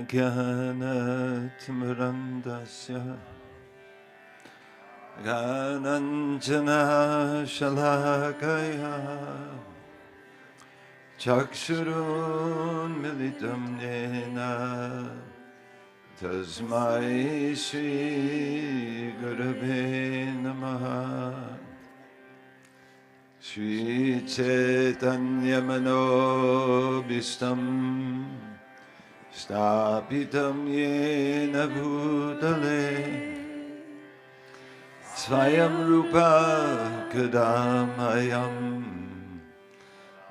Ajnanatimirandasya Gananjana Shalakaya Chakshurun Militam Yena Tasmai Shri Gurave Namaha Shri Chaitanya Manobishtam Stapitam Yena Bhutale Swayam Rupa Kadamayam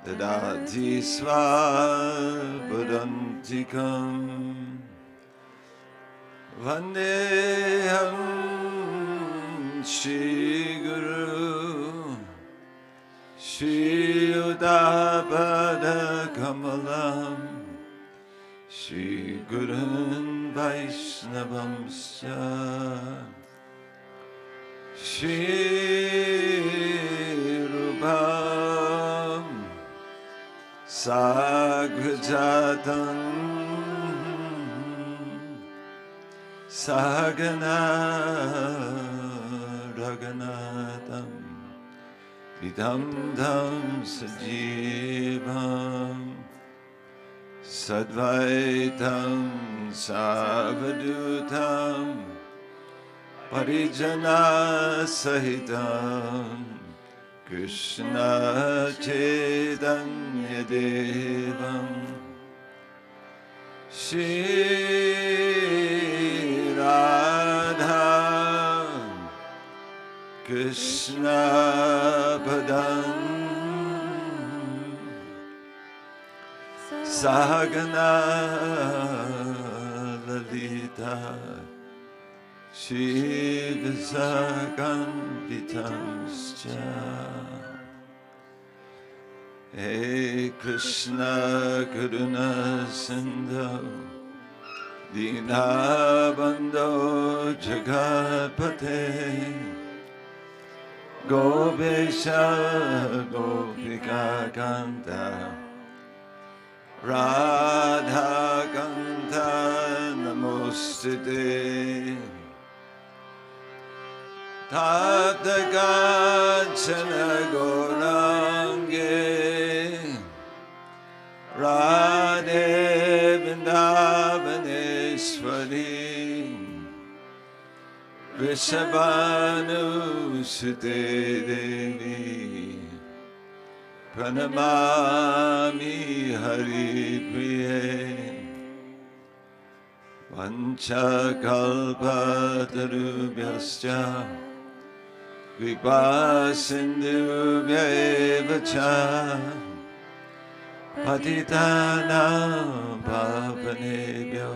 Dadati Svapadantikam Vandeham Shri Guru Shri Udapada Kamalam Shri Gurun Vaishnavamsya Shri Rupam Sagrajatam Sagana Raghunatam Vidam Dham Sajivam Sadvaitam Savadutam Parijana Sahitam Krishna Chaitanya Devam Shri Radha Krishna Padam Sahagana Lalita Shri Visakampitamscha Hey Krishna Karuna Sindhu Dinabandho Jagatpate Gopesha Gopika Kanta Radha Kanta Namostite Tata Kanchana Gaurange Radhe Vrindavaneshwari Vrishabhanu Sute Devi Pranamami Hari Priye Vancha Kalpatarubhyascha Kripa Sindhubhya Cha Patitanam Pavanebhyo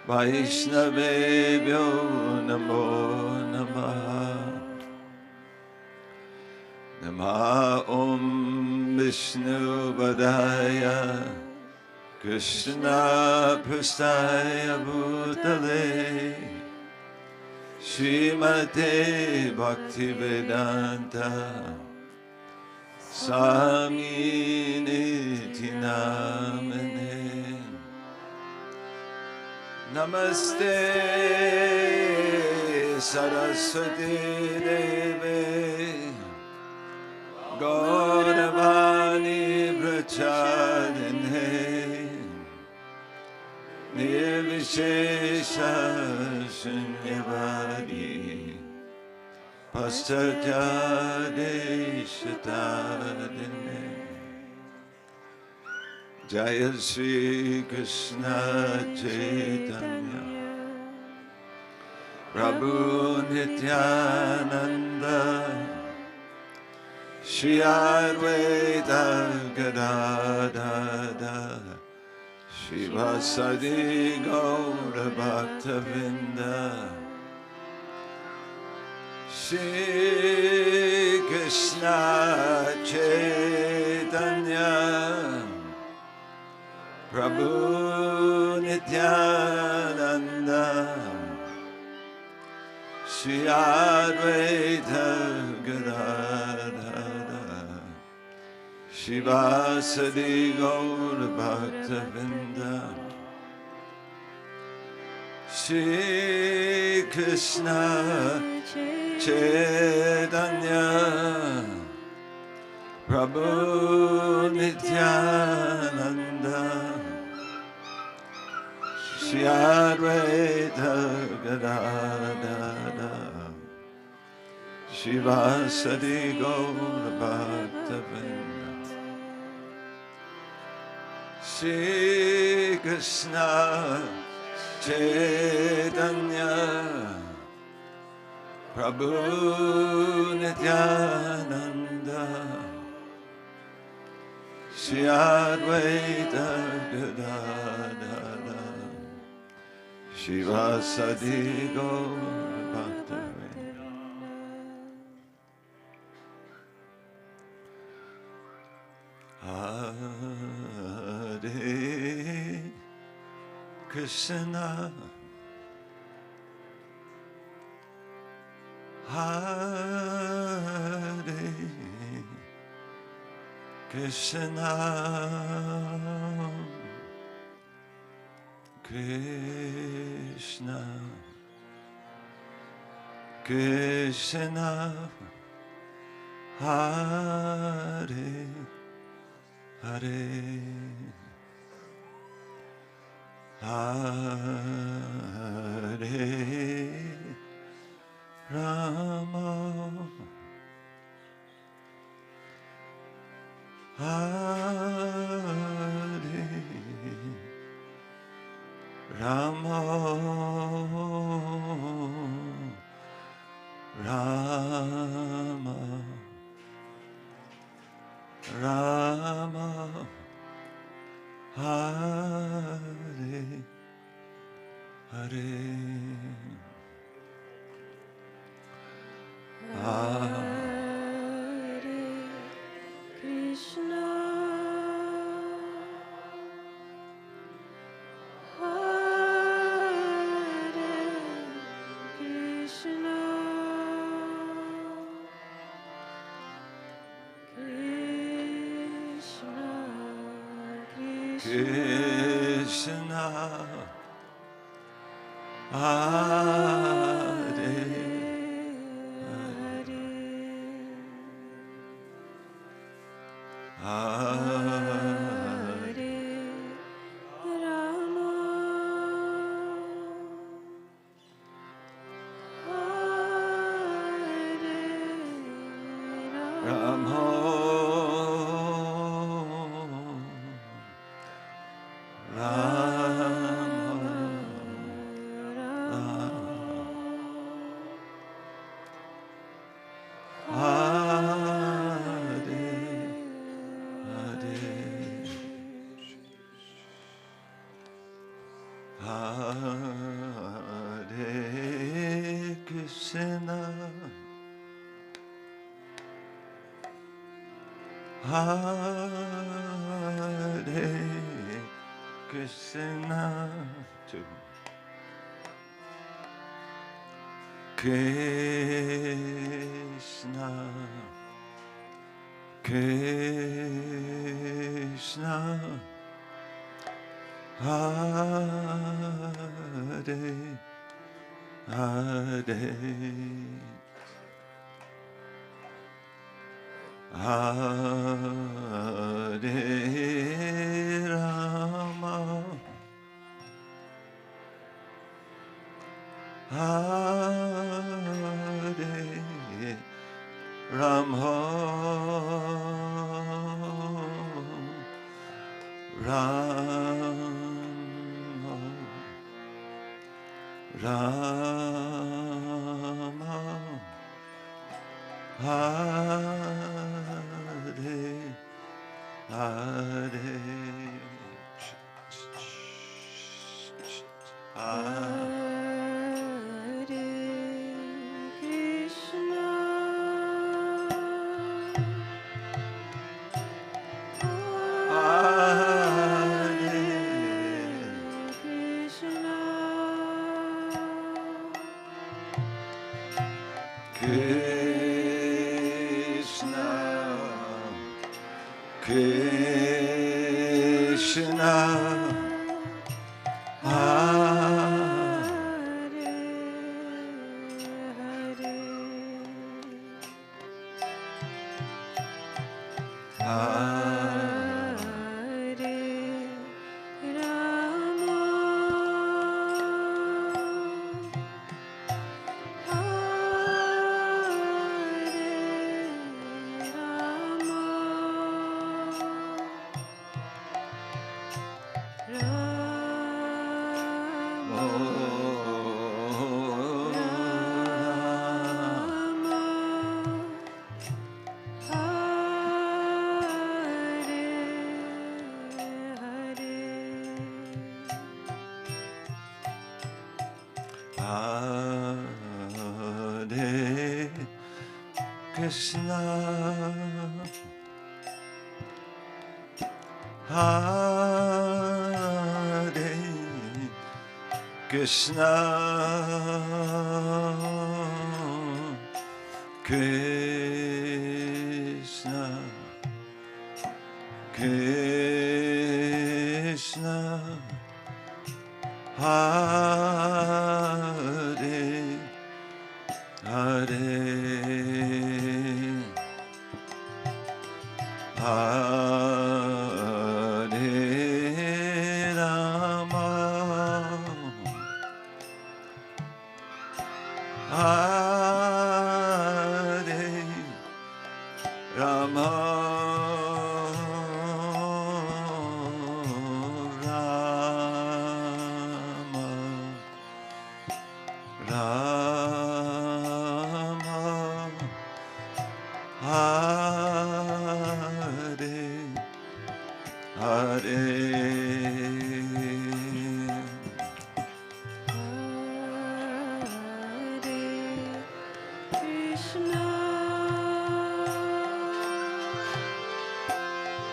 Vaishnavebhyo Namo Namaha Nama Om Vishnu Vadaya Krishna Prastaya Bhutale Srimate Bhaktivedanta Swami Niti Namane Namaste Saraswati Deve Gauravani Prachadine Nirvishesha Shunyavadi Paschatadeshatadine Jaya Shri Krishna Chaitanya Prabhu Nityananda Shri Advaita Gadadada Shivasadi Gaura Bhakta Vrinda Shri Krishna Chaitanya Prabhu Nityananda Shri Advaita Gadadada Shivasadi Gaura Bhakta Vrinda Shri Krishna Chaitanya Prabhu Nityananda Shri Advaita Gadadara Shivasadi Gaura Bhaktavrinda Shri Krishna Chaitanya Prabhu Nityananda Shri Advaita Gadadara Shivasadi Gaura Bhaktavrinda. Hare Krishna Hare Krishna Krishna Krishna Hare Hare Hare Rama Hare Rama Rama Rama Hare Hare Hare Krishna Hare Krishna Krishna Krishna Hare Hare Rama Hare Rama Hare Krishna Hare Krishna Krishna Krishna Hare Hare Hare Rama Hare Rama Rama Rama Hare Hare Hare Krishna Hare Krishna Krishna Krishna Hare Hare Krishna, Hare Krishna, Krishna, Krishna, Hare, Hare, Hare Rama, Hare Rama,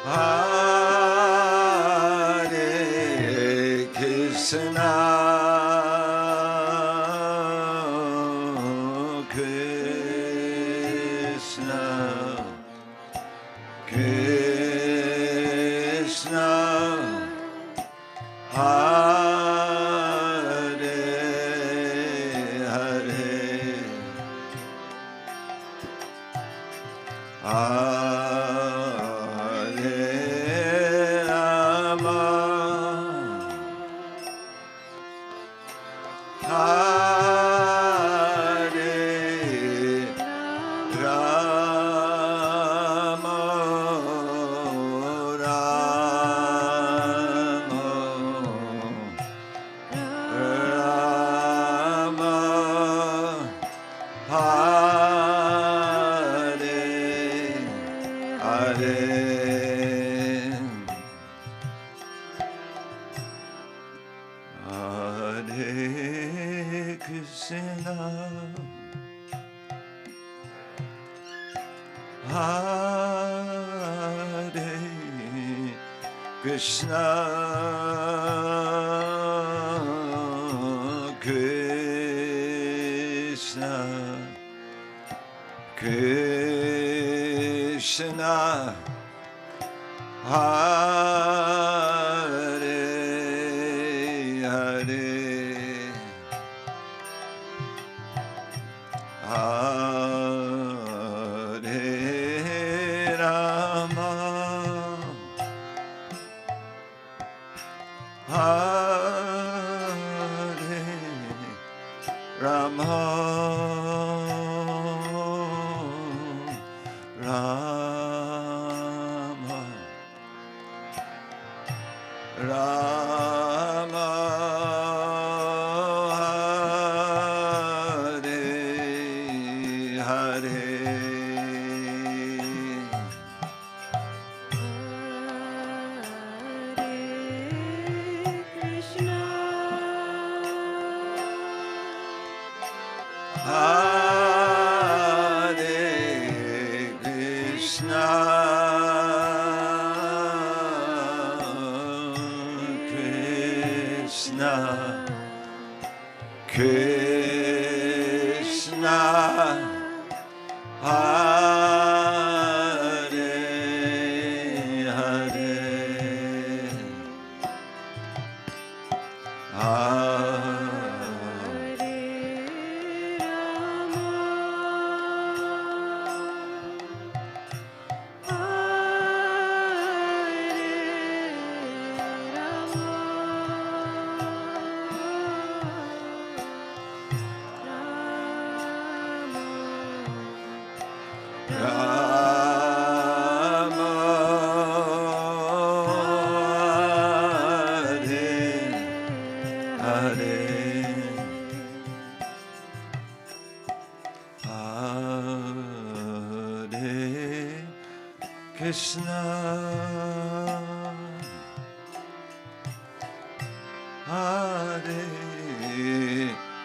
Hare Krishna, Krishna, Krishna, Hare, Hare, Krishna, Krishna, Krishna, Hare, Hare, Hare Rama, Hare Rama, Rama, Rama, Hare, Hare. Hare Krishna, Krishna, Krishna, Hare, Hare, Krishna, Hare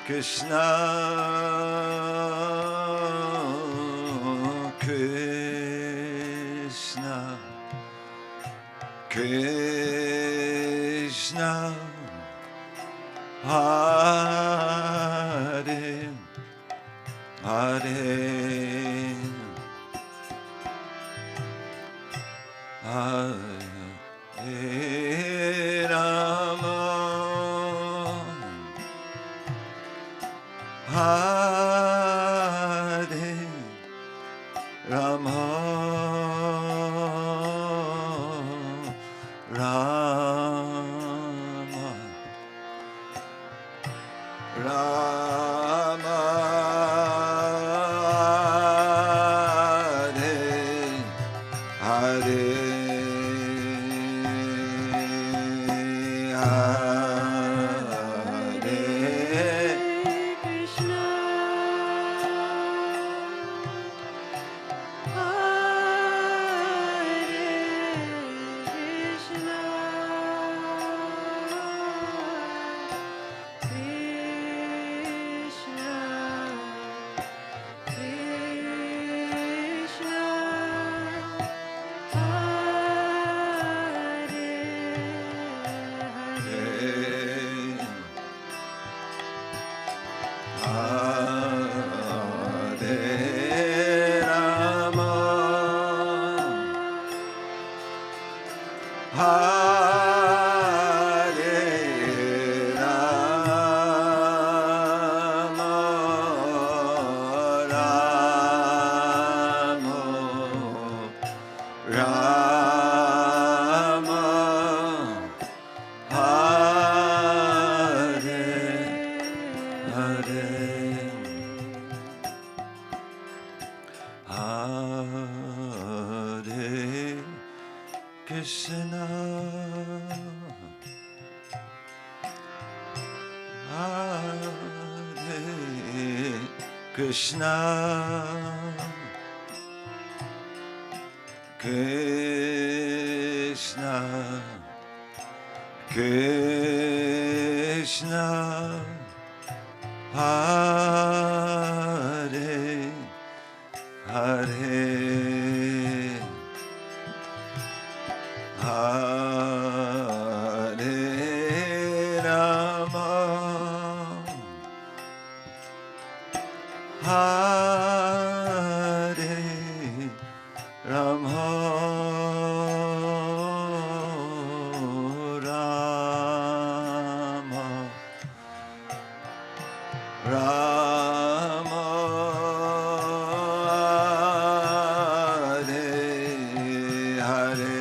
Krishna, Krishna, Krishna, Hare, Hare, Hare Rama, Hare Rama, Rama, Rama, Hare, Hare, Krishna, Hare Krishna, Krishna, Krishna, Hare, Hare, Hare Rama, Hare Rama, Rama, Rama, Hare, Hare,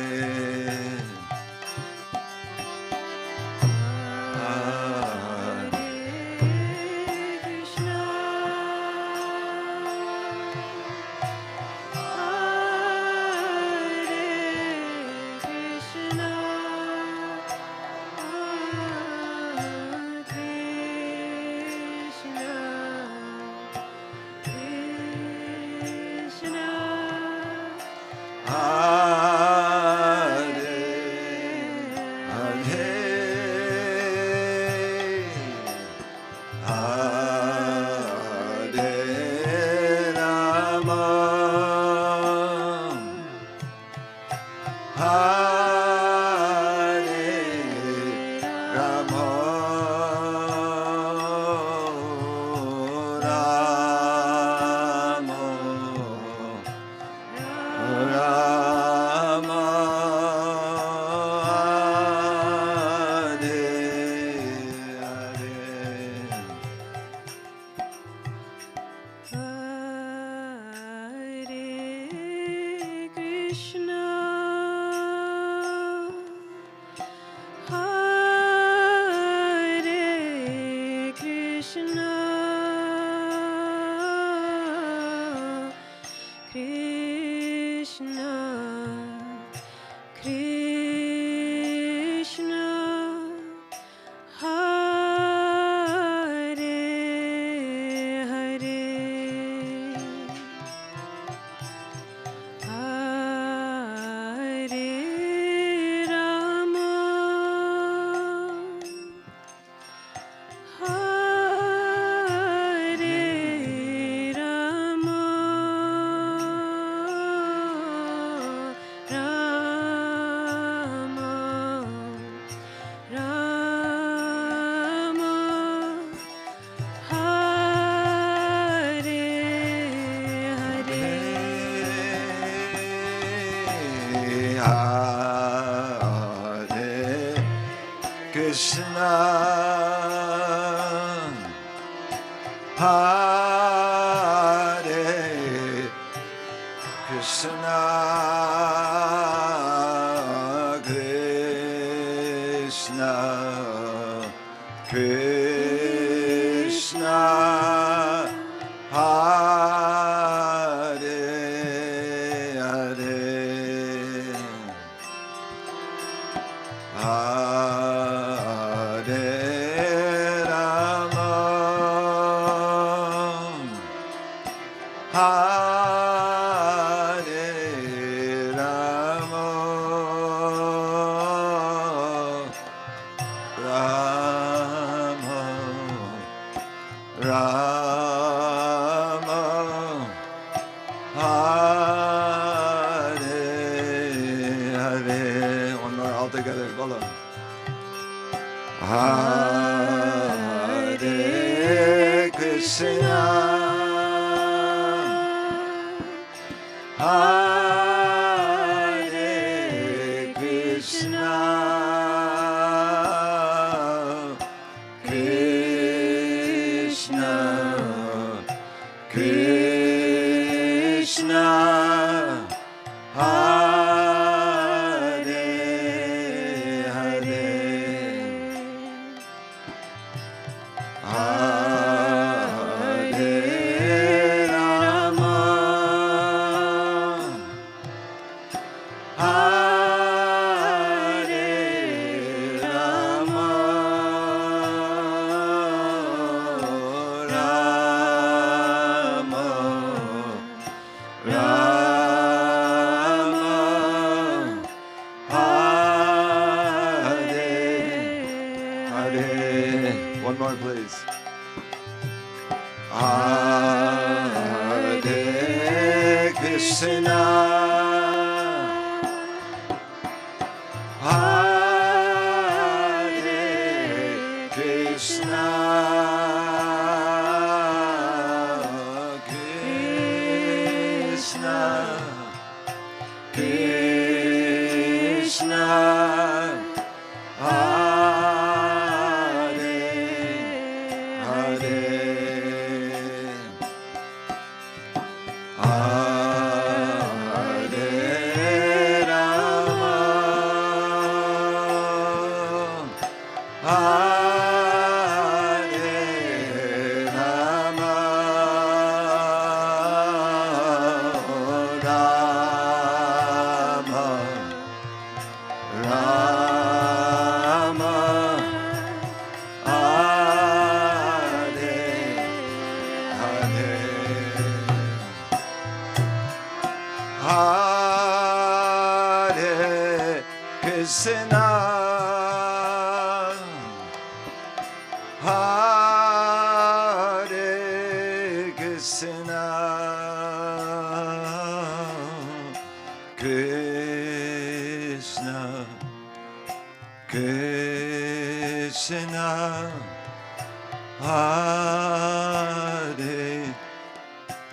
Krishna, Hare Krishna, Krishna, Krishna, Hare Hare, Hare Rama, Hare Rama, Rama, Rama, Hare Hare. One more all together, follow. Hare Krishna, Hare Krishna, Krishna, Krishna, Hare Hare, Hare Rama, Hare Rama, Rama, Rama, Hare Hare. One more, please. Hare Krishna, Hare Krishna, Krishna, Krishna, Hare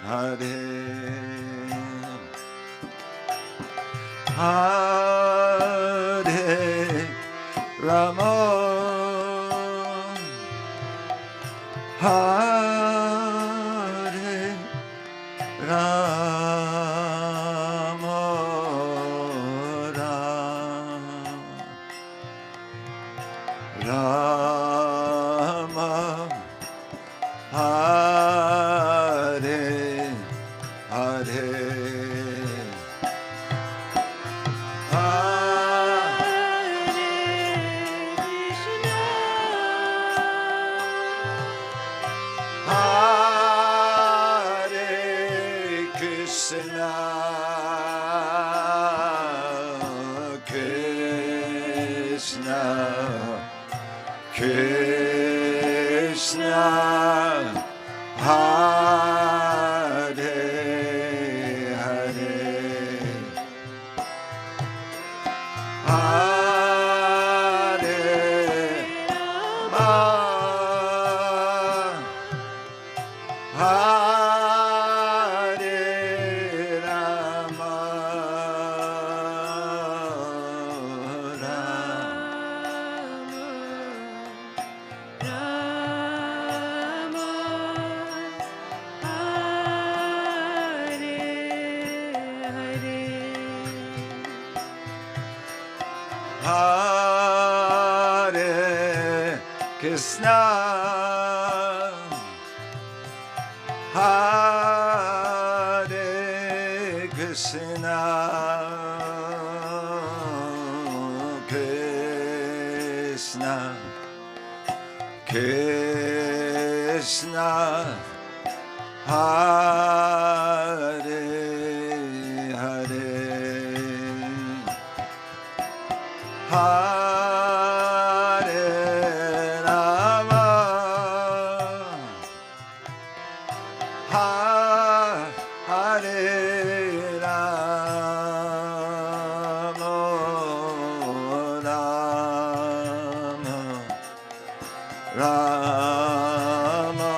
Hare, Hare Rama, Hare Rama, Rama, Rama, Hare Hare, Hare Krishna, Hare Krishna, Krishna, Krishna, Hare Hare, Hare Rama, Hare Rama, Rama, Hare Hare, Krishna, Hare Hare, Hare Rama, Hare Rama, Rama, Krishna, Hare Krishna, Krishna, Krishna, Hare Hare, Hare Rama, Hare Rama, Rama,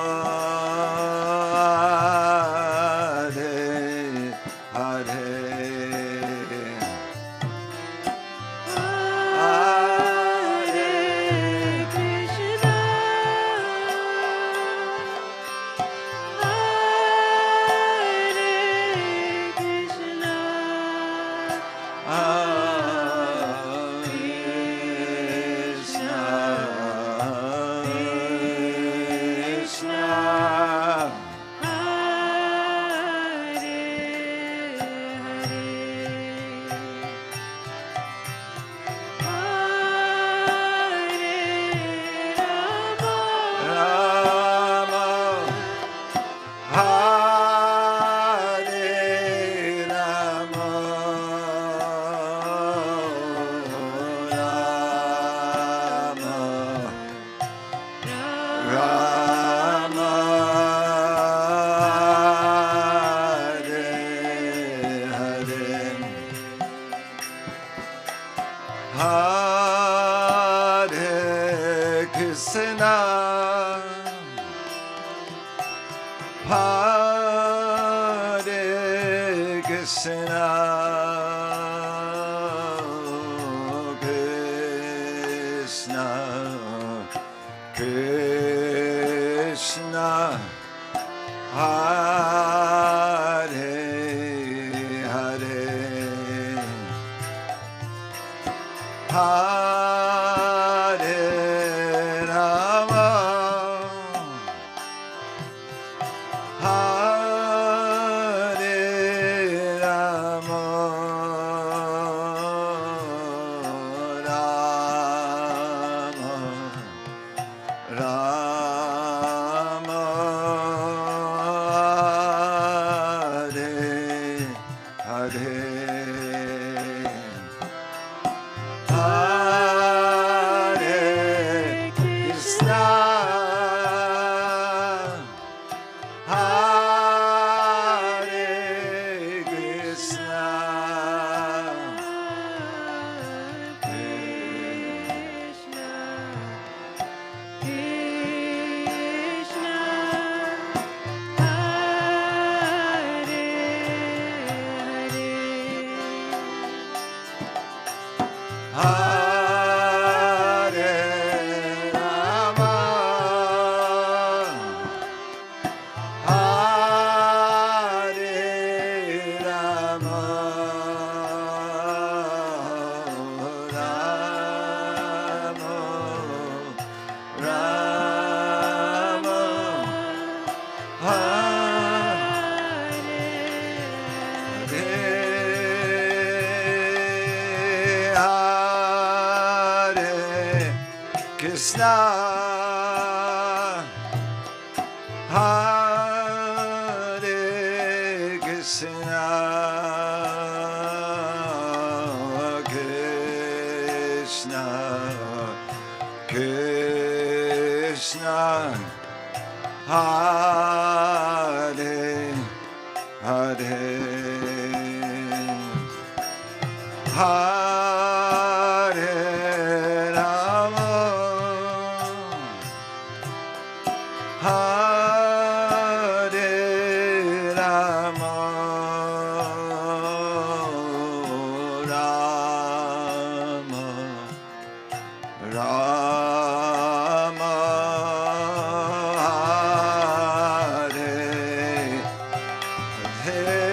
Hare Krishna, Hare Krishna, Krishna, Krishna, Hare Hare, Hare Rama, Hare Rama, Rama, Hare Hare Krishna, Hare Krishna, Hare Rama, Hare Rama, Rama, Hare Krishna, Hare Krishna, Krishna, Krishna, Hare Hare, Hare Rama, Hare Rama, Rama, Rama, Hare Hare,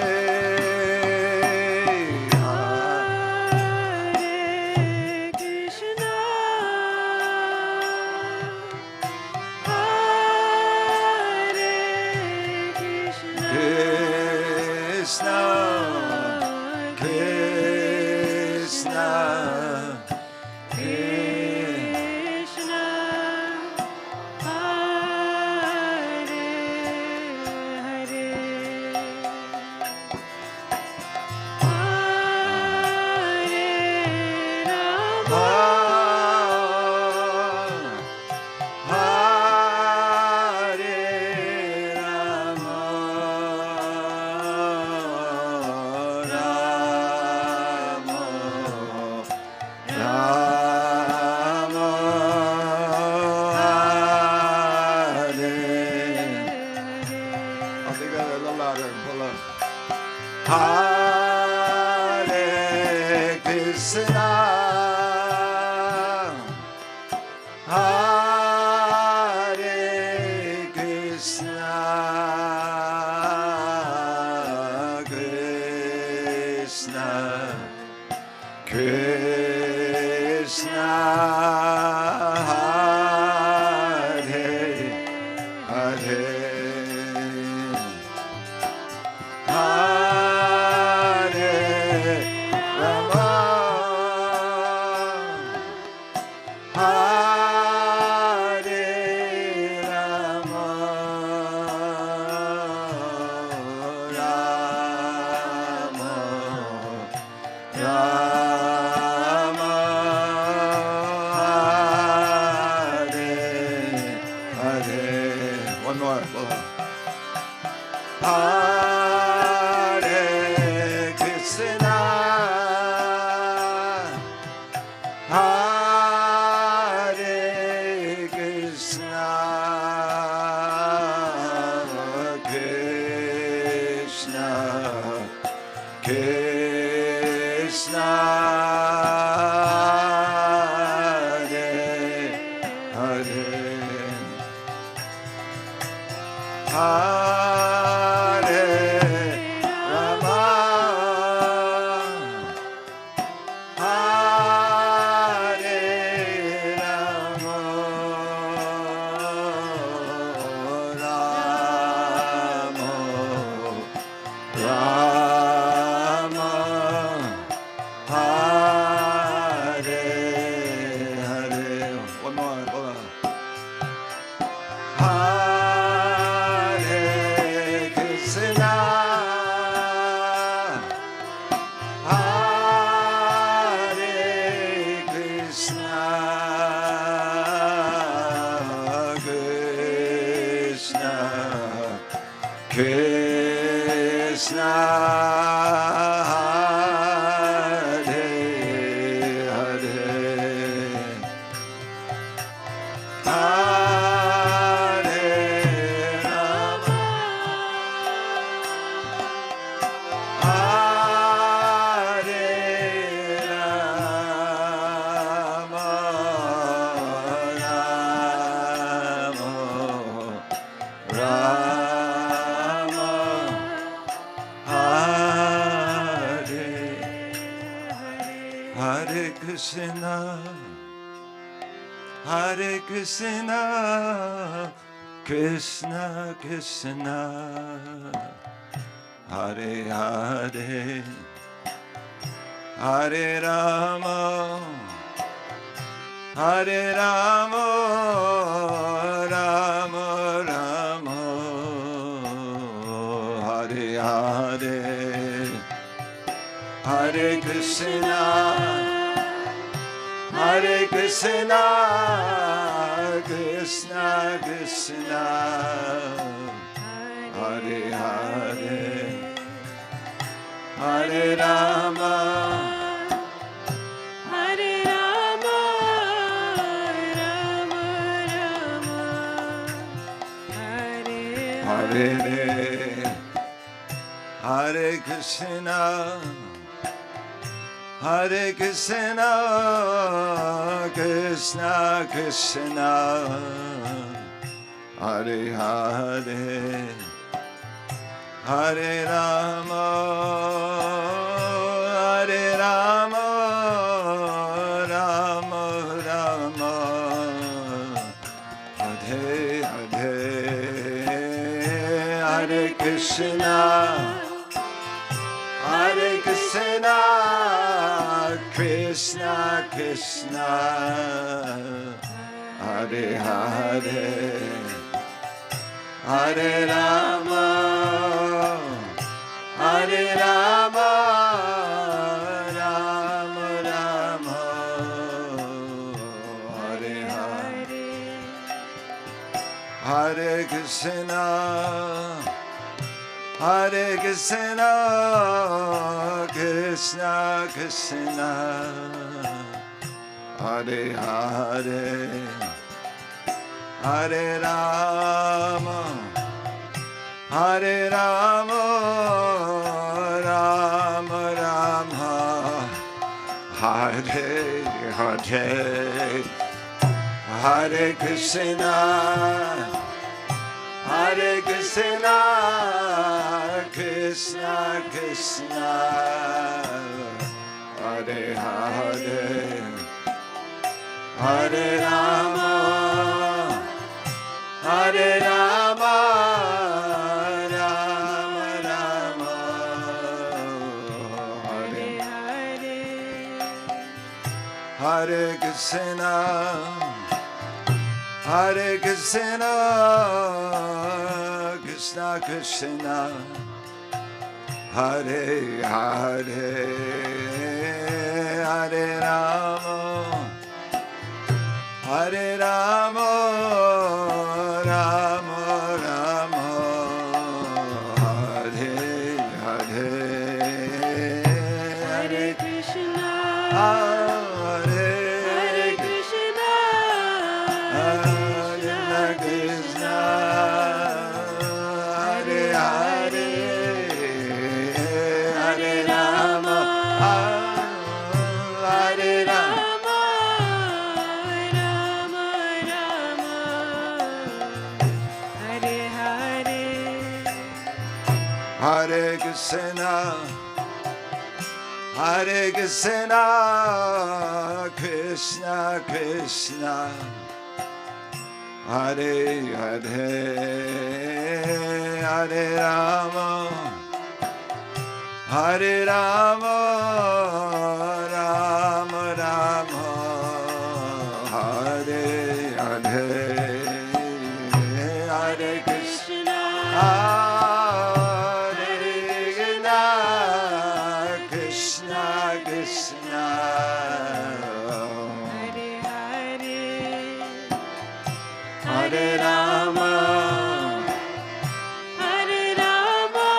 Hare Krishna, Krishna, Krishna, Hare, Hare, Hare Rama, Hare Rama, Rama, Rama, Hare, Hare. One more. Hare Krishna, Hare Krishna, Krishna, Krishna, Hare, Hare, Hare Rama, Hare Rama, Rama, Rama, Hare, Hare. One more. Hold on. Hare Krishna, Hare Krishna, Krishna, Krishna, Hare, Hare, Hare Rama, Hare Rama, Rama, Rama, Hare, Hare Krishna, Hare Krishna, Krishna Krishna, Hare Hare, Hare Rama, Hare Rama, Rama Rama, Hare Hare, Hare Krishna, Hare Krishna, Krishna Krishna, Hare Hare, Hare Rama, Hare Rama, Rama Rama, Hare Hare Hare Krishna, Hare Krishna, Krishna Krishna, Hare Hare, Hare Rama, Hare Rama, Rama Rama, Hare Hare, Hare Krishna, Hare Krishna, Krishna Krishna, Hare Hare, Hare Rama, Hare Rama, Rama Rama, Hare Hare, Hare Krishna, Hare Krishna, Krishna Krishna, Hare Hare, Hare Rama, Hare Rama, Rama Rama, Hare Hare, Hare Krishna, Hare Krishna, Krishna Krishna, Hare Hare, Hare Rama, Hare Rama, Rama Rama, Hare Hare Hare Krishna, Hare Krishna, Krishna Krishna, Hare Hare, Hare Rama, Hare Rama, Rama Rama, Hare Hare, Hare Krishna, Hare Krishna, Krishna, Hare Hare, Hare Rama, Hare Rama, Rama Rama, Hare Hare, Hare Krishna, Hare Krishna, Krishna Krishna, Hare Hare, Hare Rama, Hare Rama, Rama Rama, Hare Hare, Hare Krishna, Hare Krishna, Krishna Krishna, Hare Hare, Hare Rama, Hare Rama,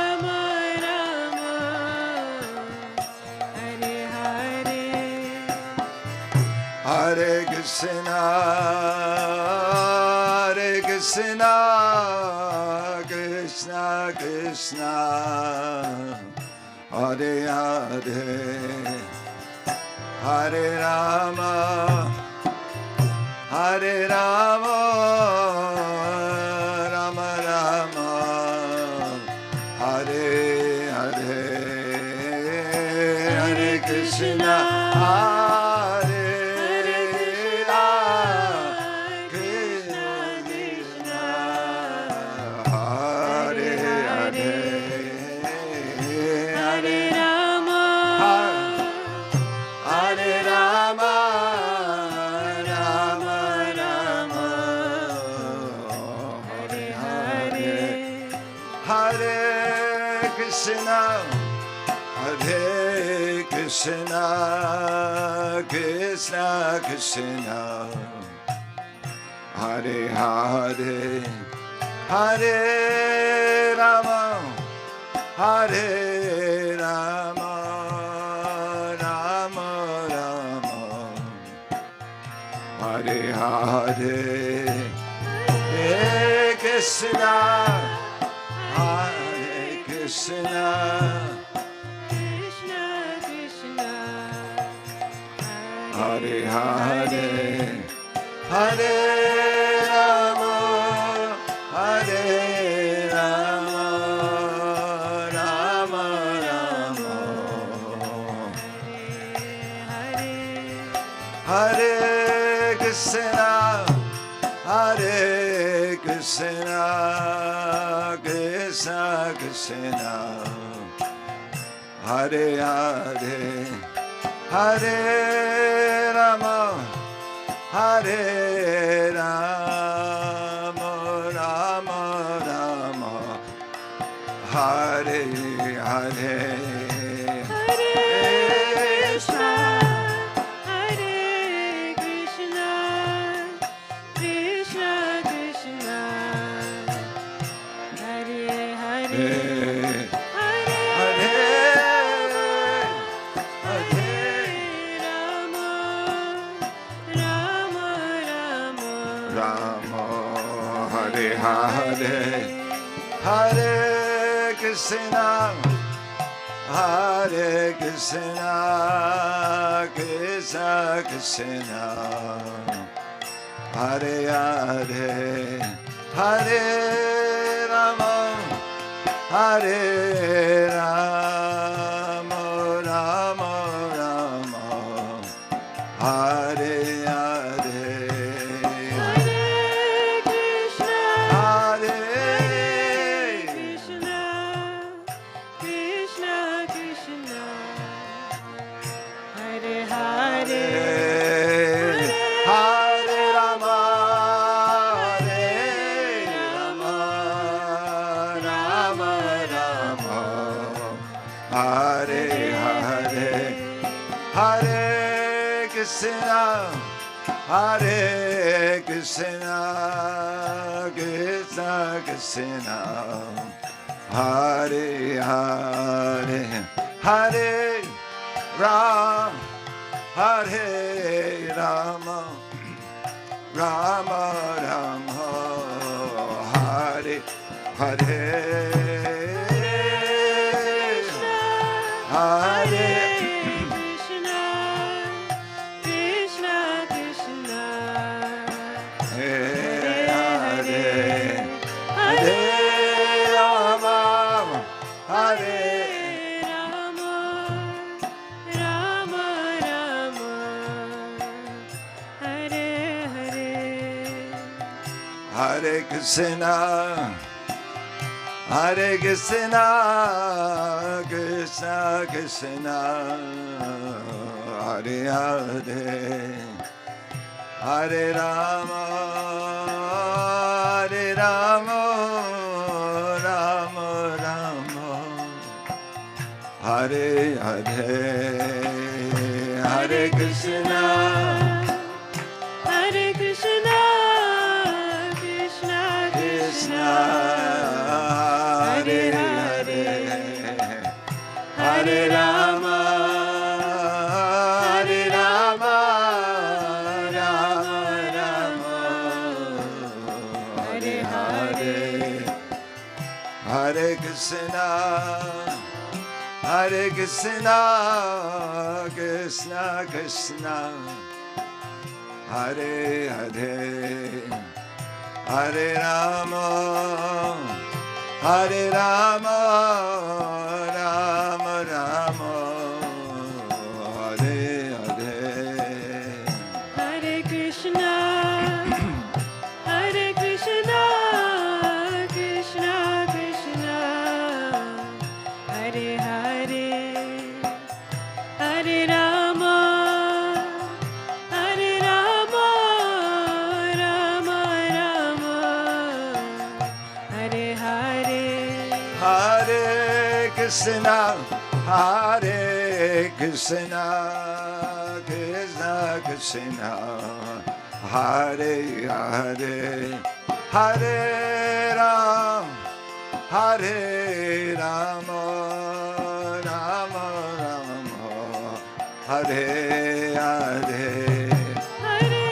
Rama Rama, Hare Hare, Hare Krishna, Hare Krishna, Krishna Krishna, Hare Hare, Hare Rama, Hare Rama, Rama Rama, Hare Hare, Hare Krishna, Hare Krishna, Hare Hare, Hare Rama, Hare Rama, Rama Rama, Hare Hare, Hare Krishna, Hare Krishna, Krishna Krishna, Hare Hare, Hare Rama, Hare Rama, Rama Rama, Hare Hare, Hare Krishna, Hare Krishna, Krishna Krishna, Hare Hare, Hare Rama, Hare Rama, Rama Rama, Hare Hare Krishna, Hare Krishna, Krishna Krishna, Hare Hare, Hare Rama, Hare Rama, Rama Rama, Hare Hare, Hare Krishna, Hare Krishna, Krishna Krishna, Hare Hare, Hare Hare Rama, Rama Rama, Rama, Hare Hare, Hare Krishna, Hare Krishna, Krishna Krishna, Hare Hare, Hare Rama, Hare Rama, Rama Rama, Hare Hare, Hare Krishna, Hare Krishna, Krishna Krishna, Hare Hare, Hare Rama, Hare Rama, Rama Rama, Hare Hare, Hare Krishna, Hare Krishna, Krishna Krishna, Hare Hare, Hare Ram, Hare Rama, Rama Rama, Hare Hare, Hare Krishna, Krishna Krishna, Hare Hare Rama, Hare Rama, Rama Rama, Hare Hare, Hare Krishna, Hare Krishna, Krishna Krishna, Hare Hare, Hare Rama, Hare Rama, Rama Rama, Hare Hare, Hare Krishna, Hare Krishna, Krishna Krishna, Krishna, Hare Hare, Hare Rama, Hare Rama, Rama Rama, Hare Hare, Hare Krishna, Hare Krishna, Krishna Krishna, Hare Hare, Hare Rama, Hare Rama, Rama Rama, Hare Hare, Hare Krishna, Hare Krishna, Krishna Krishna, Hare Hare, Hare Rama, Hare Rama, Rama Rama, Hare Hare, Hare Krishna, Hare Krishna, Krishna Krishna, Hare Hare, Hare Ram, Hare Rama, Rama Rama, Hare Hare, Hare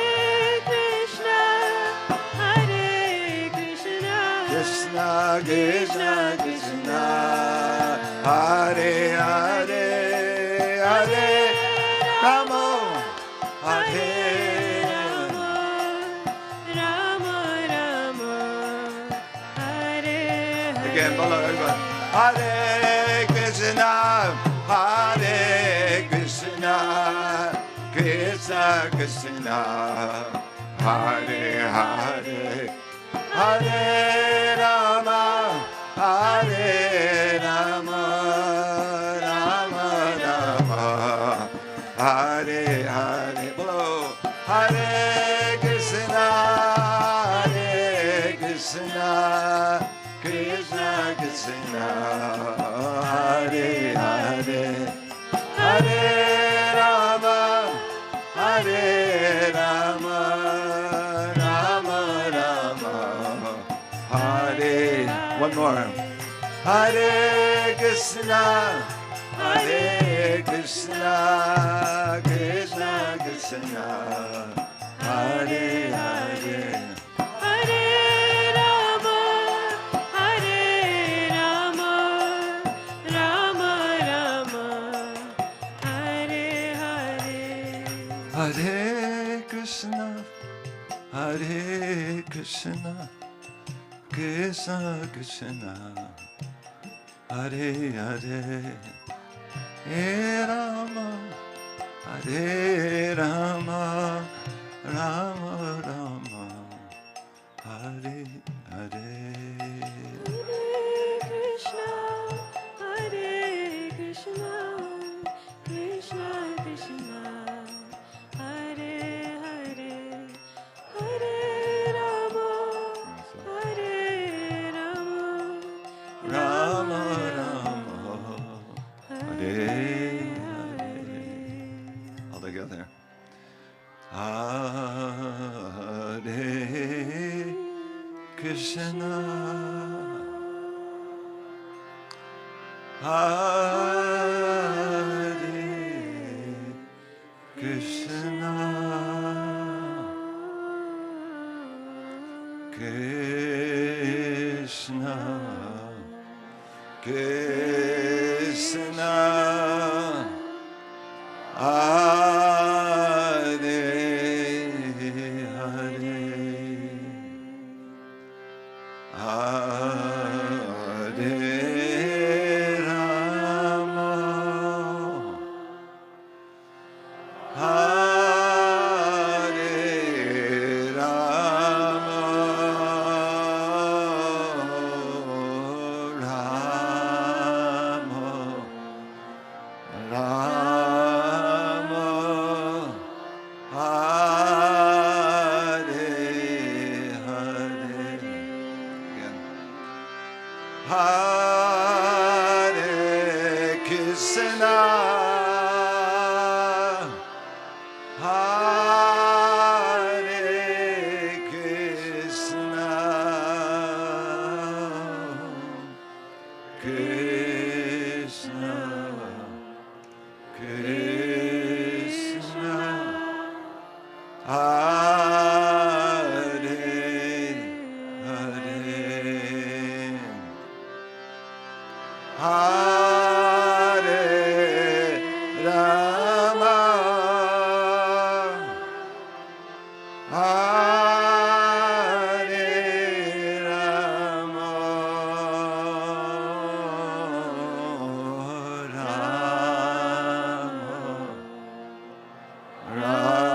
Krishna, Hare Krishna, Krishna Krishna Krishna, Hare Hare, Hare Rama, Hare Rama, Rama Rama, Hare Hare. Again, follow everyone. Hare Krishna, Hare Krishna, Krishna Krishna, Hare Hare, Hare Rama, Hare Rama, Rama Rama, Hare Hare. Follow. Hare Krishna, Hare Krishna, Krishna Krishna, Hare Hare, Hare Rama, Hare Rama, Rama Rama, Hare. One more. Hare Krishna, Hare Krishna, Krishna Krishna, Hare Hare. Hare Rama, Hare Rama, Rama Krishna, Hare Krishna, Krishna Krishna, Hare Hare, Hare Rama, Hare Rama, Rama Rama, Hare Hare. Hare Krishna, Krishna Krishna, Hare Hare, Hare Rama, Hare Rama, Rama Rama, Hare Hare. All together. Hare Krishna, Hare Krishna, Krishna Krishna, Hare Hare, Hare Rama, Hare Rama, Rama Rama, Hare Hare. Again. Hare Krishna, Hare Krishna, Krishna Krishna, Hare Hare, Hare Rama, Hare Rama, Rama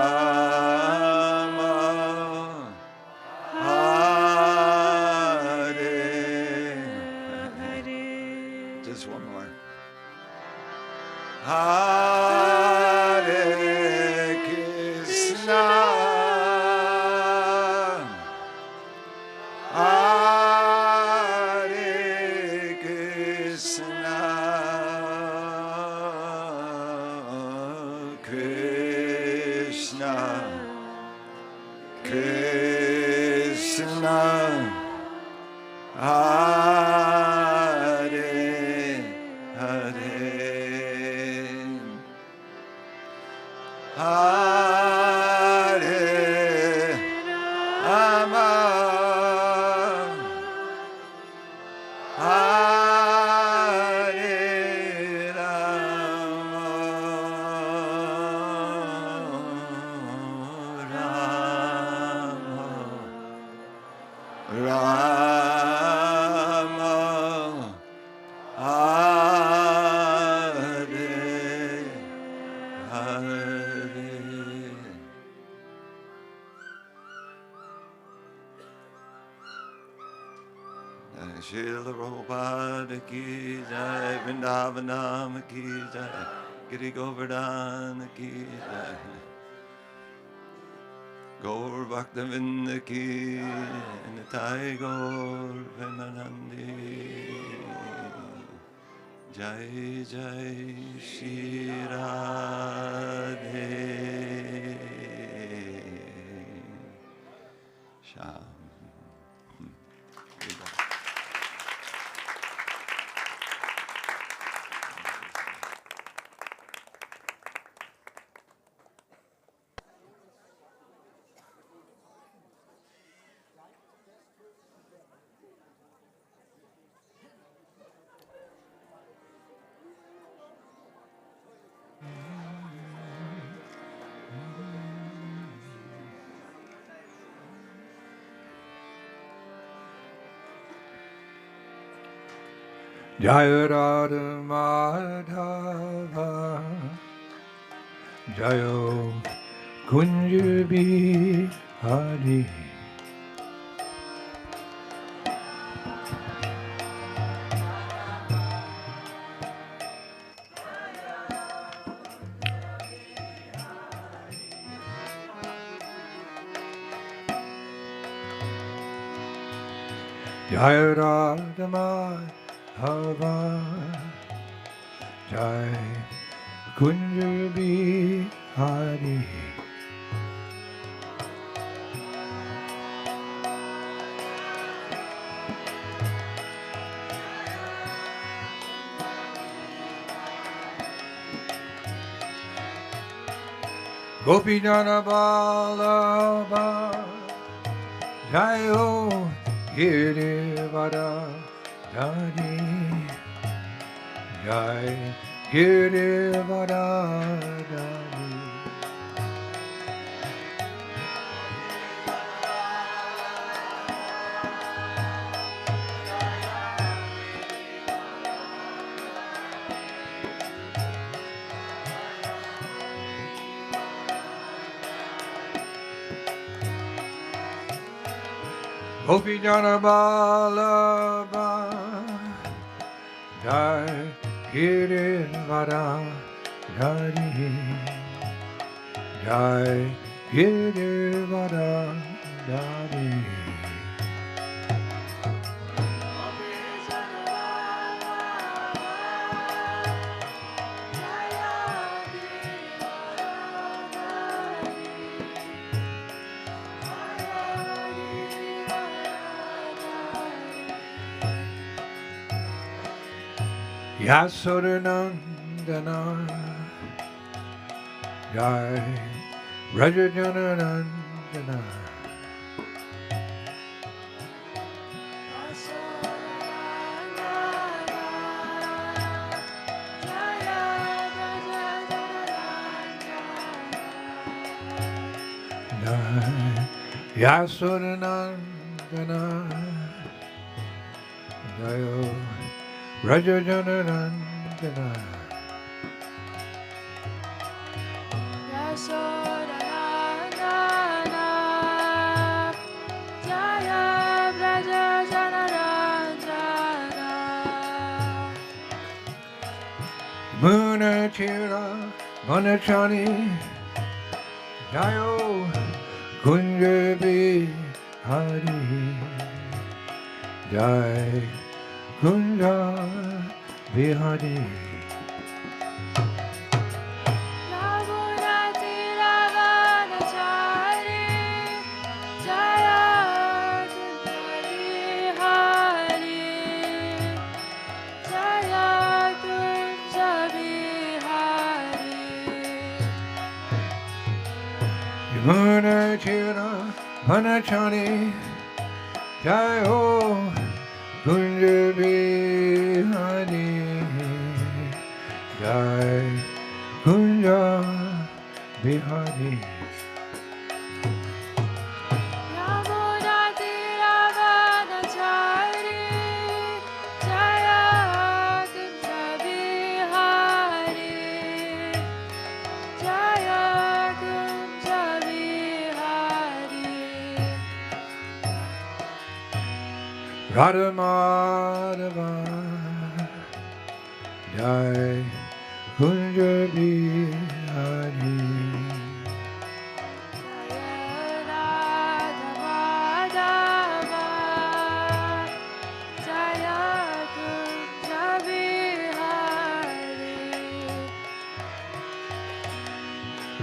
Rama, Hare Hare. Just one more. Hare Krishna, Hare Krishna, Krishna Krishna, Hare Hare, Hare Rama, Hare Rama, Rama Rama, Hare Hare. Srila Prabhupada ki jai, Vrindavan ki jai, Giri Govardhan ki jai, Gaur Bhaktavinda ki, Nitai Gaur Premanandi, Jai Jai Shri Radhe Shyam. Jaya Radha Madhava Jayo Kunja Bihari. Jaya Radha Madhava Jai Kunja Bihari. Gopi Jana Vallabha Jayo Girivara Dhari Jai Girivara Dhari. Gopi Jana Vallabha Jai Girivara Dhari Jai Girivara Dhari. Yasodanandana Jai Rajajananandana Jai Yasodanandana Jayo Rajajananandana Yasodanandana Jaya Rajajananandana Munachira Manachani Jayo Kunja Bihari Jai Kunja Bihari. Raghunati Ravanachari Jaya Kunja Bihari Jaya Kunja Bihari Yamuna Chira Manachani Jayo Kunja Bihari Jai Kunja Bihari. Raghunati Ravanachari Jaya Kunja Bihari Jaya Kunja Bihari Radha Madhava Jai Kunja Bihari.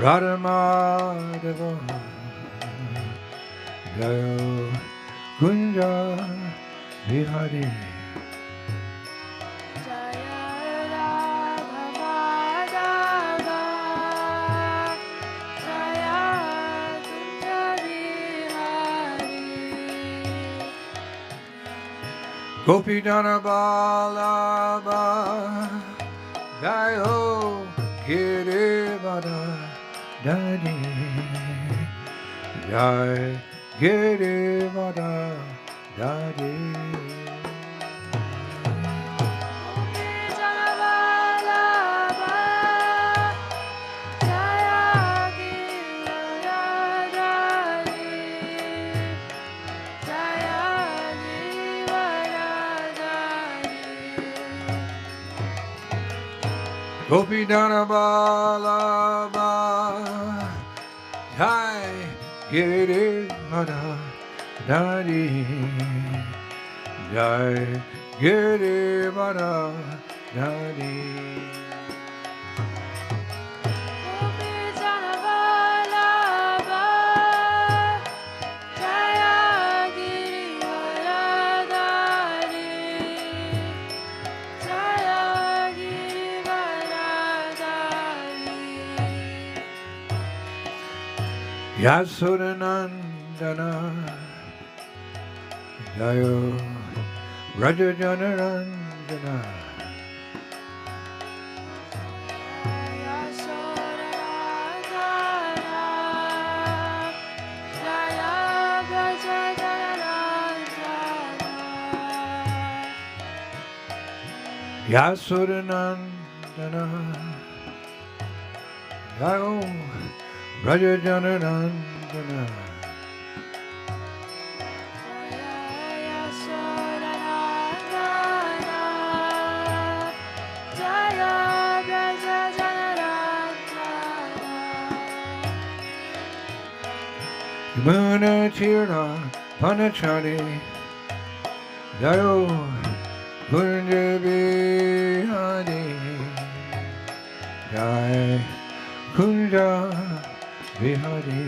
Radha Madhava Jai Kunja Bihari. Gopi Jana Vallabha Jayo Girivara Dhari Jai Girivara Dhari. Gopidana Balaba Jai Girivara Dari Jai Girivara Dari Yasuranandana Jayo Raja Janarandana Yasuranandana Jayo Raja Janarandana Muna Tira Panachari Jayo Kunja Bihari Jai Kunja Bihari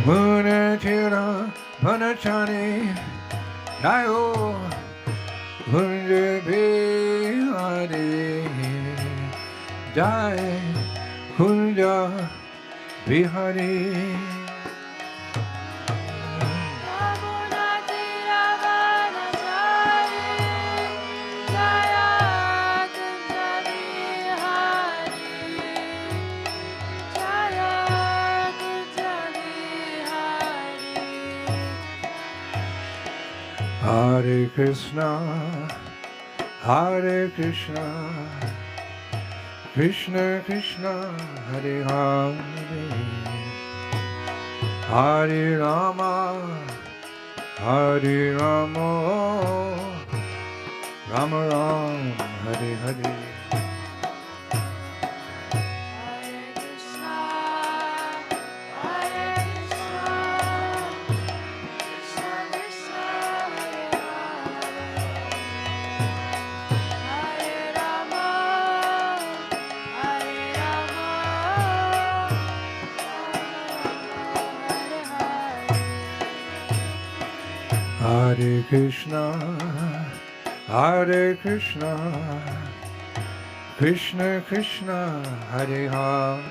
Muna Tira Panachani Jayo Kunja Bihari Jai Kunja Bihari Hare Krishna, Hare Krishna, Krishna Krishna, Hare Hare, Hare Rama, Hare Rama, Rama Rama, Hare Hare. Hare Krishna, Hare Krishna, Krishna Krishna, Hare Hare,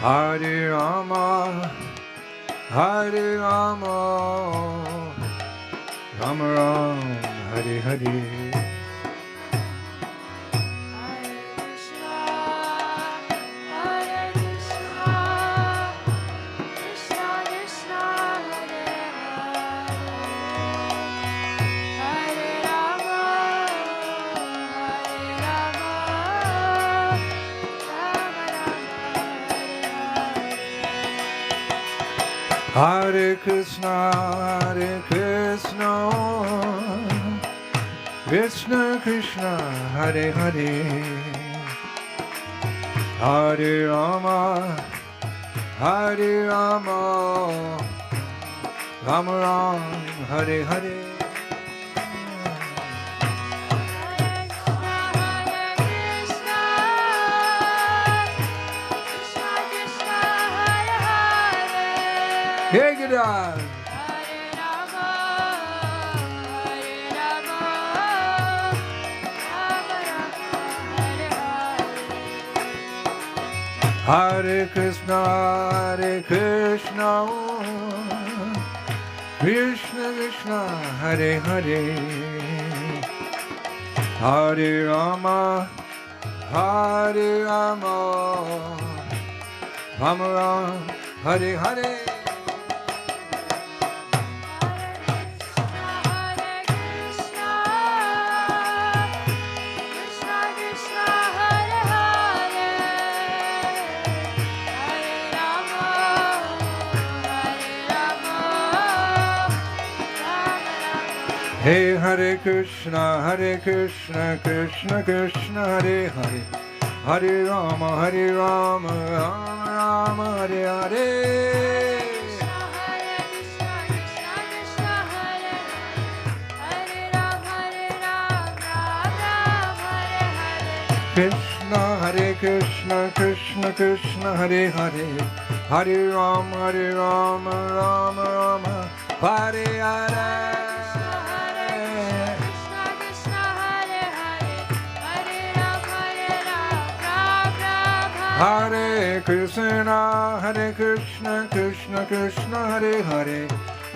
Hare Rama, Hare Rama, Rama Rama, Hare Hare. Hare Krishna, Hare Krishna, Krishna Krishna, Hare Hare, Hare Rama, Hare Rama, Rama Rama, Hare Hare. Take it on. Hare Krishna, Hare Krishna, Krishna Krishna, Hare Hare, Hare Rama, Hare Rama, Rama Rama, Hare Hare. Hey Hare Krishna, Krishna Krishna, Hare Hare, Hare Rama, Rama Rama, Hare Hare. Krishna, Hare Krishna, Krishna Krishna, Hare Hare, Hare Rama, Rama Rama, Hare Hare. Hare Krishna, Krishna Krishna, Hare Hare,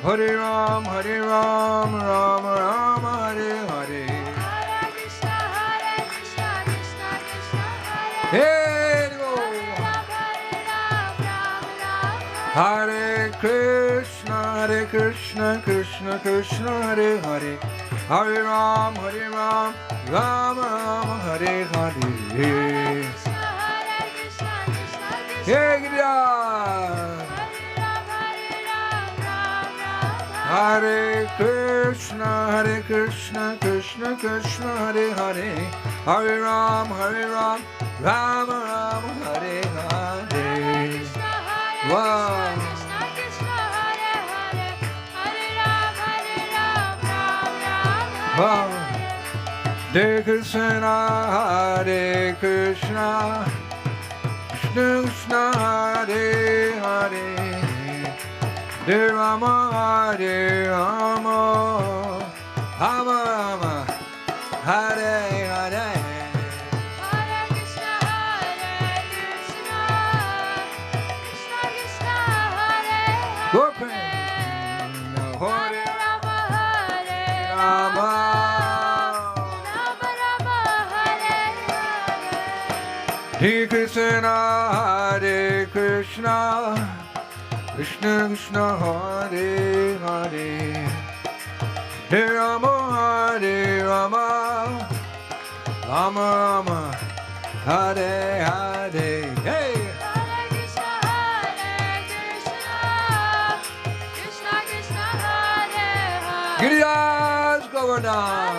Hare Rama, Rama Rama, Hare Hare. Hey, go. Hare Krishna, Krishna Krishna, Hare Hare, Hare Rama, Rama Rama, Hare Hare. Hey, Gita. Hare Krishna, Krishna Krishna, Hare Hare, Hare Rama, Rama Rama, Hare Hare. Wow. Wow. Hare Krishna, Hare Krishna, Krishna Hare Hare, Hare Rama, Rama Rama, Hare Hare. Hare Krishna, Hare Krishna, Krishna Krishna, Hare Hare, Hare Rama, Rama Rama, Hare Hare. Hey. Hare Krishna, Krishna Hare Hare. Giriraj Govardhan.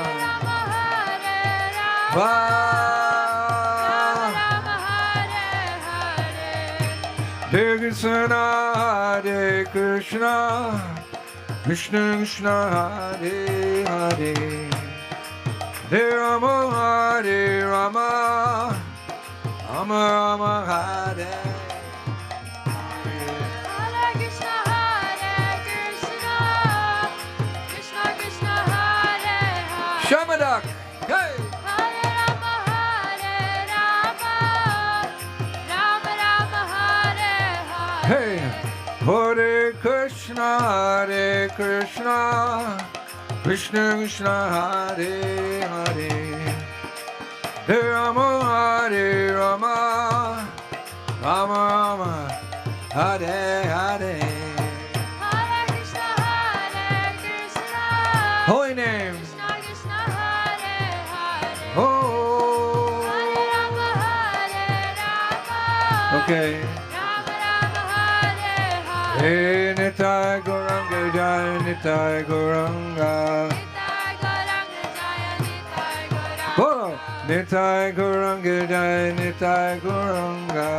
Hare Krishna, Hare Krishna, Krishna Krishna, Hare Hare, Hare Rama, Rama Rama, Hare. Hare Krishna, Krishna Krishna, Hare Hare. Shyam, Dhak. Hey. Hey, Hare Krishna, Krishna Krishna, Hare Hare, Hare Rama, Rama Rama, Hare Hare. Hare Krishna, Krishna. Holy name. Krishna Krishna, Hare Hare. Oh. Hare Rama, Hare Rama. Okay. Hey, Nitai Gauranga Jai, Nitai Gauranga. Bolo, Nitai Gauranga Jai, Nitai Gauranga.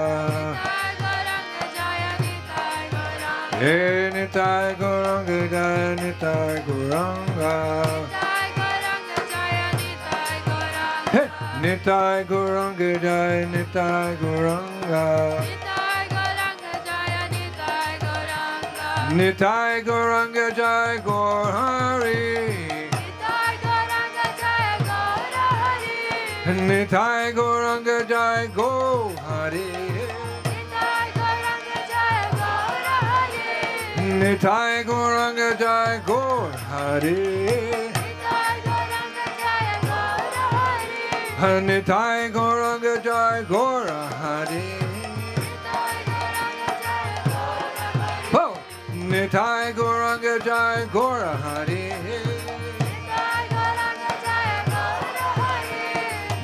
Hey, Nitai Gauranga Jai, Nitai Gauranga. Hey, Nitai Gauranga Jai, Nitai Gauranga. Nitai Gauranga Jai Gaur Hari. Nitai Gauranga Jai Gaur Hari. Nitai Gauranga Jai Gaur Hari. Nitai Gauranga Jai Gaur Hari. Nitai Gauranga Jai Gaura Hari.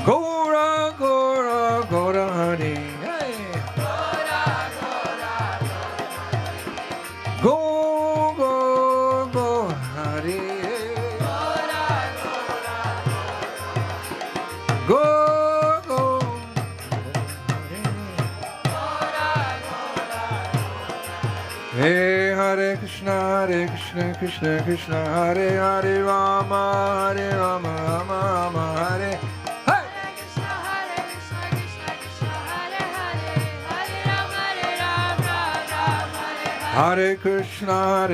Gaura Gaura Gaura Hari. Go Go Go Hari. Hey Hare Krishna, Krishna Krishna, Hare Hare, Rama Rama, Rama Hare. Hey! Hare Krishna, Krishna Krishna, Hare Hare, Hare Ram, Ram Hare Hare. Hare Krishna,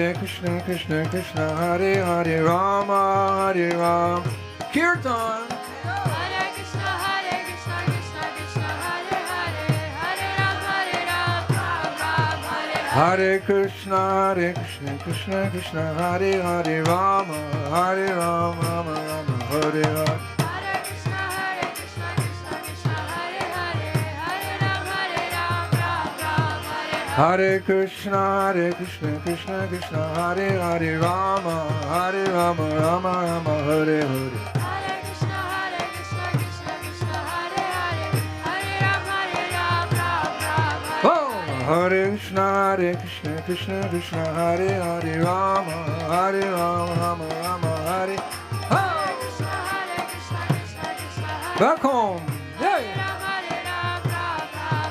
Krishna Hare Hare, Rama Hare Ram. Kirtan. Hare Krishna, Krishna Krishna, Hare Hare, Hare Ram, Ram Hare Hare. Hare Krishna, Krishna Hare Hare, Rama Hare Ram, Rama Rama Hare Hare. Hare Krishna, Krishna Krishna, Hare Hare, Hare Ram, Ram Hare Hare. Hare Krishna, Krishna Hare Hare, Rama Hare Rama, Rama Rama Hare Hare. Hare Krishna, Krishna Hare Hare, Hare Ram, Ram Hare Oh, Hare Krishna, Hare Hare, Rama Hare Rama, Rama Rama Hare. Hare Krishna, Krishna Hare Back home. Yay. Ram, Ram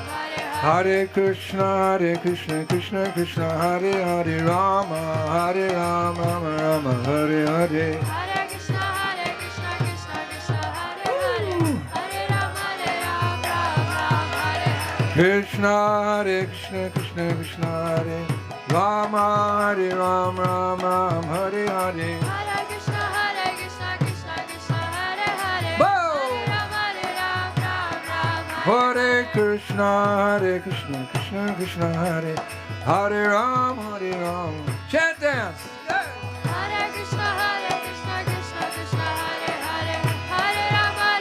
Hare Hare. Hare Krishna, Krishna Hare Hare, Rama Hare Rama, Rama Rama Hare Hare. Hare Krishna, Krishna Hare Hare, Hare Ram, Ram Hare Hare. Krishna, Krishna Hare Rama, Hare Ram, Ram Ram Hare Hare. Hare Krishna, Krishna Hare Hare, Whoa! Hare Ram, Ram Hare Krishna, Krishna Hare Hare Ram, Hare Ram. Chant dance. Yeah. Hare Krishna, Krishna Hare Hare, Hare Ram, Ram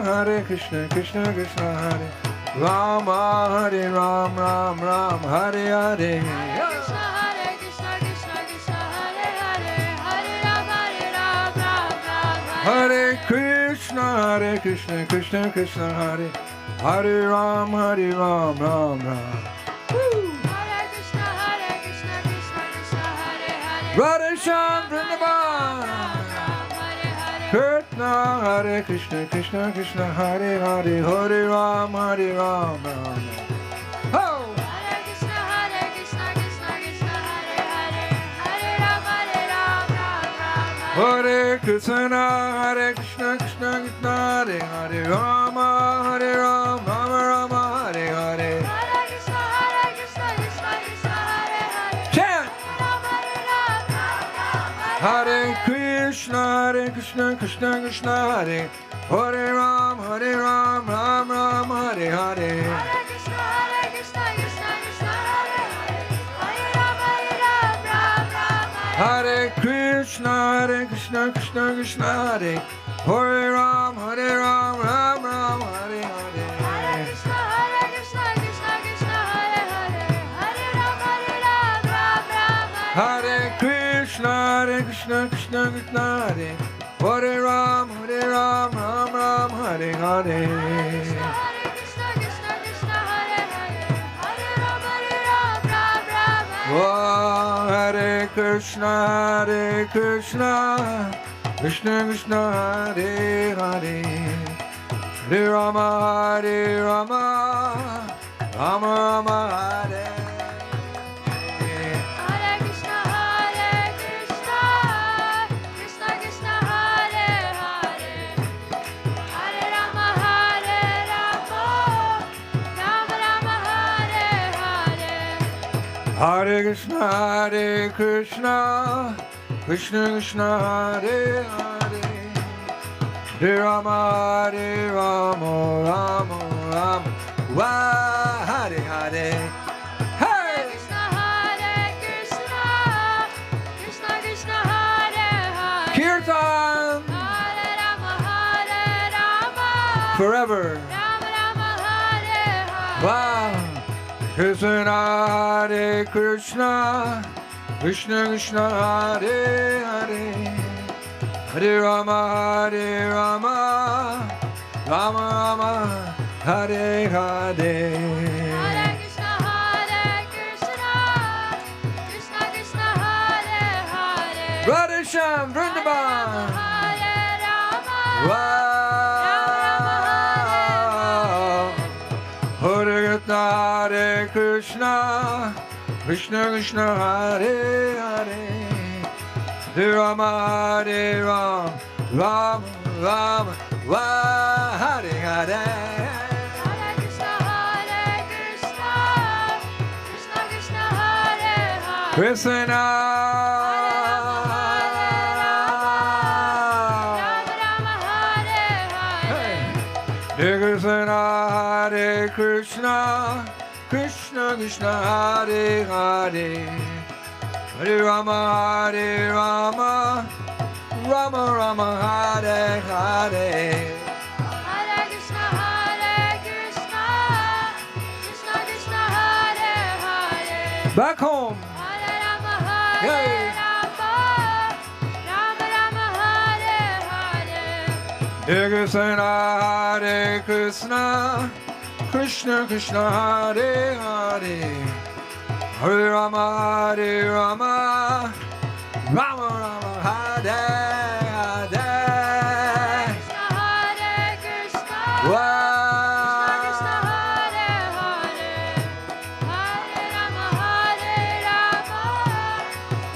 Hare Krishna, Krishna Hare Rama, Hare Ram, Ram Ram Hare Hare. Hare Krishna, Hare Hare, Hare Ram, Ram Hare Krishna, Krishna Hare Hare Ram, Hare Ram, Ram Ram. Hare Krishna, Krishna Hare Hare. Radha Shyam Vrindavan. Krishna, Krishna Hare Hare, Hare Ram, Ram Ram. Oh! Hare Krishna, Krishna Hare Hare, Hare Ram, Ram Hare Krishna, Krishna Hare Hare, Rama Hare Ram, Rama Rama Hare Hare. Hare Krishna, Krishna Hare Hare. Chant! Hare Hare Krishna, Krishna Hare Hare Ram, Ram Ram Hare Hare. Hare Krishna, Krishna Hare Hare, Hare Ram, Ram Hare Krishna, Krishna Hare Hare Ram, Ram Ram Hare Hare Hare. Krishna, Krishna Hare Hare, Hare Ram, Ram Hare Krishna, Krishna Hare Hare Ram, Ram Ram Hare Hare. Hare Krishna, Krishna Hare Hare, Hare Ram, Ram Oh, Hare Krishna, Krishna Hare Hare, Hare Rama, Rama Rama Hare. Hare Krishna, Krishna Hare Hare, Hare Rama, Rama Hare Hare. Hare Krishna, Krishna Hare Hare, Hare Rama, Rama Rama Hare Hare. Hey! Krishna Hare Hare, Kirtan Hare Rama, forever. Rama Hare Hare. Wow. Krishna Hare Krishna, Krishna Hare Hare, Hare Rama, Rama Rama Hare Hare. Hare Krishna, Krishna Hare Hare. Radha Shyam Vrindavan. Hare Rama, Wow. Hare Krishna, Krishna, Krishna Krishna, Hare Hare, Hare Rama, Hare Ram, Ram Ram, Hare Hare. Hare Krishna, Krishna Krishna, Hare Hare. Krishna, Rama Rama, Hare Hare. Hare Krishna, Hare Krishna, Krishna Krishna, Hare Hare, Hare Rama, Hare Rama, Rama Rama, Hare Hare. Hare Krishna, Krishna Krishna, Hare Hare. Back home. Hare Rama, Yay. Hare Rama, Rama Rama, Hare Hare. Hare Krishna, Hare Krishna, Krishna Krishna, Hare Hare, Hare Rama, Hare Rama, Rama Rama, Hare Hare. Krishna, Wow. Krishna, Hare Hare. Hare Rama, Hare Rama,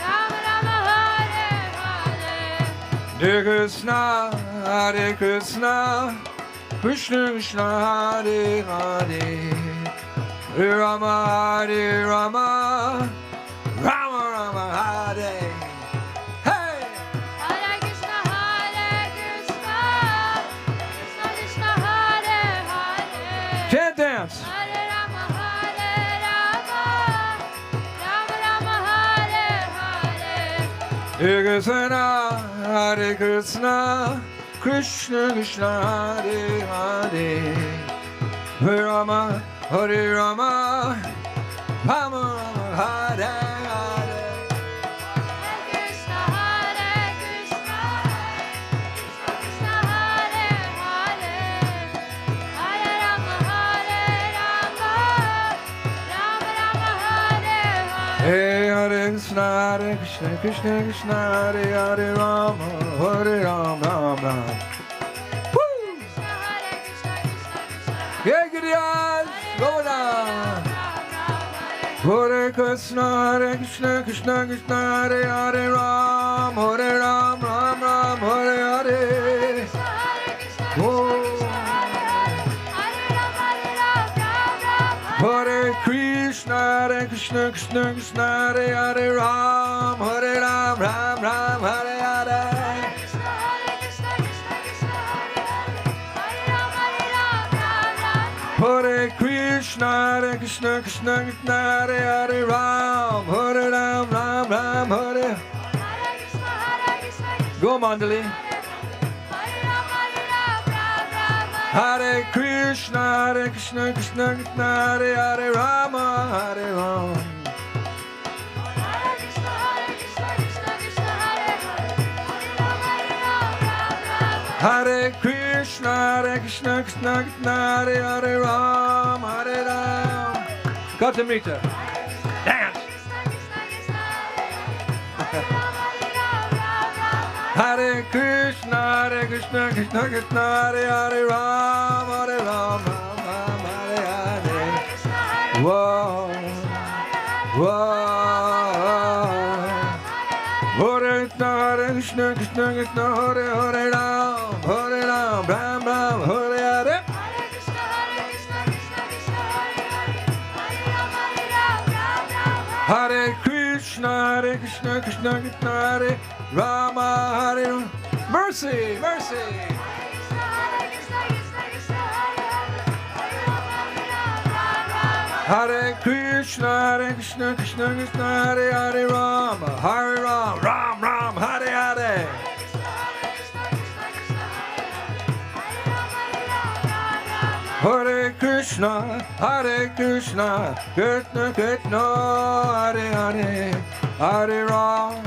Rama Rama, Hare Hare. Hare Krishna, Hare Krishna, Krishna Krishna, Hare Hare, Hare Rama, Hare Rama, Rama Rama, Hare. Hey! Hare Krishna, Krishna Krishna, Hare Hare. Chant dance. Hare Rama, Rama Rama, Hare Hare. Hare Krishna, Hare Krishna, Krishna Krishna, Hare Hare, Hare Rama, Hare Rama, Rama Rama, Hare Hare. Hare Krishna, Krishna Krishna, Hare Hare. Hare Rama, Rama Rama, Hare Hare. Hey, Hare Krishna, Krishna Krishna, Hare Hare, Rama, Hare Rama, Rama. Woo! Hare Krishna, Krishna Yeah, good eyes, go down. Hare Krishna, Krishna Krishna, Hare Hare, Ram, Hare Ram, Ram Ram, Hare Hare. Oh. Hare Krishna, Krishna Krishna, Hare Hare, Ram, Hare Ram, Ram Ram, Hare Hare. Hare Krishna, Krishna Krishna, Hare Hare, Ram, Hare Ram, Ram Ram, Hare. Go Mandali. Hare Krishna, Krishna Krishna, Hare Hare, Rama, Hare Ram. Hare Krishna, Krishna Krishna, Hare Hare, Ram, Hare Ram. Gatamrita. Dance. Hare Krishna, Krishna Krishna, Hare Hare, Ram, Hare Ram, Ram Ram, Hare Hare. Whoa, whoa. Hare Krishna, Krishna Krishna, Hare Hare, Ram, Hare Ram, Ram Ram, Hare Hare. Hare Krishna, Krishna Krishna, Hare Rama, Hare Rama. Mercy, mercy. Hare Krishna, Krishna Krishna, Hare Hare, Rama, Hare Ram, Ram Ram, Hare Hare. Hare Krishna, Krishna Krishna, Hare Hare, Hare Ram,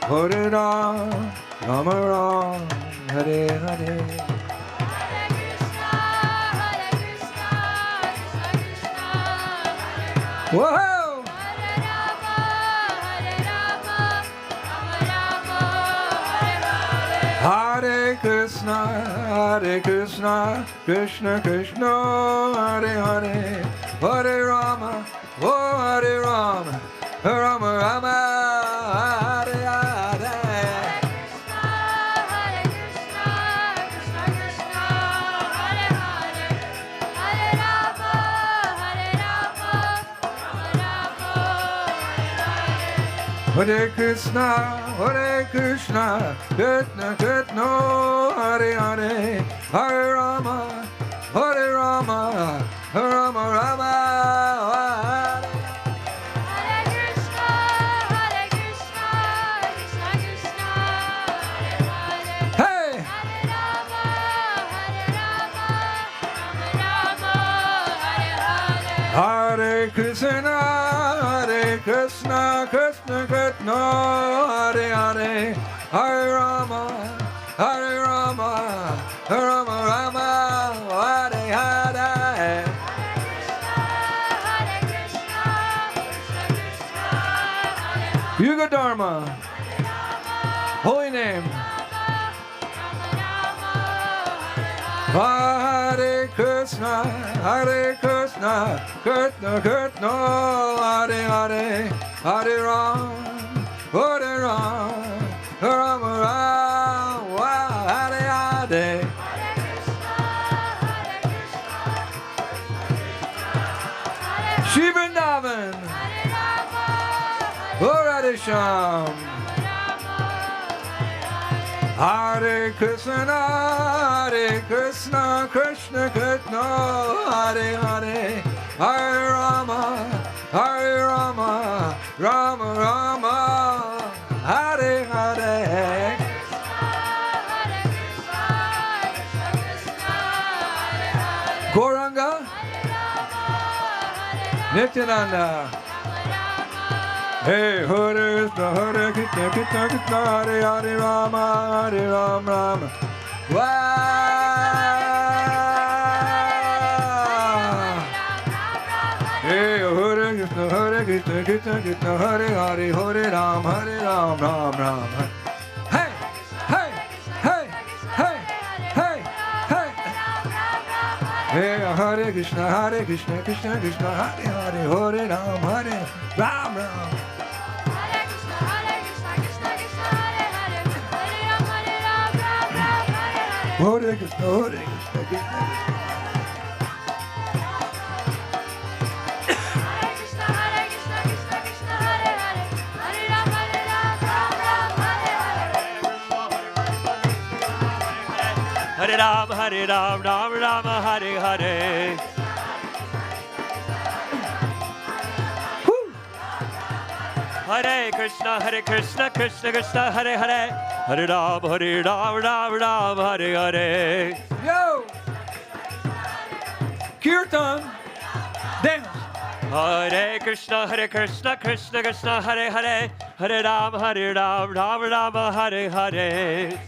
Hare Ram, Rama Ram, Hare Hare. Whoa! Hare Krishna, Hare Krishna, Krishna Krishna, Hare Hare, Hare Rama, oh Hare Rama, Rama Rama, Hare Hare. Hare Krishna, Krishna Krishna, Hare Hare, Hare Rama, Rama Rama, Hare. Hare Krishna, Krishna Krishna, Hare Hare. Hey! Hare Rama, Rama Rama, Hare Hare. Hare Krishna, Krishna Krishna, Hare Hare, Hare Rama, Rama Rama, Hare Hare. Hare Krishna, Krishna Hare Hare. Yuga Dharma, holy name. Hare Krishna, Krishna Krishna, Hare Hare, Hare Ram, Rama Rama, Hare Hare. Shri Vrindavan, Radhe Shyam. Hare Krishna, Krishna Krishna, Hare Hare, Hare Rama, Rama Rama, Hare Hare. Gauranga, Nityananda. Hey, Hare Krishna, Krishna Krishna, Hare Hare, Rama Rama. Wow! Hey, Hare Krishna, Krishna Krishna, Hare Hare, Hare Ram, Ram Ram. Hey, hey, hey, hey, hey, hey. Hey, Hare Krishna, Krishna Krishna, Hare Hare, Hare Ram, Ram Ram. Hare Krishna, Krishna Krishna. Hare Ram, Ram Rama, Hare Hare. Hare Krishna, Krishna Krishna, Hare Hare. Hare Ram, Ram Hare Hare. Yo! Kirtan, dance. Hare Krishna, Krishna Krishna, Hare Hare. Hare Ram, Ram Hare Hare.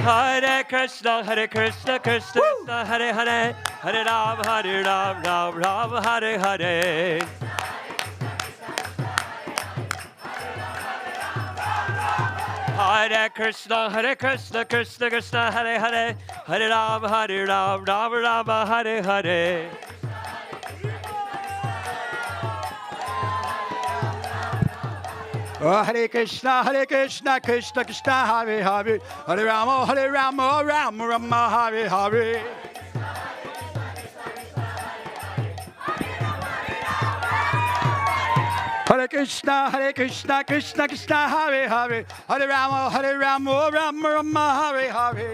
Hare Krishna, Krishna Krishna, Hare Hare. Hare Ram, Ram Hare Hare. Hare Krishna, Krishna Krishna, Hare Hare. Hare Ram, Ram Hare Hare. Oh, Hare Krishna, Krishna Krishna, Hare Hare. Hare Rama, Rama Rama, Hare Hare. Hare Krishna, Krishna Krishna, Hare Hare. Hare Rama, Rama Rama, Hare Hare.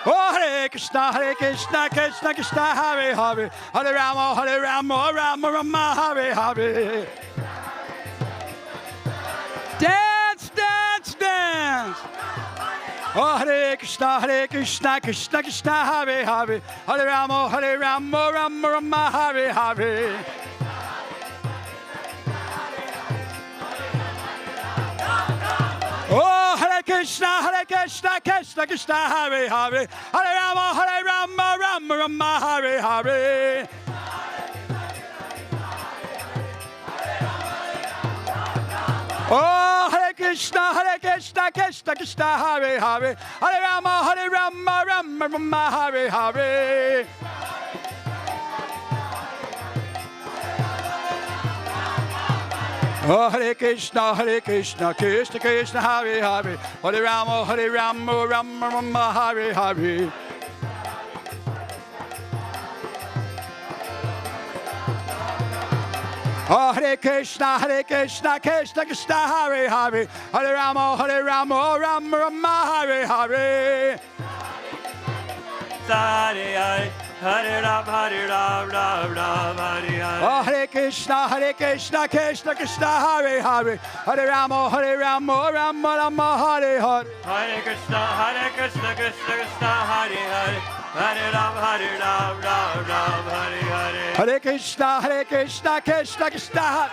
Oh, Hare Krishna, Krishna Krishna, Hare Hare. Hare Rama, Rama Rama, Hare Hare. Dance, dance, dance. Oh, Hare Krishna, Krishna Krishna, Hare Hare. Hare Rama, Rama Rama, Hare Hare. Oh, Hare Krishna, Krishna Krishna, Hare Hare. Hare Rama, Rama Rama, Hare Hare. Oh, Hare Krishna, Krishna Krishna, Hare Hare, Hare Rama, Rama Rama, Hare Hare. Oh, Hare Krishna, Krishna Krishna, Hare Hare, Hare Rama, Rama Rama, Hare Hare. Oh, Hare Krishna, Krishna Krishna, Hare Hare, Hare Rama, Rama Rama, Hare Hare. Hare Hare, Hare Ram, Ram Ram, Hare Hare. Oh, Hare Krishna, Krishna Krishna, Hare Hare, Hare Rama, Rama Rama, Hare Hare. Hare Krishna, Krishna Krishna, Hare Hare, Hare Ram, Ram Ram, Hare Hare. Hare Krishna, Krishna Krishna, Hare Hare Krishna, Krishna Krishna,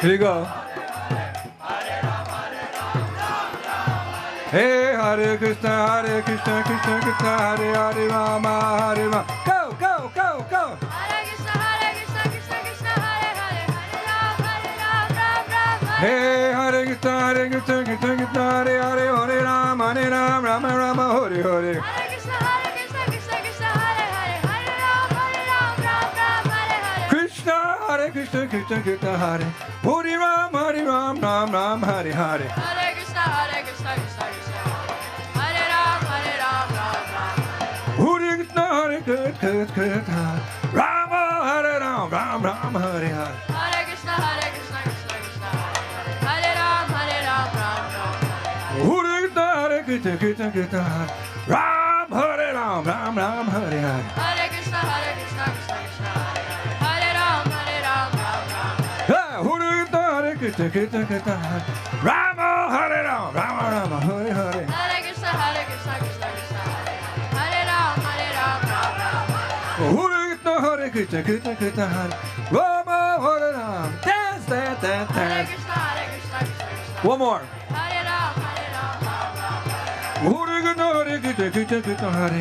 Here you go. Hey, Hare Krishna, Krishna Krishna, Hare Hare Rama, Hare Rama. Go, go, go, go. Hare Krishna, Krishna Krishna, Hare Hare, Hare Ram, Ram Ram, Hare. Hey, Hare Krishna, Krishna Krishna, Hare Hare, Hare Rama, Rama Rama, Hare Hare. Hare Krishna, Krishna Hare Hare, Hare Ram, Ram Hare Hare. Krishna, Hare Krishna, Krishna Krishna, Hare Hare Ram, Ram, Hare Hare. Hare Krishna, Krishna Krishna, Hare Ram, Ram Ram. Hare Krishna, Hare Krishna, Rama, Hare Ram, Ram, Hare Hare. Hare Krishna, Krishna Hare Ram, Ram. Hare Krishna, Krishna Krishna, Ram, Hare Ram, Ram, Hare Hare. Hare Krishna, Krishna Hare Ram, Ram. Hare Krishna, Krishna Rama, Hare Ram, Rama, Hare Hare. Hare Krishna, Krishna Hare Ram, Ram. Hare Krishna, Krishna Rama, Hare Ram. Dance, dance, dance, Hare dance. Krishna, One more. Hare Ram, Ram. Hare Krishna, Krishna Hare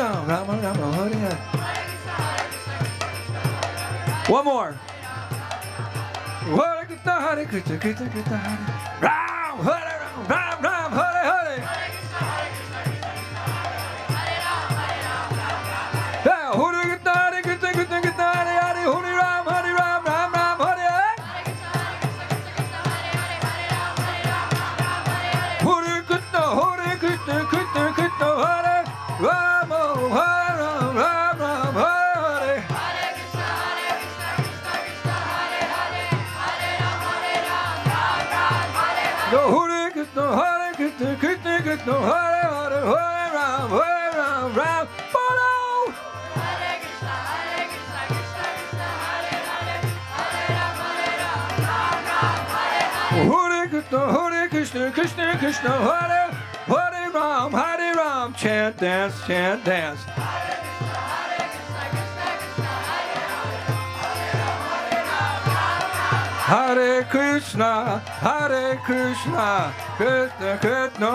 Ram, Rama, Hare Hare. One more. Hare Krishna, Krishna Hare Ram, Hare Ram, Hare Hare. Yeah, Hare Krishna, Krishna Hare Hare, Hare Ram, Ram, Hare Hare. Hare Krishna, Krishna Hare Ram, Ram, Hare Hare. Go Hare Krishna, Krishna Krishna, Hare Hare, Hare Ram, Ram. Follow. Hare Krishna, Krishna Hare Ram, Ram. Hare Krishna, Krishna Krishna, Hare Hare Ram, chant, dance, chant, dance. Hare Krishna, Krishna Krishna,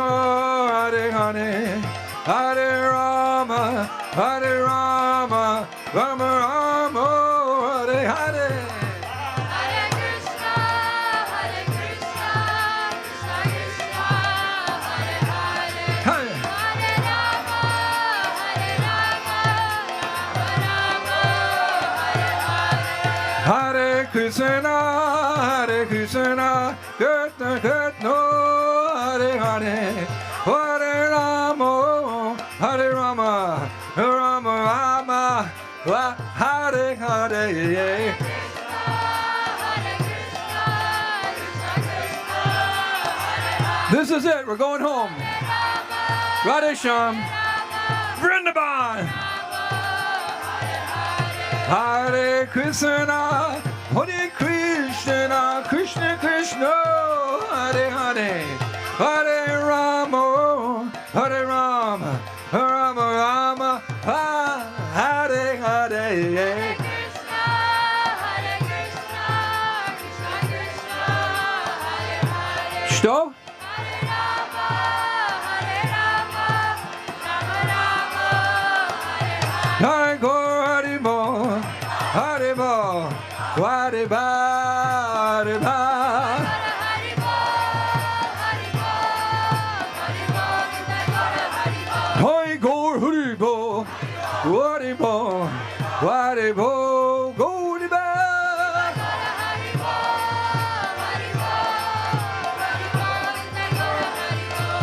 Hare Hare, Hare Rama, Rama Rama, Hare Hare. Hare Krishna, Krishna Krishna, Hare Hare. Hare. Hare Rama, Rama Rama, Hare Hare. Hare Krishna, Krishna Krishna, Hare Hare, Hare Rama, Rama Rama, Hare Hare. This is it. We're going home. Radhe Shyam, Vrindavan. Hare Krishna, Hare Krishna, Krishna Krishna, Hare Hare, Hare Rama, Rama Rama, Hare Hare. Что? Hare Gaur, Hare Bo, Hare Bo, Hare Ba, Hare Ba. Hare Gaur, Hare Bo, Hare Bo, Hare Bo, Gauri Ba.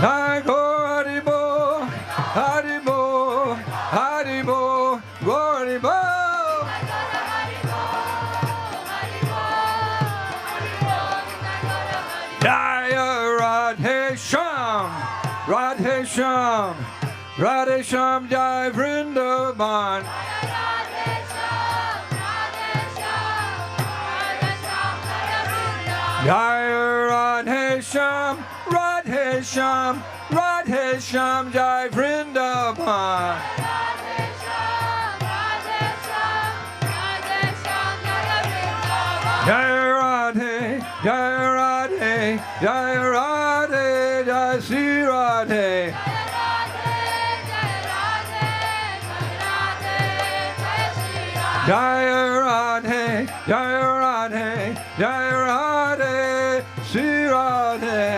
Hare Gaur, Hare Bo, Hare Bo, Hare Bo, Gauri Ba. Jaya Radhe Shyam, Radhe Shyam, Radhe Shyam, Jai Vrindavan. Jaya Radhe Shyam, Radhe Shyam, Radhe Shyam, Jai Vrindavan. Jaya Radhe, Jaya Radhe, Jaya Radhe, Jai Sri Radhe. Jaya Radhe, Jaya Radhe, Jaya Radhe, Sri Radhe.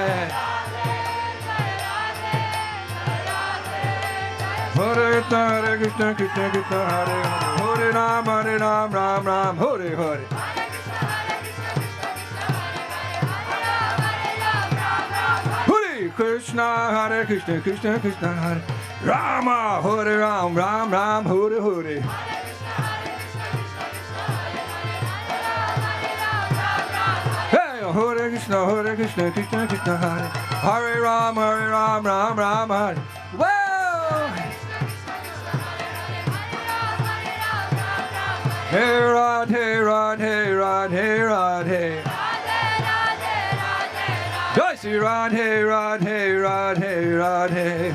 Hare Krishna, Krishna Krishna, Hare Hare, Hare Ram, Ram Ram, Hare Hare. Hare Krishna, Krishna Krishna, Hare Rama, Hare Ram, Ram, Hare Hare. Hey, Hare Krishna, Krishna Krishna, Hare Hare Ram, Ram, Hare. Whoa! Hey, Radhe, Radhe, Radhe, Radhe. Jai Sri Radhe, Radhe, Radhe, Radhe.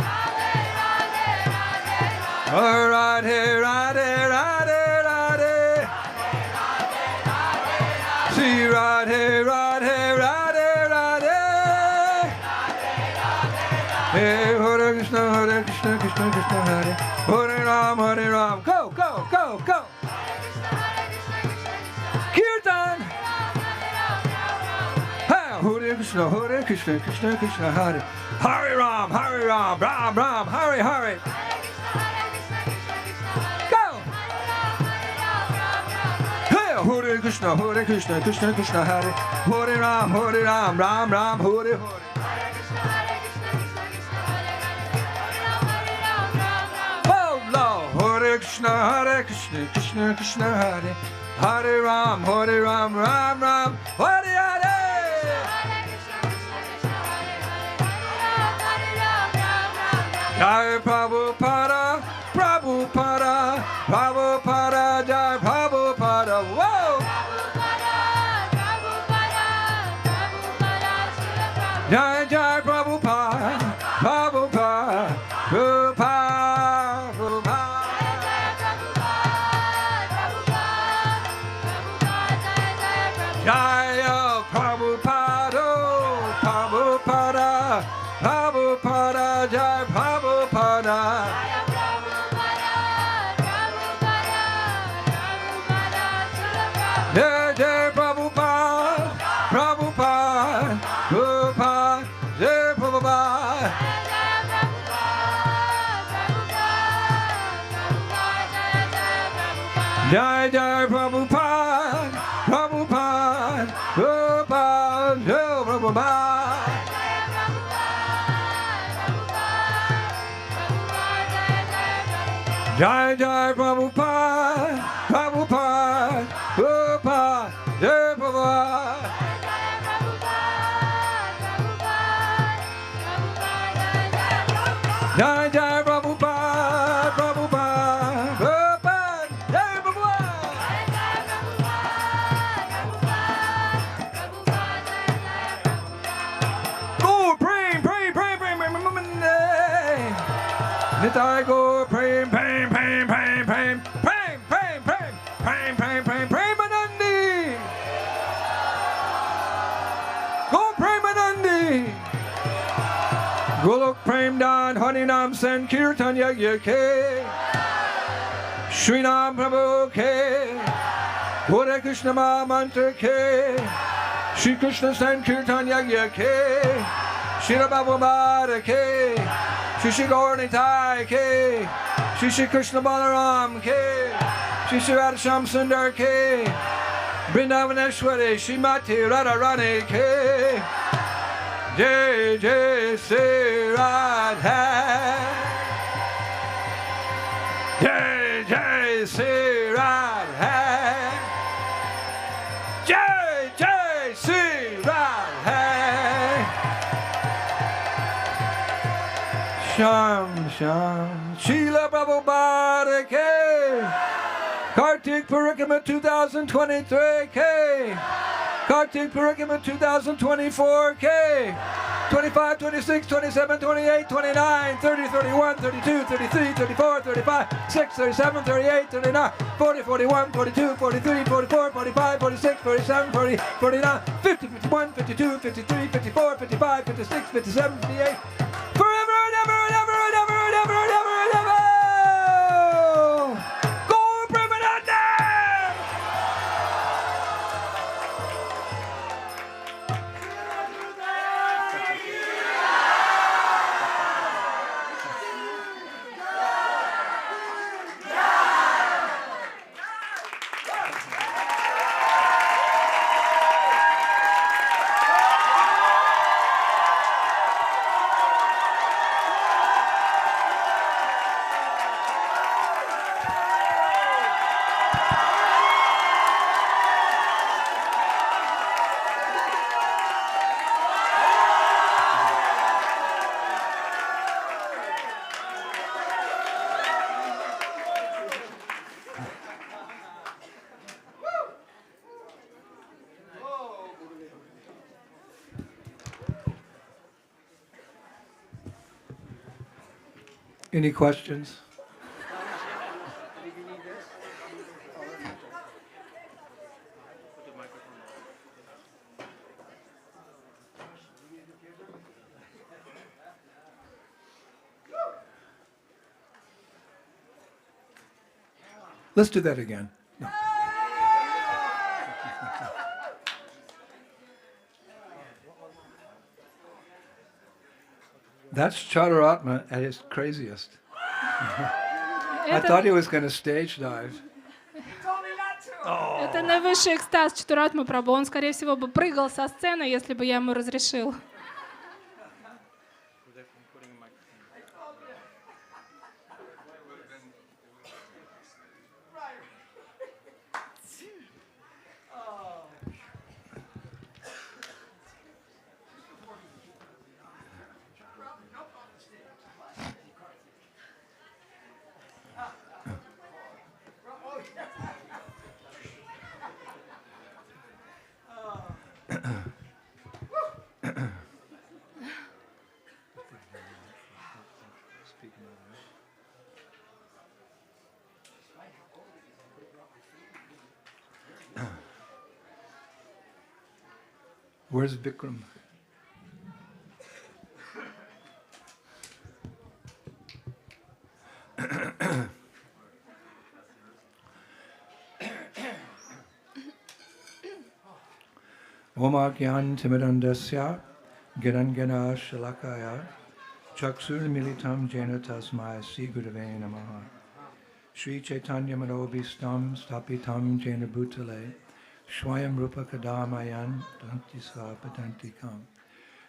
Oh, Radhe, Radhe, Radhe, Radhe. Sri Radhe, Radhe, Radhe, Radhe. Hey, Hare Krishna, Krishna Krishna, Hare Hare Ram. Go, go, go, go. Kirtan. Hare Krishna, Krishna Krishna, Hare Hare Ram, Ram, Hare Hare. Go! Hey, Hare Krishna, Krishna Krishna, Hare Hare Ram, Ram, Hare Hare. Oh Lord, Hare Krishna, Krishna Krishna, Hare Hare Ram, Ram, Hare Hare. Jai Prabhupada, Prabhupada, Prabhupada, Jai Prabhupada, whoa! Jai Jai Prabhupada, Prabhupada, Jai Prabhupada. Jai Jai Prabhupada, Prabhupada, Prabhupada, Jai Prabhupada. Jai Jai Prabhupada, Prabhupada, Prabhupada, Jai Prabhupada. Jai Jai Prabhupada, Prabhupada, Prabhupada, Jai Prabhupada. Jai Jai Prabhupada, Prabhupada, Prabhupada, Jai Prabhupada. Go, pray, pray, pray, pray, pray, pray. Nitai go, pray, pray, pray, pray, pray, pray, pray, pray, pray, pray, pray, pray, Manandi. Go, pray, Manandi. Golok Prem Dan Harinam Sankirtan Yagya Ke Shrinam Prabhu Ke Hare Krishna Ma Mantra Ke Shri Krishna Sankirtan Yagya Ke Shri Babu Mara Ke Shri Shri Gaurnitai Ke Shri Shri Krishna Balaram Ke Shri Shri Radhasham Sundar Ke Vrindavaneshwari Shrimati Radharani Ke Jai Jai Sri Radha. Jai Jai Sri Radha. Jai Jai Sri Radha. Shyam Shyam Srila Prabhupada Ke Kartik Parikrama 2023 K Kartik Parikrama 2024 K 25, 26, 27, 28, 29, 30, 31, 32, 33, 34, 35, 6, 37, 38, 39, 40, 41, 42, 43, 44, 45, 46, 47, 40, 49, 50, 51, 52, 53, 54, 55, 56, 57, 58. Forever and ever and ever and ever and ever and ever and ever. Go Premananda! Any questions? Let's do that again. No. That's Chadaratma at his craziest. I thought he was going to stage dive. Это наивысший экстаз Чатуратмы Прабху. Он, скорее всего, бы прыгал со сцены, если бы я ему разрешил. Where's Bikram? Oma Gyan Timidandasya Girangana Shalakaya Chaksul Militam Jena Tasmai Sri Gurave Namaha Sri Chaitanya Manobhistam Stapitam Jena Bhutale Swayam Rupa Kadamayan Dantisa Patantikam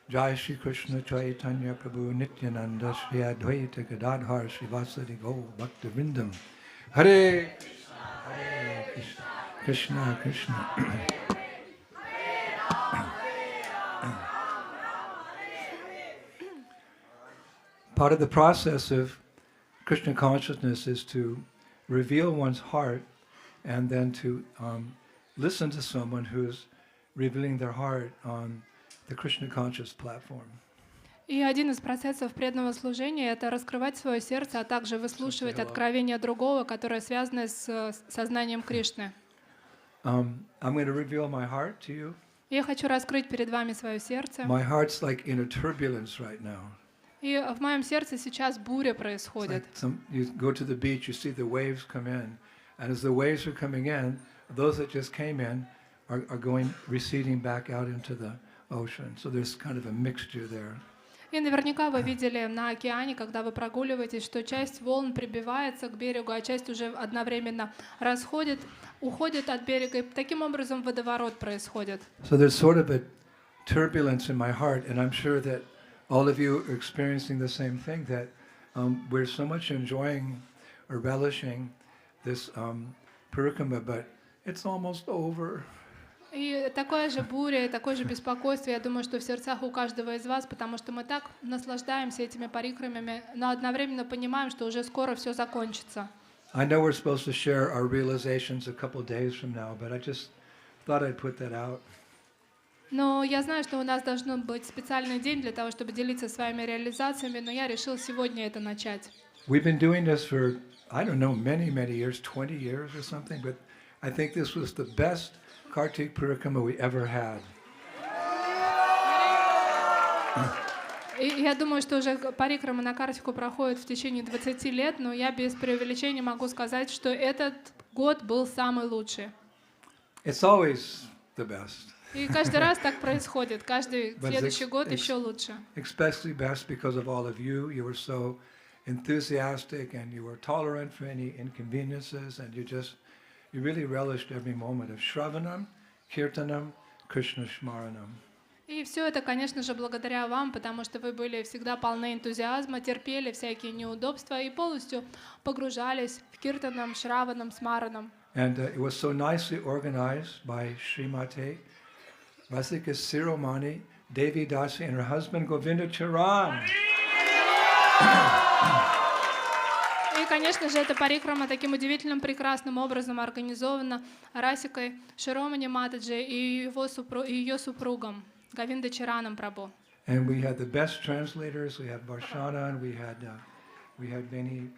Jai Shri Krishna Chaitanya Prabhu Nityananda Shri Advaita Gadadhar Shri Vasadi Go Bhakta Vrindam Hare Krishna Krishna Krishna Part of the process of Krishna consciousness is to reveal one's heart and then to listen to someone who's revealing their heart on the Krishna conscious platform. И один из процессов преданного служения — это раскрывать свое сердце, а также выслушивать откровения другого, которое связано с сознанием Кришны. I'm going to reveal my heart to you. Я хочу раскрыть перед вами свое сердце. My heart's like in a turbulence right now. И в моем сердце сейчас буря происходит. You go to the beach, you see the waves come in, and as the waves are coming in, those that just came in are going receding back out into the ocean. So there's kind of a mixture there. И наверняка вы видели на океане, когда вы прогуливаетесь, что часть волн прибивается к берегу, а часть уже одновременно уходит от берега, и таким образом водоворот происходит. So there's sort of a turbulence in my heart, and I'm sure that all of you are experiencing the same thing, that we're so much enjoying or relishing this Parikrama, but it's almost over. И такая же буря, и такое же беспокойство, я думаю, что в сердцах у каждого из вас, потому что мы так наслаждаемся этими парикрамами, но одновременно понимаем, что уже скоро все закончится. I know we're supposed to share our realizations a couple days from now, but I just thought I'd put that out. Но я знаю, что у нас должен быть специальный день для того, чтобы делиться своими реализациями, но я решил сегодня это начать. We've been doing this for, I don't know, many years, 20 years or something, but I think this was the best Kartik Parikrama we ever had. И я думаю, что уже парикрама на Картику проходит в течение 20 лет, но я без преувеличения могу сказать, что этот год был самый лучший. It's always the best. И каждый раз так происходит. Каждый следующий год еще лучше. Especially best because of all of you. You were so enthusiastic and you were tolerant for any inconveniences, and you really relished every moment of Shravanam, Kirtanam, Krishna Shmaranam. И все это, конечно же, благодаря вам, потому что вы были всегда полны энтузиазма, терпели всякие неудобства и полностью погружались в Киртанам, Шраванам, Смаранам. And it was so nicely organized by Srimati Vasika Siromani Devi Dasi and her husband Govinda Charan. И, конечно же, эта парикрама таким удивительным, прекрасным образом организована Расикой Широмани Матаджи и ее супругом Говинда Чараном Прабhu. And we had the best translators. We had Varshana, and we had Veni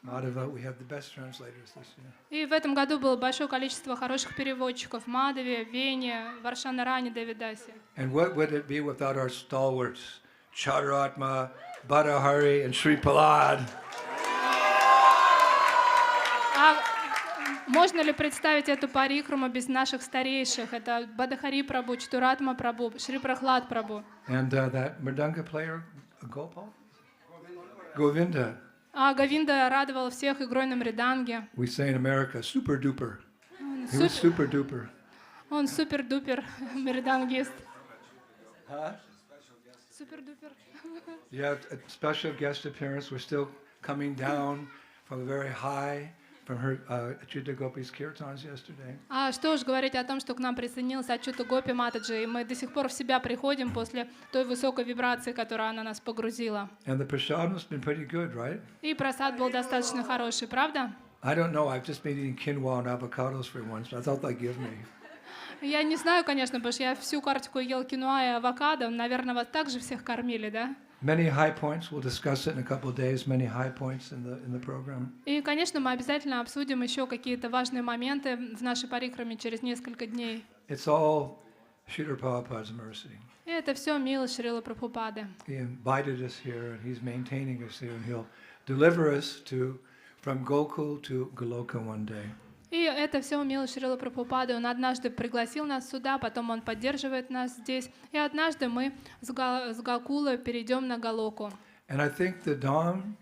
Madhava. We had the best translators this year. И в этом году было большое количество хороших переводчиков: Мадhavi, Вени, Варшана Рани, Девидаси. And what would it be without our stalwarts, Charatma, Badahari, and Sri Palad? А можно ли представить эту парикраму без наших старейших? Это Бадахари Прабhu, Чатуратма Прабhu, Шри Прахлад Прабhu. And that Mridanga player, Gopal? Govinda. А Говинда радовал всех игрой на мриданге. We say in America, super duper. He was super duper. Он супер-дупер мридангист. Супер-дупер. You have a special guest appearance. We're still coming down from a very high from her Achyuta Gopi's kirtans yesterday. А что уж говорить о том, что к нам присоединился Achyuta Гопи Матаджи, и мы до сих пор в себя приходим после той высокой вибрации, которая она нас погрузила. And the prasadam has been pretty good, right? И просад был достаточно хороший, правда? I don't know. I've just been eating quinoa and avocados for once. I thought they'd give me. Я не знаю, конечно, потому что я всю Картику ел киноа и авокадо. Наверное, вас также всех кормили, да? Many high points. We'll discuss it in a couple of days. Many high points in the program. И, конечно, мы обязательно обсудим еще какие-то важные моменты в нашей парикраме через несколько дней. It's all Srila Prabhupada's mercy. И это все милость Шрилы Прабхупады. He invited us here, and he's maintaining us here, and he'll deliver us from Gokul to Goloka one day. И это все милость Шрилы Прабхупады. Он однажды пригласил нас сюда, потом он поддерживает нас здесь. И однажды мы с Гакулы перейдем на Галоку. And I think the Dham,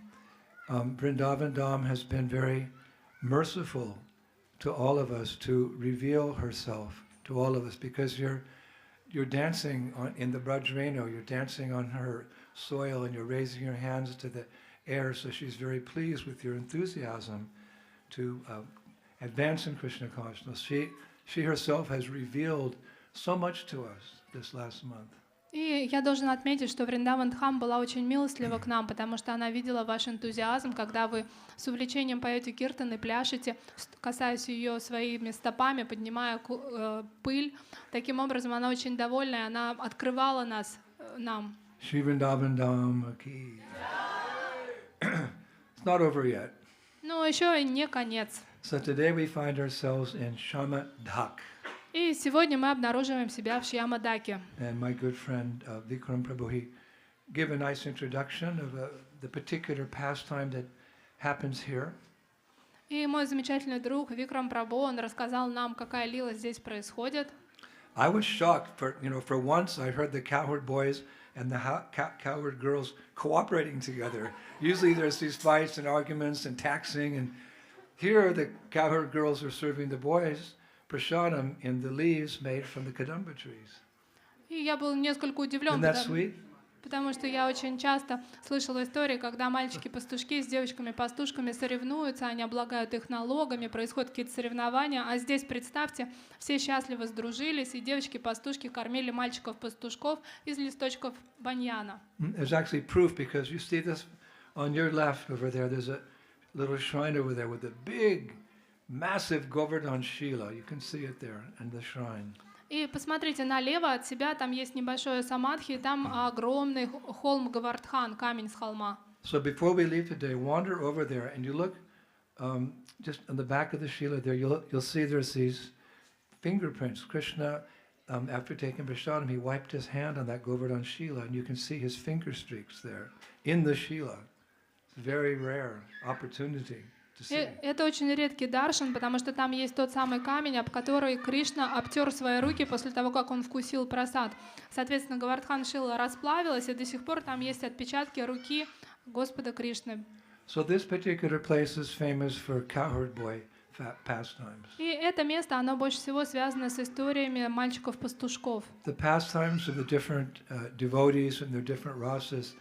Vrindavan Dham, has been very merciful to all of us to reveal herself to all of us, because you're dancing in the Brajreno, you're dancing on her soil, and you're raising your hands to the air. So she's very pleased with your enthusiasm to advance in Krishna consciousness. She herself has revealed so much to us this last month. И я должен отметить, что Вриндаван Дхам была очень милостлива к нам, потому что она видела ваш энтузиазм, когда вы с увлечением поете киртан и пляшете, касаясь ее своими стопами, поднимая пыль. Таким образом, она очень довольна, и она открывала нам. Shri Vrindavan Dham ki. It's not over yet. Но еще и не конец. So today we find ourselves in Shama Dhak. И сегодня мы обнаруживаем себя в Шьямадаке. And my good friend Vikram Prabhu, he gave a nice introduction of the particular pastime that happens here. И мой замечательный друг Викрам Прабху, он рассказал нам, какая лила здесь происходит. I was shocked for once I heard the cowherd boys and the cowherd girls cooperating together. Usually there's these fights and arguments and taxing, and here the cowherd girls are serving the boys prasadam in the leaves made from the kadamba trees. И я был несколько удивлен, Isn't that sweet? потому что я очень часто слышала истории, когда мальчики-пастушки с девочками-пастушками соревнуются, они облагают их налогами, происходят какие-то соревнования, а здесь, представьте, все счастливо сдружились, и девочки-пастушки кормили мальчиков-пастушков из листочков баньяна. There's actually proof, because you see this on your left over there. There's a little shrine over there with a big, massive Govardhan Shila. You can see it there in the shrine. И посмотрите налево от себя, там есть небольшое самадхи, и там огромный холм Гавардхан, камень с холма. So before we leave today, wander over there, and you look just on the back of the Shila there. You'll see there's these fingerprints. Krishna, after taking prasadam, he wiped his hand on that Govardhan Shila, and you can see his finger streaks there in the Shila. It's a very rare opportunity. Это очень редкий даршан, потому что там есть тот самый камень, об который Кришна обтер свои руки после того, как он вкусил прасад. Соответственно, Гавардхан Шила расплавилась, и до сих пор там есть отпечатки руки Господа Кришны. So this particular place is famous for cowherd boy pastimes. И это место, оно больше всего связано с историями мальчиков-пастушков. The pastimes of the different devotees and their different rasas,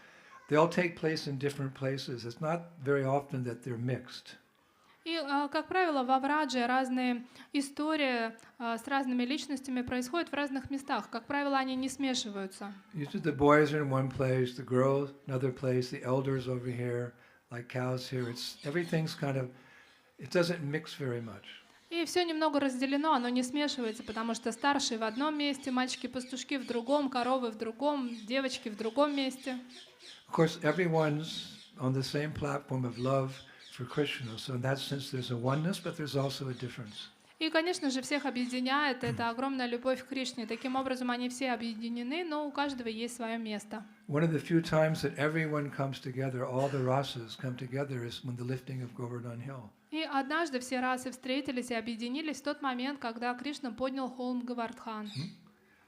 they all take place in different places. It's not very often that they're mixed. И, как правило, во Врадже разные истории с разными личностями происходят в разных местах. Как правило, они не смешиваются. Usually the boys are in one place, the girls another place, the elders over here, like cows here. Everything's kind of, it doesn't mix very much. И все немного разделено, оно не смешивается, потому что старшие в одном месте, мальчики-пастушки в другом, коровы в другом, девочки в другом месте. Of course, everyone's on the same platform of love for Krishna. So in that sense, there's a oneness, but there's also a difference. И, конечно же, всех объединяет эта огромная любовь к Кришне. Таким образом, они все объединены, но у каждого есть свое место. One of the few times that everyone comes together, all the rasas come together, is when the lifting of Govardhan Hill. И однажды все расы встретились и объединились в тот момент, когда Кришна поднял холм Гавардхан.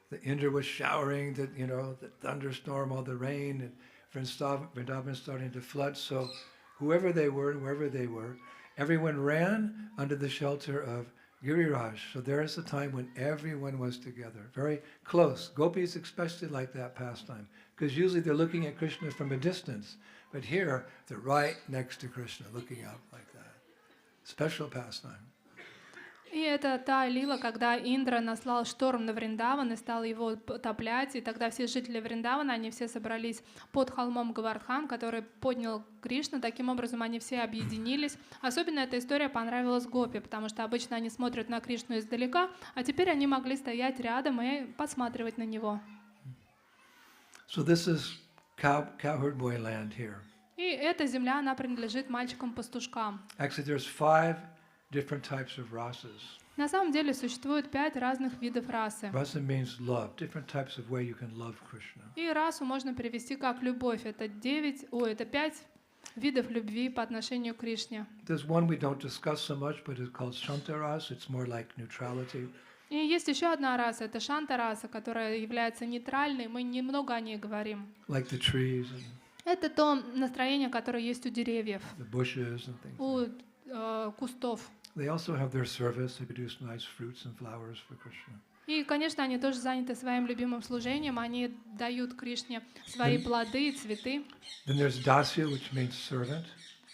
The Indra was showering, the thunderstorm, all the rain, and Vrindavan starting to flood. So whoever they were and wherever they were, everyone ran under the shelter of Giriraj. So there is a time when everyone was together, very close. Gopis especially like that pastime, because usually they're looking at Krishna from a distance, but here they're right next to Krishna, looking up like that. Special pastime. И это та лила, когда Индра наслал шторм на Вриндаван и стал его потоплять, и тогда все жители Вриндавана, они все собрались под холмом Гавардхан, который поднял Кришна. Таким образом, они все объединились. Особенно эта история понравилась Гопи, потому что обычно они смотрят на Кришну издалека, а теперь они могли стоять рядом и посматривать на него. So this is cowherd boy land here. И эта земля, она принадлежит мальчикам-пастушкам. Actually, there's 5 different types of rasas. На самом деле существует 5 разных видов расы. Rasa means love, different types of way you can love Krishna. И расу можно перевести как любовь. Это 5 видов любви по отношению к Кришне. There's one we don't discuss so much, but it's called Shantaras. It's more like neutrality. И есть еще одна раса, это шанта-раса, которая является нейтральной, мы немного о ней говорим. Like the trees and Это то настроение, которое есть у деревьев, the bushes and things. у кустов. They also have their service. They produce nice fruits and flowers for Krishna. И, конечно, они тоже заняты своим любимым служением, они дают Кришне свои плоды и цветы. Then there's Dasya, which means servant.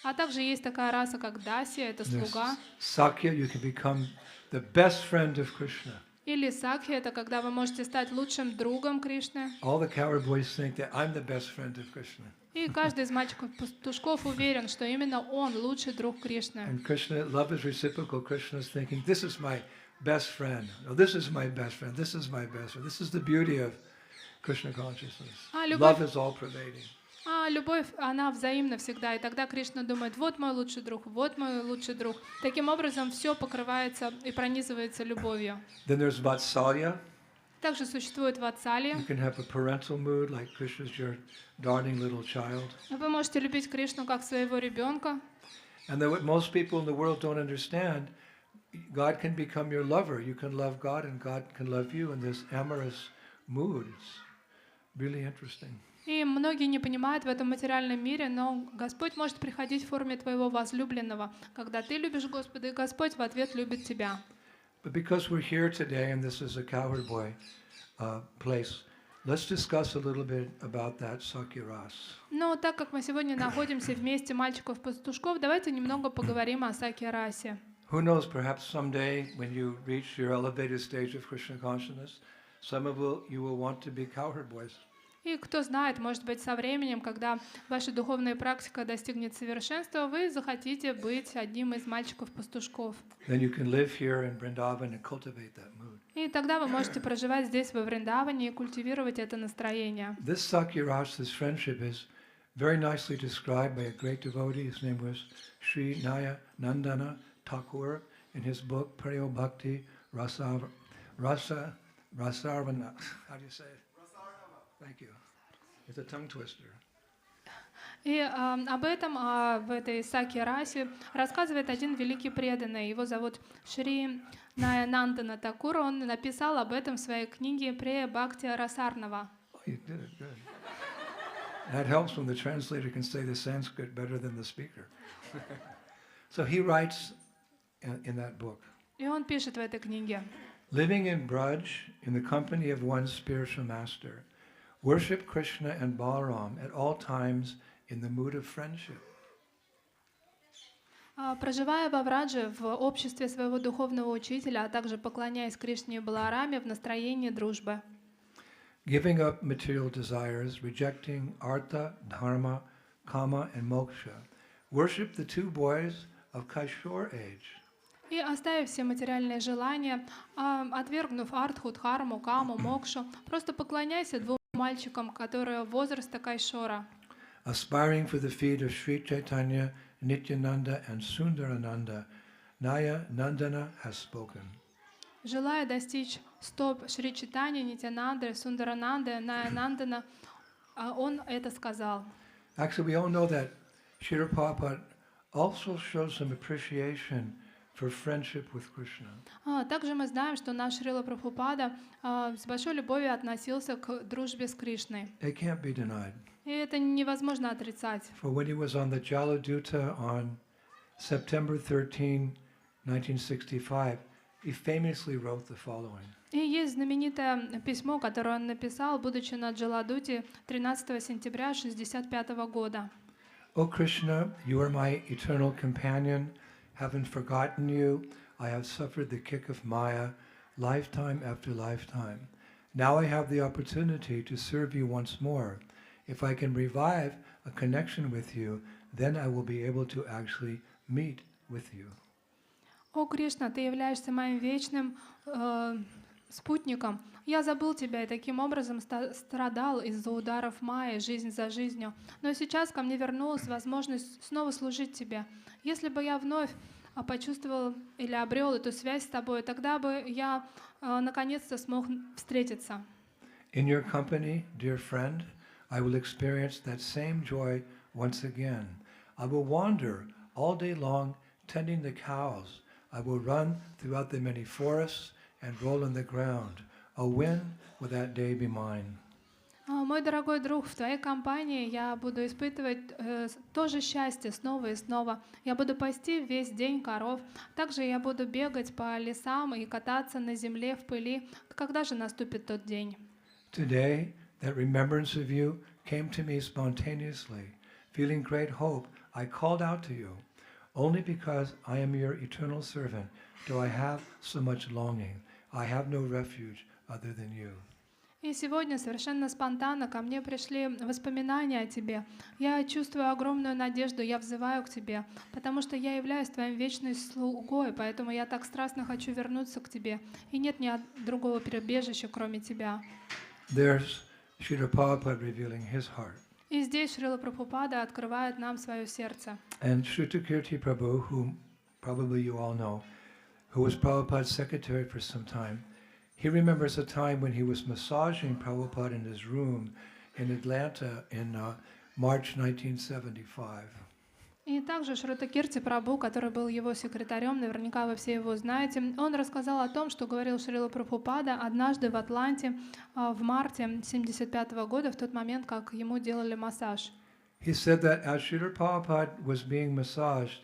А также есть такая раса, как Дасия, это There's слуга. Sakya, you can become the best friend of Krishna. Или Сакхи, это когда вы можете стать лучшим другом Кришны. All the coward boys think that I'm the best friend of Krishna. И каждый из мальчиков-пастушков уверен, что именно он лучший друг Кришны. And Krishna, love is reciprocal. Krishna is thinking, this is my best friend. No, this is my best friend. This is my best friend. This is the beauty of Krishna consciousness. Love is all pervading. А любовь, она взаимна всегда. И тогда Кришна думает, вот мой лучший друг, вот мой лучший друг. Таким образом, все покрывается и пронизывается любовью. Then there's Vatsalya. Также существует ватсалия. You can have a parental mood, like Krishna's your darling little child. Вы можете любить Кришну как своего ребенка. And what most people in the world don't understand, God can become your lover. You can love God and God can love you in this amorous mood. It's really interesting. И многие не понимают в этом материальном мире, но Господь может приходить в форме твоего возлюбленного, когда ты любишь Господа, и Господь в ответ любит тебя. But because we're here today and this is a cowherd boy place, let's discuss a little bit about that Sakya-ras. Но так как мы сегодня находимся вместе мальчиков-пастушков, давайте немного поговорим о Сакья-расе. Who knows, perhaps someday when you reach your elevated stage of Krishna consciousness, you will want to be cowherd boys. И кто знает, может быть, со временем, когда ваша духовная практика достигнет совершенства, вы захотите быть одним из мальчиков-пастушков. Then you can live here in Vrindavan and cultivate that mood. И тогда вы можете проживать здесь, во Вриндаване, и культивировать это настроение. This Sakya-ras, this friendship, is very nicely described by a great devotee. His name was Sri Naya Nandana Thakur in his book Pariyo Bhakti Rasarvana. How do you say it? Thank you. It's a tongue twister. И об этом, в этой Сакья-расе, рассказывает один великий преданный. Его зовут Шри Наянандана Такур. Он написал об этом в своей книге «Прея Бхакти Расарнава». Oh, you did it good. That helps when the translator can say the Sanskrit better than the speaker. So he writes in that book. И он пишет в этой книге. Living in Braj, in the company of one's spiritual master, worship Krishna and Balaram at all times in the mood of friendship. Проживая во Врадже в обществе своего духовного учителя, а также поклоняясь Кришне и Балараме в настроении дружбы. Giving up material desires, rejecting artha, dharma, kama, and moksha. Worship the two boys of Kashore age. И оставив все материальные желания, отвергнув артху, дхарму, каму, мокшу, просто поклоняйся двум мальчикам, которые возраста Кайшора. Aspiring for the feet of Sri Chaitanya, Nityananda, and Sundarananda, Naya Nandana has spoken. Желая достичь стоп Шри Чайтаньи, Нитянанды, Сундарананды, Наянандана, он это сказал. Actually, we all know that Srila Prabhupada also shows some appreciation for friendship with Krishna. Также мы знаем, что наш Шрила Прабхупада с большой любовью относился к дружбе с Кришной. It can't be denied. И это невозможно отрицать. For when he was on the Jaladuta on September 13, 1965, he famously wrote the following. И есть знаменитое письмо, которое он написал, будучи на Джаладуте 13 сентября 1965 года. O Krishna, you are my eternal companion. Haven't forgotten you. I have suffered the kick of Maya, lifetime after lifetime. Now I have the opportunity to serve you once more. If I can revive a connection with you, then I will be able to actually meet with you. О, Кришна, ты являешься моим вечным спутником. Я забыл тебя и таким образом страдал из-за ударов Майи, жизнь за жизнью. Но сейчас ко мне вернулась возможность снова служить тебе. Если бы я вновь почувствовал или обрел эту связь с тобой, тогда бы я наконец-то смог встретиться. In your company, dear friend, I will experience that same joy once again. I will wander all day long tending the cows. I will run throughout the many forests and roll on the ground. Oh, when will that day be mine? Мой дорогой друг, в твоей компании я буду испытывать то же счастье снова и снова. Я буду пасти весь день коров. Также я буду бегать по лесам и кататься на земле в пыли. Когда же наступит тот день? Today, that remembrance of you came to me spontaneously. Feeling great hope, I called out to you. Only because I am your eternal servant do I have so much longing. I have no refuge other than you. И сегодня совершенно спонтанно ко мне пришли воспоминания о тебе. Я чувствую огромную надежду, я взываю к тебе, потому что я являюсь твоим вечным слугой, поэтому я так страстно хочу вернуться к тебе. И нет ни другого прибежища, кроме тебя. There's Srila Prabhupada revealing his heart. И здесь Шрила Прабхупада открывает нам свое сердце. And Shrutakirti Prabhu, whom probably you all know, who was Prabhupada's secretary for some time, he remembers a time when he was massaging Prabhupada in his room in Atlanta in March 1975. И также Шрута Кирти Прабху, который был его секретарем, наверняка вы все его знаете, он рассказал о том, что говорил Шрила Прабхупада однажды в Атланте в марте 1975 года, в тот момент, как ему делали массаж. He said that as Srila Prabhupada was being massaged,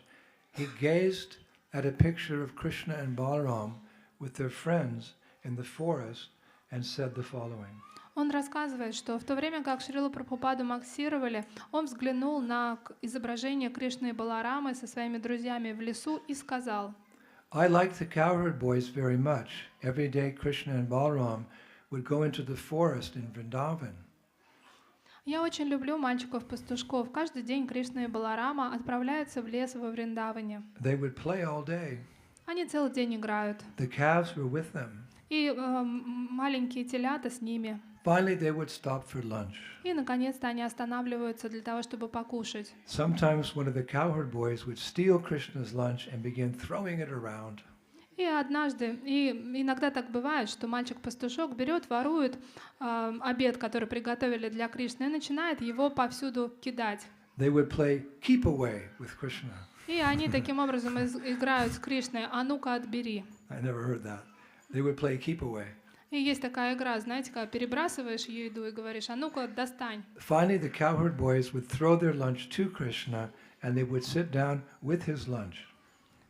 he gazed at a picture of Krishna and Balaram with their friends in the forest and said the following. Он рассказывает, что в то время, как Шрилу Прабхупаду массировали, он взглянул на изображение Кришны и Баларамы со своими друзьями в лесу и сказал: I like the cowherd boys very much. Every day Krishna and Balaram would go into the forest in Vrindavan. Я очень люблю мальчиков-пастушков. Каждый день Кришна и Баларама отправляются в лес во Вриндаване. They would play all day. Они целый день играют. The calves were with them. И маленькие телята с ними. Finally, they would stop for lunch. И, наконец-то, они останавливаются для того, чтобы покушать. Sometimes one of the cowherd boys would steal Krishna's lunch and begin throwing it around. И однажды, и иногда так бывает, что мальчик-пастушок берет, ворует обед, который приготовили для Кришны, и начинает его повсюду кидать. They would play keep away with Krishna. И они таким образом играют с Кришной. А ну-ка, отбери. I never heard that. They would play keep away. И есть такая игра, знаете, когда перебрасываешь еду и говоришь: а ну-ка, достань. Finally, the cowherd boys would throw their lunch to Krishna, and they would sit down with his lunch.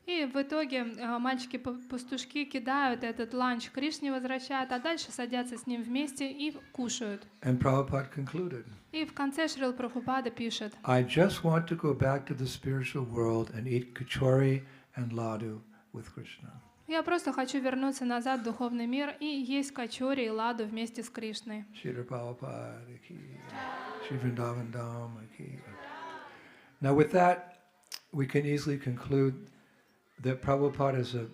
И в итоге мальчики-пастушки кидают этот ланч Кришне, возвращают, а дальше садятся с ним вместе и кушают. And Prabhupada concluded, И в конце Шрила Прабхупада пишет: I just want to go back to the spiritual world and eat kachori and laddu with Krishna. Я просто хочу вернуться назад в духовный мир и есть качори и ладу вместе с Кришной. Srila Prabhupada ki, Shri Vrindavan Dham ki. Now with that, we can easily conclude that Prabhupada is a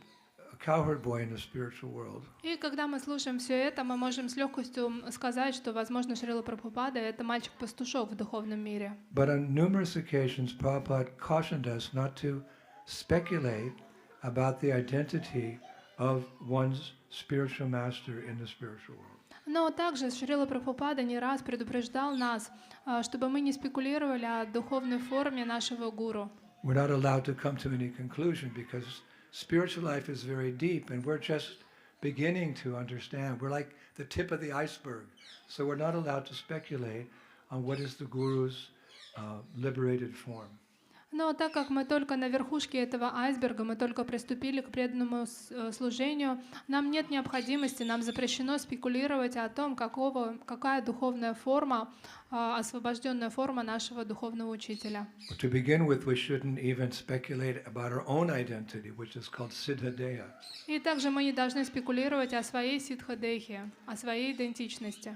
cowherd boy in the spiritual world. И когда мы слушаем все это, мы можем с легкостью сказать, что, возможно, Шрила Прабхупада — это мальчик-пастушок в духовном мире. But on numerous occasions, Prabhupada cautioned us not to speculate about the identity of one's spiritual master in the spiritual world. Но также Шрила Прабхупада не раз предупреждал нас, чтобы мы не спекулировали о духовной форме нашего гуру. We're not allowed to come to any conclusion because spiritual life is very deep and we're just beginning to understand. We're like the tip of the iceberg. So we're not allowed to speculate on what is the guru's liberated form. Но так как мы только на верхушке этого айсберга, мы только приступили к преданному служению, нам нет необходимости, нам запрещено спекулировать о том, какая духовная форма, освобожденная форма нашего духовного учителя. To begin with, we shouldn't even speculate about our own identity, which is called Siddhadeha. И также мы не должны спекулировать о своей сиддхадехе, о своей идентичности.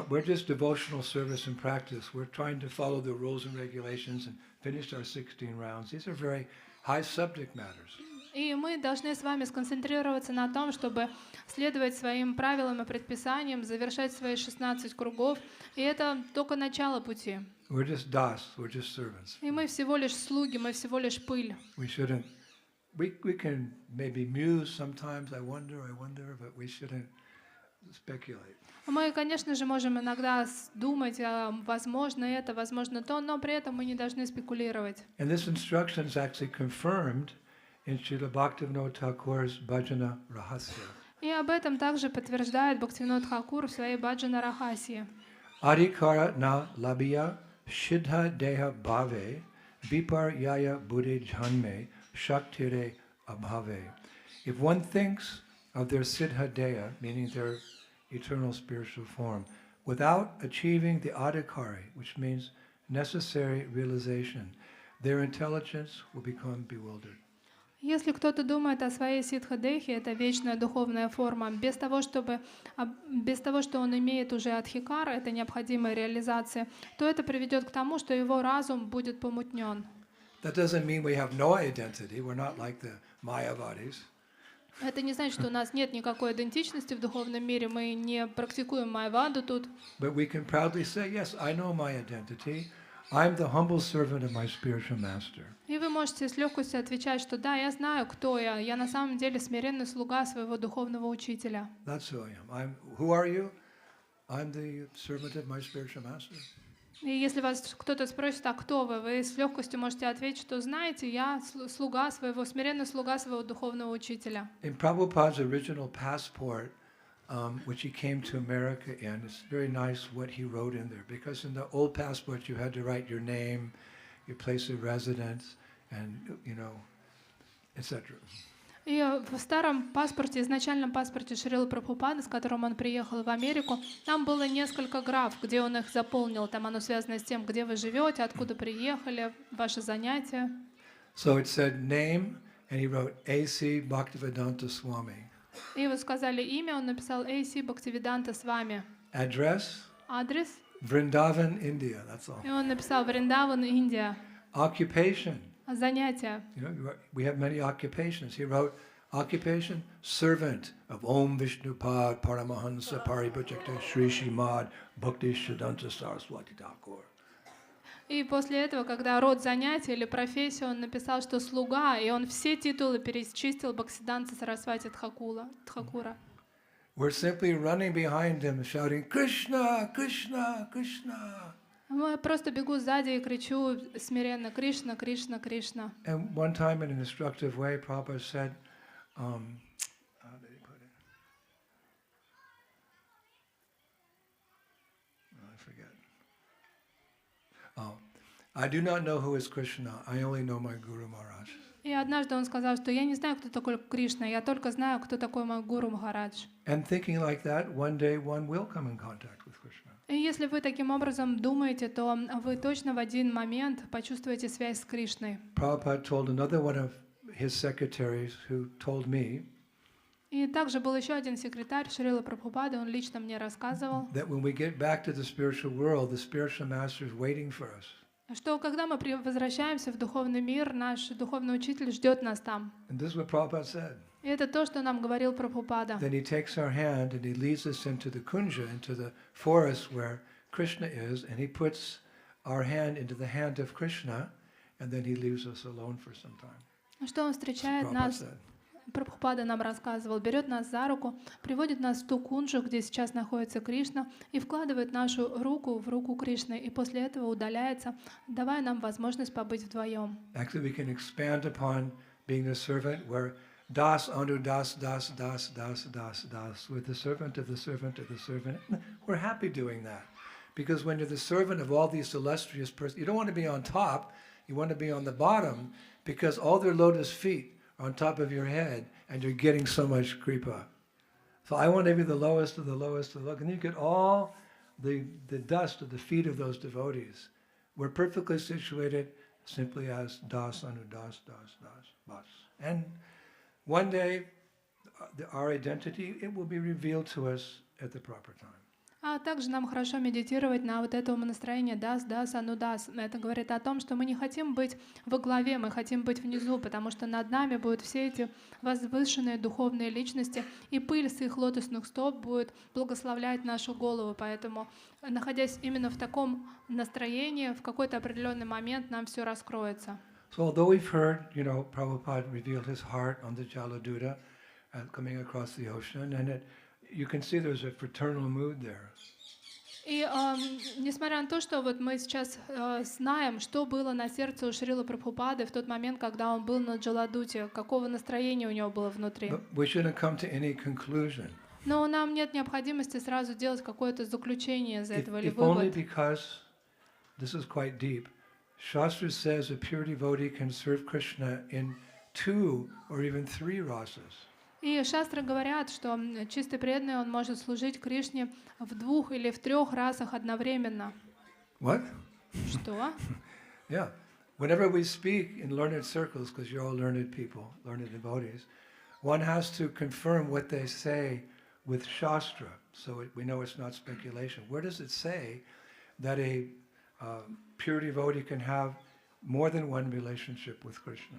We're just devotional service and practice. We're trying to follow the rules and regulations and finish our 16 rounds. These are very high subject matters. И мы должны с вами сконцентрироваться на том, чтобы следовать своим правилам и предписаниям, завершать свои 16 кругов. И это только начало пути. We're just das, we're just servants. И мы всего лишь слуги, мы всего лишь пыль. We shouldn't we can maybe muse sometimes, I wonder, but we shouldn't speculate. Мы, конечно же, можем иногда думать, возможно это, возможно то, но при этом мы не должны спекулировать. And this instruction is actually confirmed in Srila Bhaktivinoda Thakur's Bhajana Rahasya. И об этом также подтверждает Бхактивинода Тхакур в своей Баджана Рахасии. Adhikara na labhiya siddha deha bhave vipar yaya buddhi janme shaktire abhave. If one thinks of their siddha deha, meaning their eternal spiritual form, without achieving the adhikari, which means necessary realization, their intelligence will become bewildered. Если кто-то думает о своей ситха-дехе, это вечная духовная форма, без того, что он имеет уже адхикар, это необходимая реализация, то это приведет к тому, что его разум будет помутнен. That doesn't mean we have no identity. We're not like the Mayavadis. Это не значит, что у нас нет никакой идентичности в духовном мире, мы не практикуем майаваду тут. But we can proudly say, yes, I know my identity. I'm the humble servant of my spiritual master. И вы можете с легкостью отвечать, что да, я знаю, кто я. Я на самом деле смиренный слуга своего духовного учителя. That's who I am. Who are you? I'm the servant of my spiritual master. И если вас кто-то спросит, а кто вы, вы с легкостью можете ответить, что знаете, я слуга своего, смиренный слуга своего духовного учителя. In Prabhupada's original passport, which he came to America in, it's very nice what he wrote in there, because in the old passport you had to write your name, your place of residence, and, etc. И в старом паспорте, изначальном паспорте Шрилы Прабхупады, с которым он приехал в Америку, там было несколько граф, где он их заполнил. Там оно связано с тем, где вы живете, откуда приехали, ваши занятия. So it said name, and he wrote A.C. Bhaktivedanta Swami. И вы сказали имя, он написал A.C. Бхактивиданта с вами. Address? Адрес. Vrindavan, India, that's all. И он написал Вриндаван, Индия. Occupation. Занятия. We have many occupations. He wrote occupation, servant of Om Vishnupad Paramahansa Paribhajakta Sri Shrimad Bhakti Siddhanta Saraswati Thakur. И после этого, когда род занятий или профессия, он написал, что слуга, и он все титулы перечислил Бхактисиданта Сарасвати Тхакура. We're simply running behind him, shouting, Krishna, Krishna, Krishna. Я просто бегу сзади и кричу смиренно Кришна, Кришна, Кришна. And one time in an instructive way, Prabhupada said, how did he put it? I forget. I do not know who is Krishna. I only know my Guru Maharaj. И однажды он сказал, что я не знаю, кто такой Кришна, я только знаю, кто такой мой Гуру Махарадж. And thinking like that, one day one will come in contact with Krishna. И если вы таким образом думаете, то вы точно в один момент почувствуете связь с Кришной. Prabhupada told another one of his secretaries who told me И также был еще один секретарь Шрилы Прабхупады, он лично мне рассказывал, that when we get back to the spiritual world, the spiritual master is waiting for us. что когда мы возвращаемся в духовный мир, наш духовный учитель ждет нас там. And this is what Prabhupada said. И это то, что нам говорил Прабхупада. Then he takes our hand and he leads us into the kunja, into the forest where Krishna is, and he puts our hand into the hand of Krishna, and then he leaves us alone for some time. Что он встречает Prabhupada нас, said. Прабхупада нам рассказывал, берет нас за руку, приводит нас в ту кунджу, где сейчас находится Кришна, и вкладывает нашу руку в руку Кришны, и после этого удаляется, давая нам возможность побыть вдвоем. Actually, we can expand upon being a servant where das anu das das das das das das. We're the servant of the servant of the servant. We're happy doing that. Because when you're the servant of all these illustrious persons, you don't want to be on top, you want to be on the bottom, because all their lotus feet are on top of your head, and you're getting so much kripa. So I want to be the lowest of the lowest of the low. And you get all the dust of the feet of those devotees. We're perfectly situated simply as das anu das das das bas. And one day, our identity, it will be revealed to us at the proper time. А также нам хорошо медитировать на вот это умонастроение «дас, дас, ану дас». Это говорит о том, что мы не хотим быть во главе, мы хотим быть внизу, потому что над нами будут все эти возвышенные духовные личности, и пыль с их лотосных стоп будет благословлять нашу голову. Поэтому, находясь именно в таком настроении, в какой-то определенный момент нам все раскроется. So although we've heard, Prabhupada revealed his heart on the Jaladuta coming across the ocean, and you can see there's a fraternal mood there. И несмотря на то, что вот мы сейчас знаем, что было на сердце у Шрилы Прабхупады в тот момент, когда он был на Джаладуте, какого настроения у него было внутри. But we shouldn't come to any conclusion. Но нам нет необходимости сразу делать какое-то заключение из этого или If only вывод. because, this is quite deep, Shastra says a pure devotee can serve Krishna in 2 or even 3 rasas. И шастры говорят, что чистый преданный, он может служить Кришне в 2 или в 3 расах одновременно. What? Что? Yeah. Whenever we speak in learned circles, because you're all learned people, learned devotees, one has to confirm what they say with Shastra, so we know it's not speculation. Where does it say that a pure devotee can have more than one relationship with Krishna?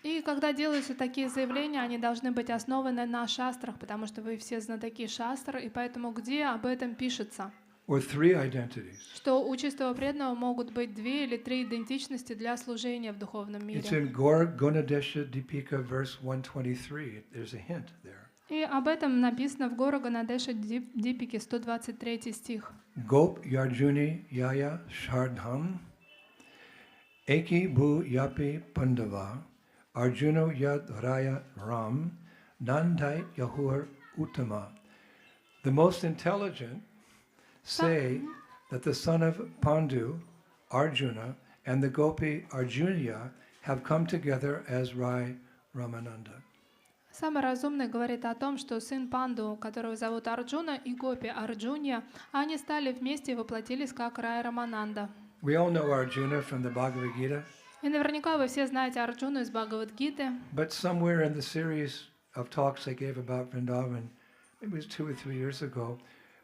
И когда делаются такие заявления, они должны быть основаны на шастрах, потому что вы все знатоки шастр, и поэтому где об этом пишется? Or 3 identities. Что у чистого преданного могут быть 2 или 3 идентичности для служения в духовном мире. It's in Gaur Gunadesha Deepika verse 123. There's a hint there. И об этом написано в Гора Ганадеша Дипике, 123 стих. Gop Yarjuni Yaya Shardham Eki Bu Yapi Pandava Arjuna Yad Raya Ram Nandai Yahur Uttama. The most intelligent say that the son of Pandu, Arjuna, and the Gopi Arjunya have come together as Rai Ramananda. Самый разумный говорит о том, что сын Панду, которого зовут Арджуна, и Гопи Арджунья, они стали вместе и воплотились как Рай Рамананда. We all know Arjuna from the Bhagavad Gita, И наверняка вы все знаете Арджуну из Бхагавад-гиты. but somewhere in the series of talks I gave about Vrindavan, it was 2 or 3 years ago,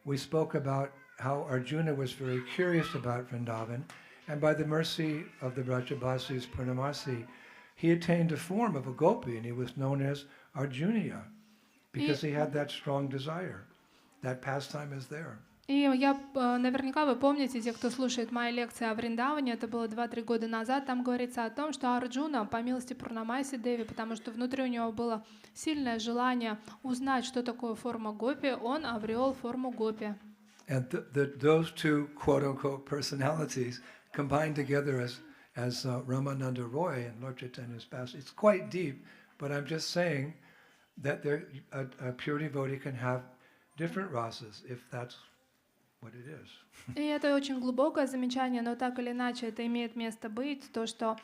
we spoke about how Arjuna was very curious about Vrindavan, and by the mercy of the Brajabasis Purnamasi, he attained a form of a gopi, and he was known as Arjunia, because he had that strong desire. That pastime is there. И наверняка вы помните, те, кто слушает мои лекции о Вриндаване, это было 2-3 года назад, там говорится о том, что Арджуна, по милости Пурнамаси Деви, потому что внутри у него было сильное желание узнать, что такое форма гопи, он обрел форму гопи. And those 2 quote-unquote personalities combined together as Ramananda Roy and Lord Chaitanya's past. It's quite deep, but I'm just saying that a pure devotee can have different rasas if that's what it is. И это очень глубокое замечание, но так или иначе это имеет место быть, то, что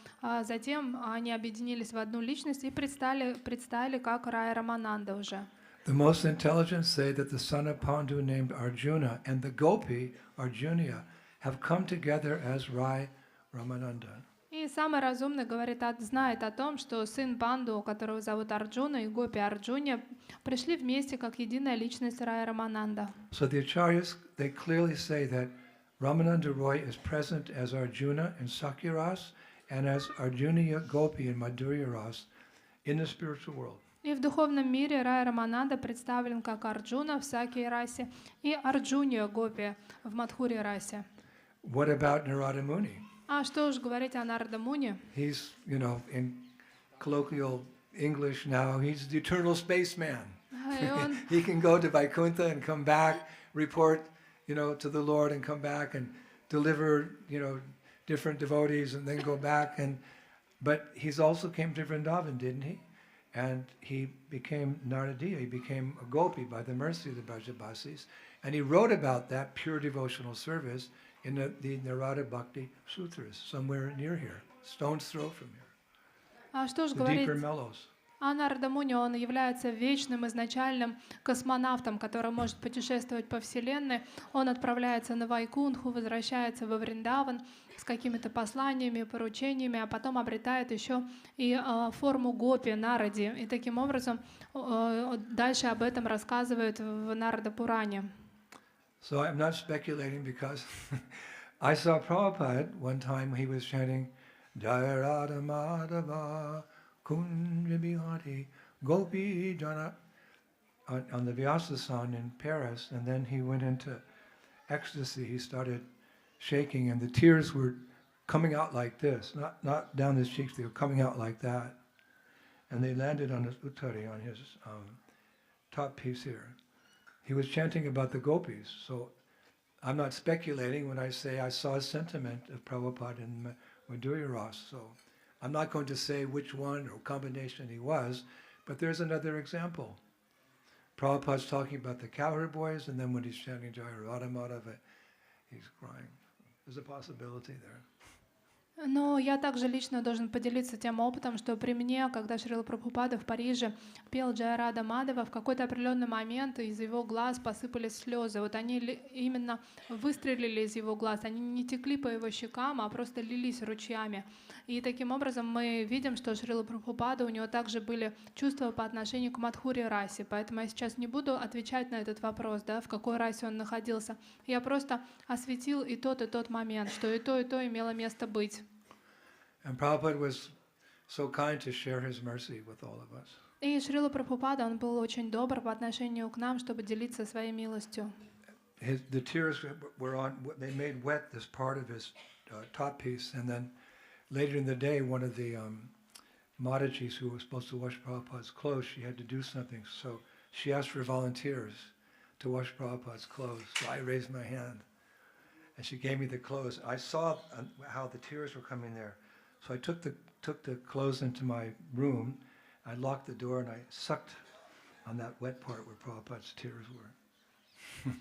затем они объединились в одну личность и предстали как Рай Рамананда уже. The most intelligent say that the son of Pandu named Arjuna and the Gopi, Arjunia, have come together as Rai Ramananda. И самый разумный знает о том, что сын Панду, которого зовут Арджуна, и Гопи Арджуня пришли вместе как единая личность Рая Рамананда. So the acharyas, they clearly say that Ramananda Roy is present as Arjuna in Sakya Ras and as Arjunia Gopi in Madhurya Ras in the spiritual world. И в духовном мире Рай Рамананда представлен как Арджуна в Сакья расе и Арджуния Гопи в Мадхури расе. What about Narada Muni? А что уж говорить о Нарада Муни? He's, in colloquial English now, he's the eternal spaceman. И он He can go to Vaikuntha and come back, report, to the Lord and come back and deliver, different devotees and then go back. But he's also came to Vrindavan, didn't he? And he became Naradiya, he became a gopi by the mercy of the Brajabasis. And he wrote about that pure devotional service in the Narada Bhakti Sutras, somewhere near here, stone's throw from here. А что ж The говорить deeper mellows. о Нарада Муни? Он является вечным изначальным космонавтом, который может путешествовать по Вселенной. Он отправляется на Вайкунтху, возвращается во Вриндаван с какими-то посланиями, поручениями, а потом обретает еще и форму гопи, Наради. И таким образом дальше об этом рассказывают в Нарада Пуране. So I'm not speculating because I saw Prabhupada one time, he was chanting Jaya Radha Madhava Kunja Bihari Gopi Jana on the Vyasasan in Paris, and then he went into ecstasy. He started shaking and the tears were coming out like this, not down his cheeks, they were coming out like that. And they landed on his uttari, on his top piece here. He was chanting about the gopis. So I'm not speculating when I say I saw a sentiment of Prabhupada in Madhurya Ras. So I'm not going to say which one or combination he was, but there's another example. Prabhupada's talking about the cowherd boys, and then when he's chanting Jai Radha Madhava, he's crying. There's a possibility there. Но я также лично должен поделиться тем опытом, что при мне, когда Шрила Прабхупада в Париже пел Джая Рада Мадхава, в какой-то определенный момент из его глаз посыпались слезы. Вот они именно выстрелили из его глаз, они не текли по его щекам, а просто лились ручьями. И таким образом мы видим, что Шрила Прабхупада, у него также были чувства по отношению к Мадхури расе. Поэтому я сейчас не буду отвечать на этот вопрос, да, в какой расе он находился. Я просто осветил и тот момент, что и то имело место быть. And Prabhupada was so kind to share his mercy with all of us. И Шрила Прабхупада, он был очень добр по отношению к нам, чтобы делиться своей милостью. The tears were on, they made wet this part of his top piece, and then later in the day, one of the Madhajis who was supposed to wash Prabhupada's clothes, she had to do something, so she asked for volunteers to wash Prabhupada's clothes. So I raised my hand, and she gave me the clothes. I saw how the tears were coming there. So I took the clothes into my room, I locked the door, and I sucked on that wet part where Prabhupada's tears were.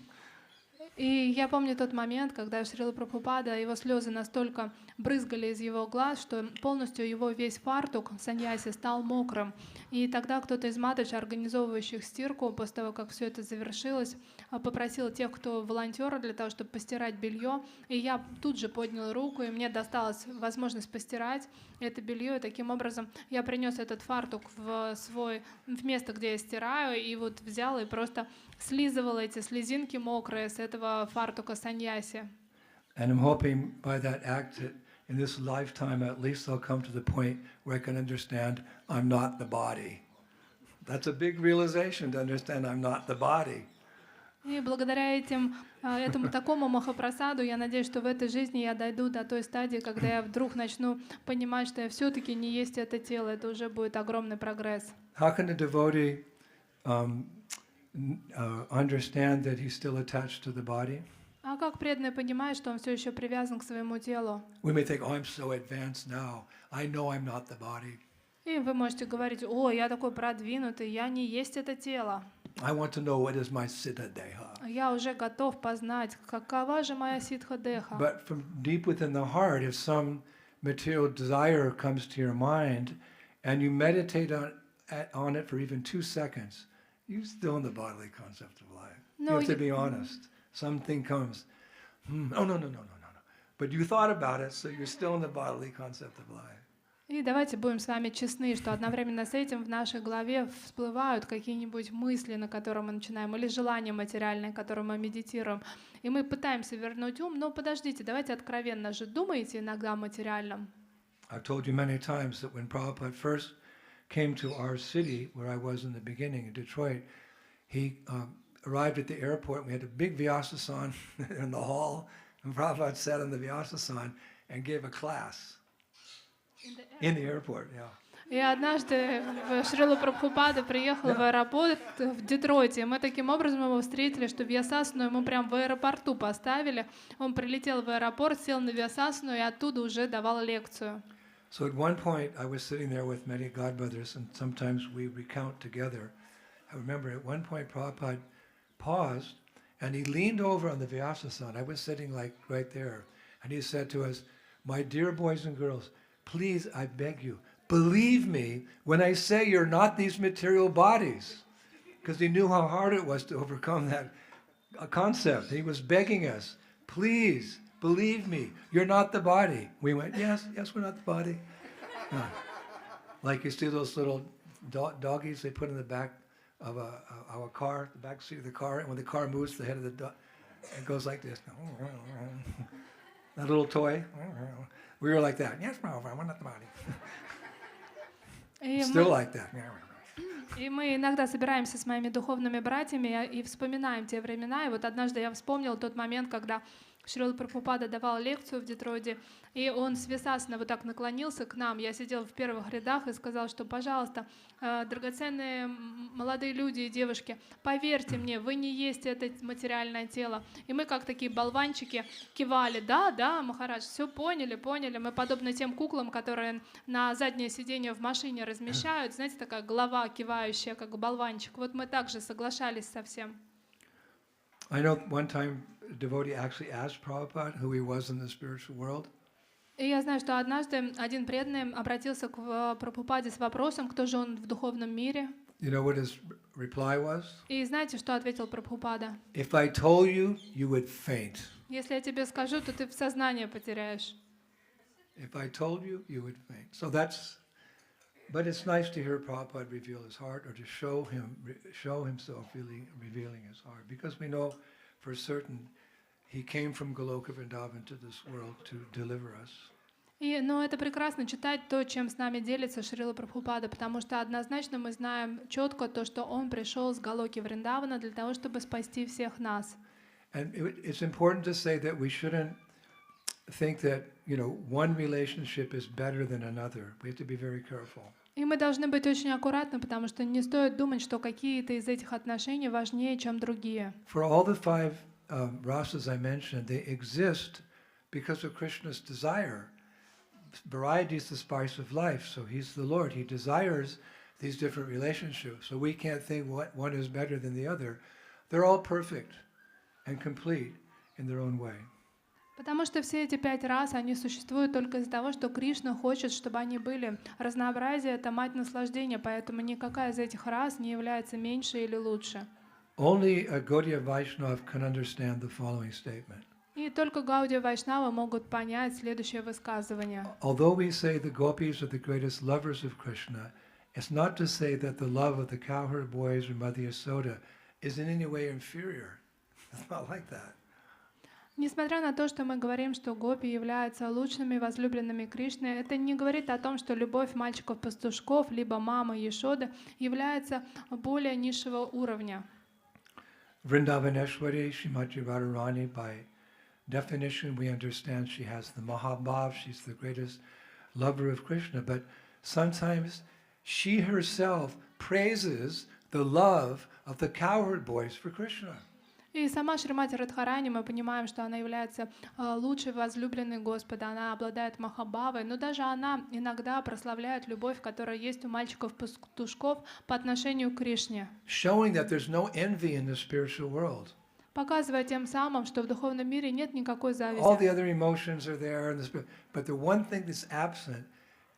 И я помню тот момент, когда Шрила Прабхупада, его слезы настолько брызгали из его глаз, что полностью его весь фартук саньяси стал мокрым. И тогда кто-то из матаджи, организовывающих стирку, после того, как все это завершилось, попросил тех, кто волонтеры, для того, чтобы постирать белье. И я тут же поднял руку, и мне досталась возможность постирать это белье. И таким образом я принес этот фартук в место, где я стираю, и вот взял и просто слизывал эти слезинки мокрые с этого фартука саньяси. And I'm hoping by that act that in this lifetime at least I'll come to the point where I can understand I'm not the body. That's a big realization to understand I'm not the body. И благодаря этому такому махапрасаду, я надеюсь, что в этой жизни я дойду до той стадии, когда я вдруг начну понимать, что я все-таки не есть это тело. Это уже будет огромный прогресс. How can a devotee understand that he's still attached to the body? А как преданный понимает, что он все еще привязан к своему телу? We may think, oh, I'm so advanced now. I know I'm not the body. И вы можете говорить: о, я такой продвинутый, я не есть это тело. I want to know what is my siddha deha. Я уже готов познать, какова же моя ситха деха. But from deep within the heart, if some material desire comes to your mind, and you meditate on it for even 2 seconds, you're still in the bodily concept of life. You have to be honest. Something comes, no. But you thought about it, so you're still in the bodily concept of life. И давайте будем с вами честны, что одновременно с этим в нашей голове всплывают какие-нибудь мысли, на которые мы начинаем, или желания материальные, которые мы медитируем. И мы пытаемся вернуть ум, но подождите, давайте откровенно же думаете иногда о материальном. I've told you many times that when Prabhupada first came to our city, where I was in the beginning, in Detroit, he arrived at the airport, and we had a big Vyasasan in the hall, and Prabhupada sat on the Vyasasan and gave a class. In the airport, yeah. И однажды Шрила Прабхупада приехал в аэропорт в Детройте, и мы таким образом его встретили, что Вьясасану ему прям в аэропорту поставили. Он прилетел в аэропорт, сел на Вьясасану и оттуда уже давал лекцию. So at one point I was sitting there with many godbrothers, and sometimes we recount together. I remember at one point Prabhupada paused and he leaned over on the Vyasasan. I was sitting like right there, and he said to us, "My dear boys and girls, please, I beg you, believe me when I say you're not these material bodies." Because he knew how hard it was to overcome that concept. He was begging us, please, believe me, you're not the body. We went, yes, we're not the body. Like you see those little doggies they put in the back of our car, the back seat of the car, and when the car moves, the head of the dog, it goes like this. That little toy. We were like that. Yes, we're not the body. Still like that. И мы иногда собираемся с моими духовными братьями и вспоминаем те времена. И вот однажды я вспомнил тот момент, когда Шрила Прабхупада давал лекцию в Детройде, и он свисасно вот так наклонился к нам. Я сидела в первых рядах и сказал, что, пожалуйста, драгоценные молодые люди и девушки, поверьте мне, вы не есть это материальное тело. И мы, как такие болванчики, кивали: да, да, Махарадж, все поняли, поняли. Мы подобны тем куклам, которые на заднее сиденье в машине размещают, знаете, такая голова кивающая, как болванчик. Вот мы также соглашались со всем. I know one time a devotee actually asked Prabhupada who he was in the spiritual world. И я знаю, что однажды один преданный обратился к Прабхупаде с вопросом, кто же он в духовном мире. You know what his reply was? И знаете, что ответил Прабхупада? If I told you, you would faint. Если я тебе скажу, то ты сознание потеряешь. If I told you, you would faint. So that's, but it's nice to hear Prabhupada reveal his heart, or to show himself revealing his heart, because we know for certain he came from Goloka Vrindavan to this world to deliver us. Но это прекрасно читать то, чем с нами делится Шрила Прабхупада, потому что однозначно мы знаем четко то, что он пришел с Галоки Вриндавана для того, чтобы спасти всех нас. And it's important to say that we shouldn't think that, you know, one relationship is better than another. We have to be very careful. И мы должны быть очень аккуратны, потому что не стоит думать, что какие-то из этих отношений важнее, чем другие. For all the five rasas I mentioned, they exist because of Krishna's desire. Variety is the spice of life, so he's the Lord. He desires these different relationships, so we can't think what one is better than the other. They're all perfect and complete in their own way. Потому что все эти 5 рас, они существуют только из-за того, что Кришна хочет, чтобы они были. Разнообразие — это мать наслаждения, поэтому никакая из этих рас не является меньше или лучше. Only a Gaudiya Vaishnava can understand the following statement. И только Гаудия Вайшнава могут понять следующее высказывание. Although we say the gopis are the greatest lovers of Krishna, it's not to say that the love of the cowherd boys or Mother Yasoda is in any way inferior. It's not like that. Несмотря на то, что мы говорим, что гопи являются лучшими возлюбленными Кришны, это не говорит о том, что любовь мальчиков-пастушков, либо мамы Ешоды является более низшего уровня. Vrindavaneshwari, Srimati Radharani, by definition we understand she has the Mahabhav, she's the greatest lover of Krishna, but sometimes she herself praises the love of the cowherd boys for Krishna. И сама Шримати Радхарани, мы понимаем, что она является лучшей возлюбленной Господа, она обладает махабхавой, но даже она иногда прославляет любовь, которая есть у мальчиков-пастушков по отношению к Кришне. Showing that there's no envy in the spiritual world. Показывая тем самым, что в духовном мире нет никакой зависти. All the other emotions are there, in the spirit, but the one thing that's absent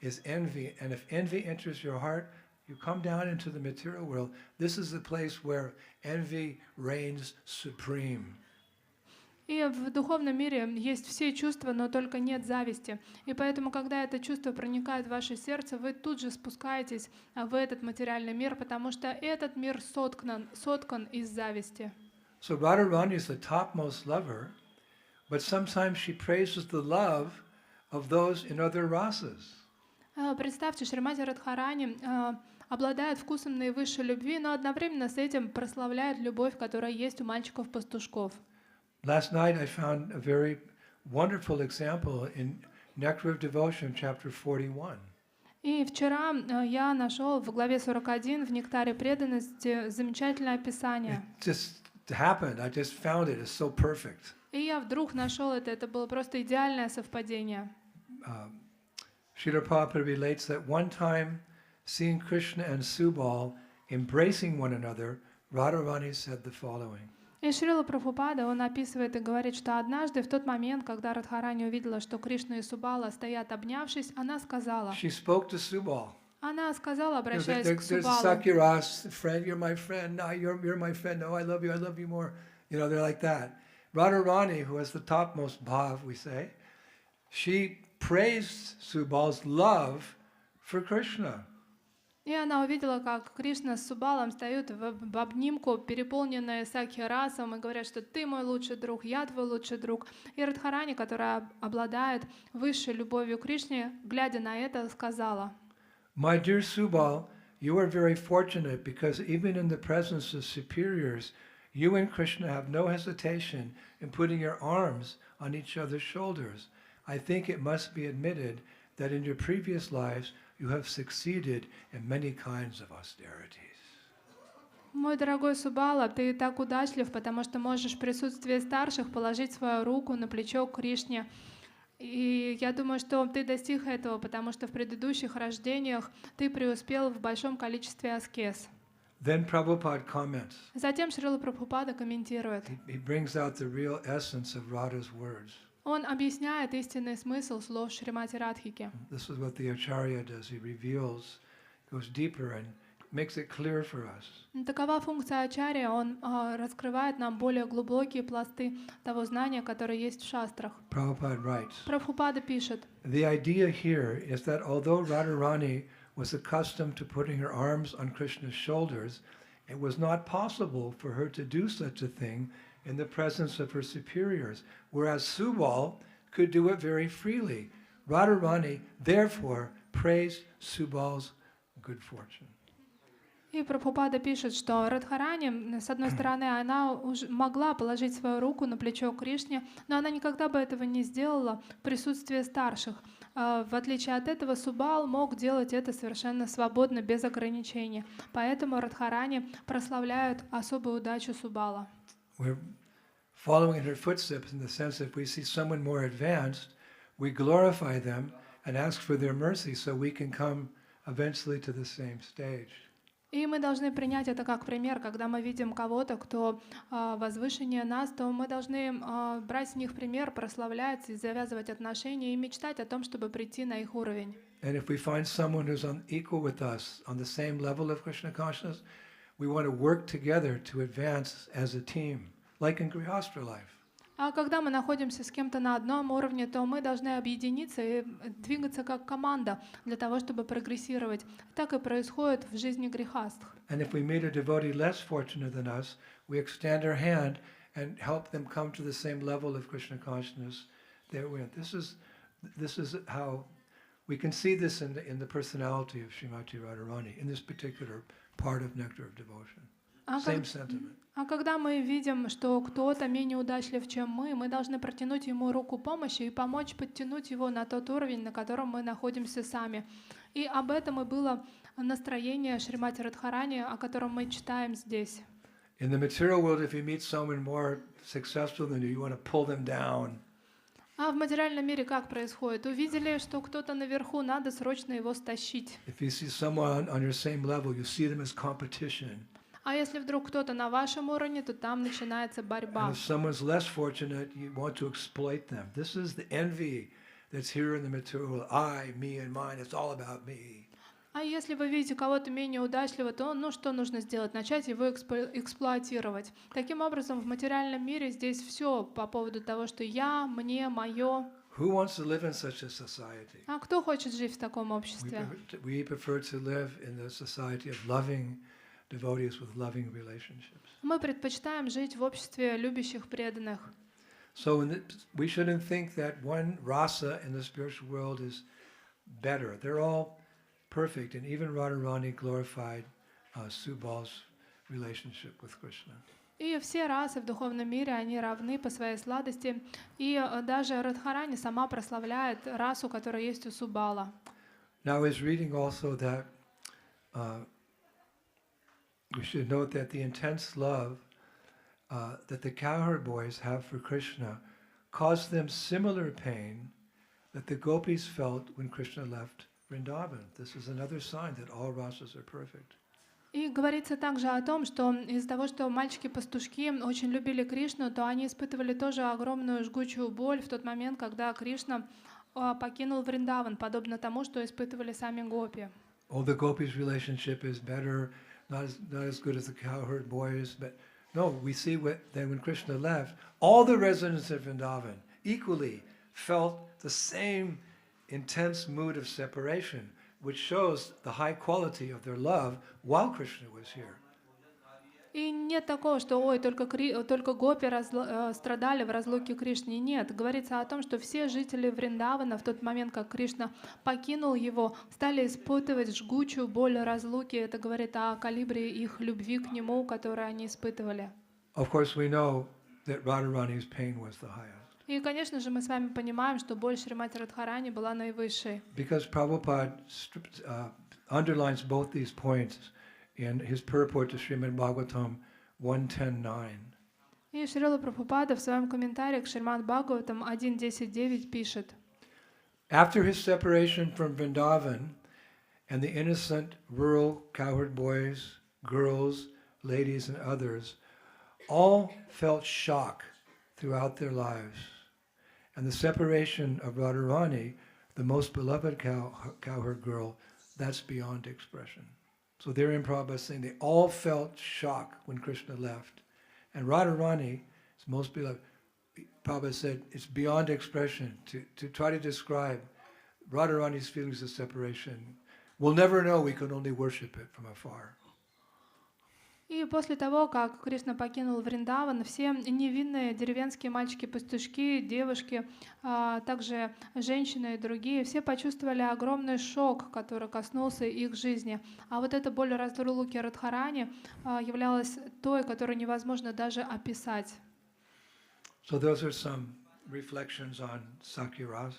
is envy. And if envy enters your heart, you come down into the material world. This is the place where envy reigns supreme. И в духовном мире есть все чувства, но только нет зависти. И поэтому, когда это чувство проникает в ваше сердце, вы тут же спускаетесь в этот материальный мир, потому что этот мир соткан из зависти. So Radharani is the topmost lover, but sometimes she praises the love of those in other rasas. Представьте, Шримати Радхарани обладает вкусом наивысшей любви, но одновременно с этим прославляет любовь, которая есть у мальчиков-пастушков. Last night I found a very wonderful example in Nectar of Devotion, chapter 41. И вчера я нашел в главе 41 в «Нектаре преданности» замечательное описание. It just happened. I just found it. It's so perfect. И я вдруг нашел это было просто идеальное совпадение. Srila Prabhupada relates that one time, seeing Krishna and Subal embracing one another, Radharani said the following. И Шрила Прабхупада, он описывает и говорит, что однажды, в тот момент, когда Радхарани увидела, что Кришна и Субала стоят обнявшись, она сказала, She spoke to Subal. она сказала, обращаясь к There's Субалу, Sakiras, friend, you're my friend. No, you're my friend. No, I love you more. You know, they're like that. Radharani, who has the topmost bhav, we say, she praised Subal's love for Krishna. И она увидела, как Кришна с Субалом стоят в обнимку, переполненные сакхи-расом, и говорят, что ты мой лучший друг, я твой лучший друг. И Радхарани, которая обладает высшей любовью к Кришне, глядя на это, сказала, My dear Subal, you are very fortunate because even in the presence of superiors, You and Krishna have no hesitation in putting your arms on each other's shoulders. I think it must be admitted that in your previous lives you have succeeded in many kinds of austerities. Мой дорогой Субала, ты так удачлив, потому что можешь в присутствии старших положить свою руку на плечо Кришне. И я думаю, что ты достиг этого, потому что в предыдущих рождениях ты преуспел в большом количестве аскез. Then Prabhupada comments. Затем Шрила Прабхупада комментирует. He brings out the real essence of Radha's words. Он объясняет истинный смысл слов Шримати Радхики. This is what the Acharya does. He reveals, goes deeper and makes it clear for us. Такова функция ачарья, он раскрывает нам более глубокие пласты того знания, которое есть в шастрах. Prabhupada writes, Прабхупада пишет, the idea here is that although Radharani was accustomed to putting her arms on Krishna's shoulders, it was not possible for her to do such a thing in the presence of her superiors, whereas Subal could do it very freely. Radharani therefore praised Subal's good fortune. И Прабхупада пишет, что Радхарани, с одной стороны, она уже могла положить свою руку на плечо Кришне, но она никогда бы этого не сделала в присутствии старших. В отличие от этого, Субал мог делать это совершенно свободно, без ограничений. Поэтому Радхарани прославляют особую удачу Субала. We're following in her footsteps in the sense that if we see someone more advanced, we glorify them and ask for their mercy so we can come eventually to the same stage. И мы должны принять это как пример, когда мы видим кого-то, кто возвышеннее нас, то мы должны брать с них пример, прославлять и завязывать отношения и мечтать о том, чтобы прийти на их уровень. And if we find someone who's equal with us, on the same level of Krishna consciousness, we want to work together to advance as a team, like in Grihastha life. А когда мы находимся с кем-то на одном уровне, то мы должны объединиться и двигаться как команда для того, чтобы прогрессировать. Так и происходит в жизни грехастх. And if we meet a devotee less fortunate than us, we extend our hand and help them come to the same level of Krishna consciousness that we're in. This is how we can see this in the personality of Srimati Radharani, in this particular part of Nectar of Devotion. Same sentiment. А когда мы видим, что кто-то менее удачлив, чем мы должны протянуть ему руку помощи и помочь подтянуть его на тот уровень, на котором мы находимся сами. И об этом и было настроение Шримати Радхарани, о котором мы читаем здесь. In the material world, if you meet someone more successful than you, you want to pull them down. А в материальном мире как происходит? Увидели, что кто-то наверху, надо срочно его стащить. If you see someone on your same level, you see them as competition. А если вдруг кто-то на вашем уровне, то там начинается борьба. And if someone's less fortunate, you want to exploit them. This is the envy that's here in the material world. I, me, and mine. It's all about me. А если вы видите кого-то менее удачливого, то что нужно сделать? Начать его эксплуатировать. Таким образом, в материальном мире здесь все по поводу того, что я, мне, мое. Who wants to live in such a society? А кто хочет жить в таком обществе? We prefer to live in the society of loving devotees with loving relationships. Мы предпочитаем жить в обществе любящих преданных. So we shouldn't think that one rasa in the spiritual world is better. They're all perfect, and even Radharani glorified Subal's relationship with Krishna. И все расы в духовном мире, они равны по своей сладости. И даже Радхарани сама прославляет расу, которая есть у Субала. Now, I was reading also that we should note that the intense love that the cowherd boys have for Krishna caused them similar pain that the gopis felt when Krishna left Vrindavan. This is another sign that all rasas are perfect. И говорится также о том, что из-за того, что мальчики-пастушки очень любили Кришну, то они испытывали тоже огромную жгучую боль в тот момент, когда Кришна покинул Вриндаван, подобно тому, что испытывали сами гопи. Oh, the gopis' relationship is better, not as good as the cowherd boys, but no, we see that when Krishna left, all the residents of Vrindavan equally felt the same intense mood of separation, which shows the high quality of their love while Krishna was here. И нет такого, что только гопи страдали в разлуке Кришны. Нет, говорится о том, что все жители Вриндавана в тот момент, как Кришна покинул его, стали испытывать жгучую боль разлуки. Это говорит о калибре их любви к нему, которую они испытывали. Of course, we know that Radharani's pain was the highest. И, конечно же, мы с вами понимаем, что боль Шримати Радхарани была наивысшей. Because Prabhupada underlines both these points in his purport to Srimad Bhagavatam 110.9. И Шрила Прабхупада в своем комментарии к Шримад Бхагаватам 1.10.9 пишет: After his separation from Vrindavan and the innocent rural cowherd boys, girls, ladies, and others all felt shock throughout their lives. And the separation of Radharani, the most beloved cowherd girl, that's beyond expression. So therein Prabhupada is saying they all felt shock when Krishna left. And Radharani is most beloved. Prabhupada said it's beyond expression to try to describe Radharani's feelings of separation. We'll never know, we can only worship it from afar. И после того, как Кришна покинул Вриндаван, все невинные деревенские мальчики-пастушки, девушки, также женщины и другие, все почувствовали огромный шок, который коснулся их жизни. А вот эта боль разлуки Радхарани являлась той, которую невозможно даже описать. So those are some reflections on Sakya-ras.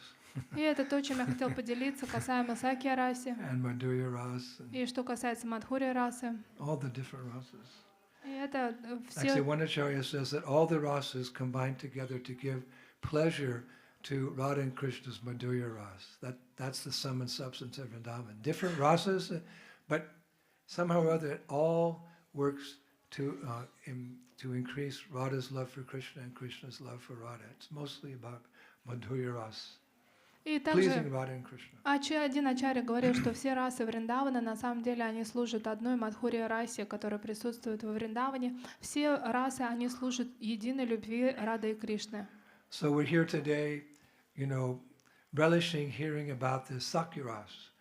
И это то, чем я хотел поделиться касаемо Сакья-раси. And Madhurya-ras. И что касается Мадхурья-расы. All the different rasas. И это Actually, все... one acharya says that all the rasas combine together to give pleasure to Radha and Krishna's Madhurya ras. That's the sum and substance of Vrindavan. Different rasas, but somehow or other it all works to increase Radha's love for Krishna and Krishna's love for Radha. It's mostly about Madhurya ras. И Pleasing также Radha and Krishna. один ачарья говорил, что все расы Вриндавана, на самом деле, они служат одной Мадхурья расе, которая присутствует во Вриндаване. Все расы, они служат единой любви Рады и Кришны. So we're here today, relishing hearing about the Sakya-ras.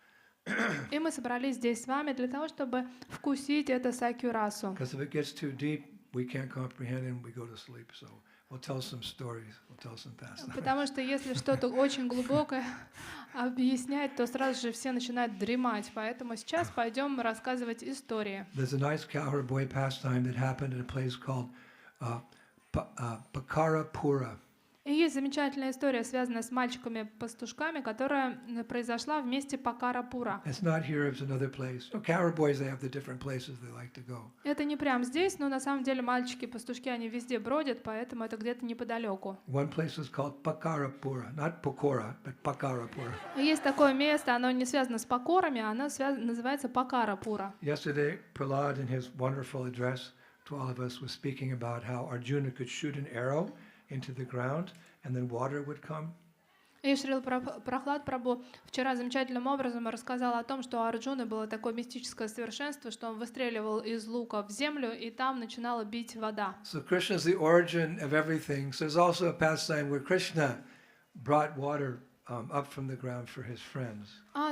И мы собрались здесь с вами для того, чтобы вкусить это Сакью расу. Because if it gets too deep, we can't comprehend and we go to sleep. So we'll tell some stories. We'll tell some pastimes. Потому что если что-то очень глубокое объяснять, то сразу же все начинают дремать. Поэтому сейчас пойдем рассказывать истории. There's a nice cowherd boy pastime that happened in a place called Pakarapura. И есть замечательная история, связанная с мальчиками-пастушками, которая произошла в месте Пакарапура. It's not here, it's another place. So cowherd boys, they have the different places they like to go. Это не прямо здесь, но на самом деле мальчики-пастушки, они везде бродят, поэтому это где-то неподалеку. One place is called Pakarapura, not Pokora, but Pakarapura. Есть такое место, оно не связано с Покорами, оно называется Пакарапура. Yesterday, Prahlad in his wonderful address to all of us was speaking about how Arjuna could shoot an arrow into the ground and then water would come. И Шрила Прахлад Прабху вчера замечательным образом рассказал о том, что у Арджуны было такое мистическое совершенство, что он выстреливал из лука в землю, и там начинала бить вода. So Krishna is the origin of everything. So there's also a pastime where Krishna brought water up from the ground for his friends.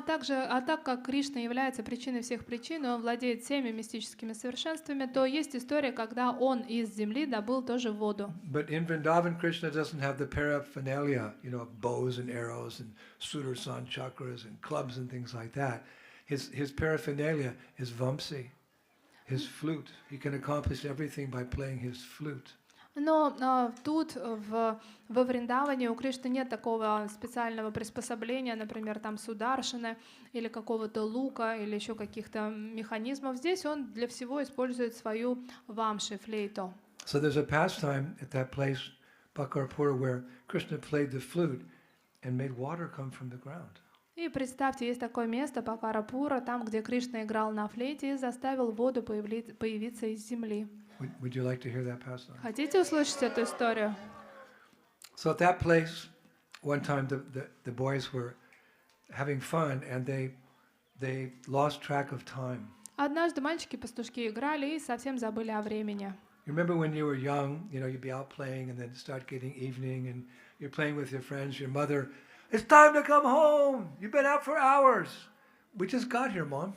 Так как Кришна является причиной всех причин, и он владеет всеми мистическими совершенствами, то есть история, когда он из земли добыл тоже воду. But in Vrindavan, Krishna doesn't have the paraphernalia, bows and arrows and Sudarshan chakras and clubs and things like that. His paraphernalia is Vamsi, his flute. He can accomplish everything by playing his flute. Но тут, во Вриндаване, у Кришны нет такого специального приспособления, например, там сударшины или какого-то лука или еще каких-то механизмов. Здесь он для всего использует свою вамши, флейту. So there's a pastime at that place, Pakarapura, where Krishna played the flute and made water come from the ground. И представьте, есть такое место, Пакарапура, там, где Кришна играл на флейте и заставил воду появиться из земли. Would you like to hear that pastime? Хотите услышать эту историю? So at that place, one time the boys were having fun and they lost track of time. Однажды мальчики-пастушки играли и совсем забыли о времени. You remember when you were young, you'd be out playing and then start getting evening and you're playing with your friends, your mother, it's time to come home. You've been out for hours. We just got here, Mom.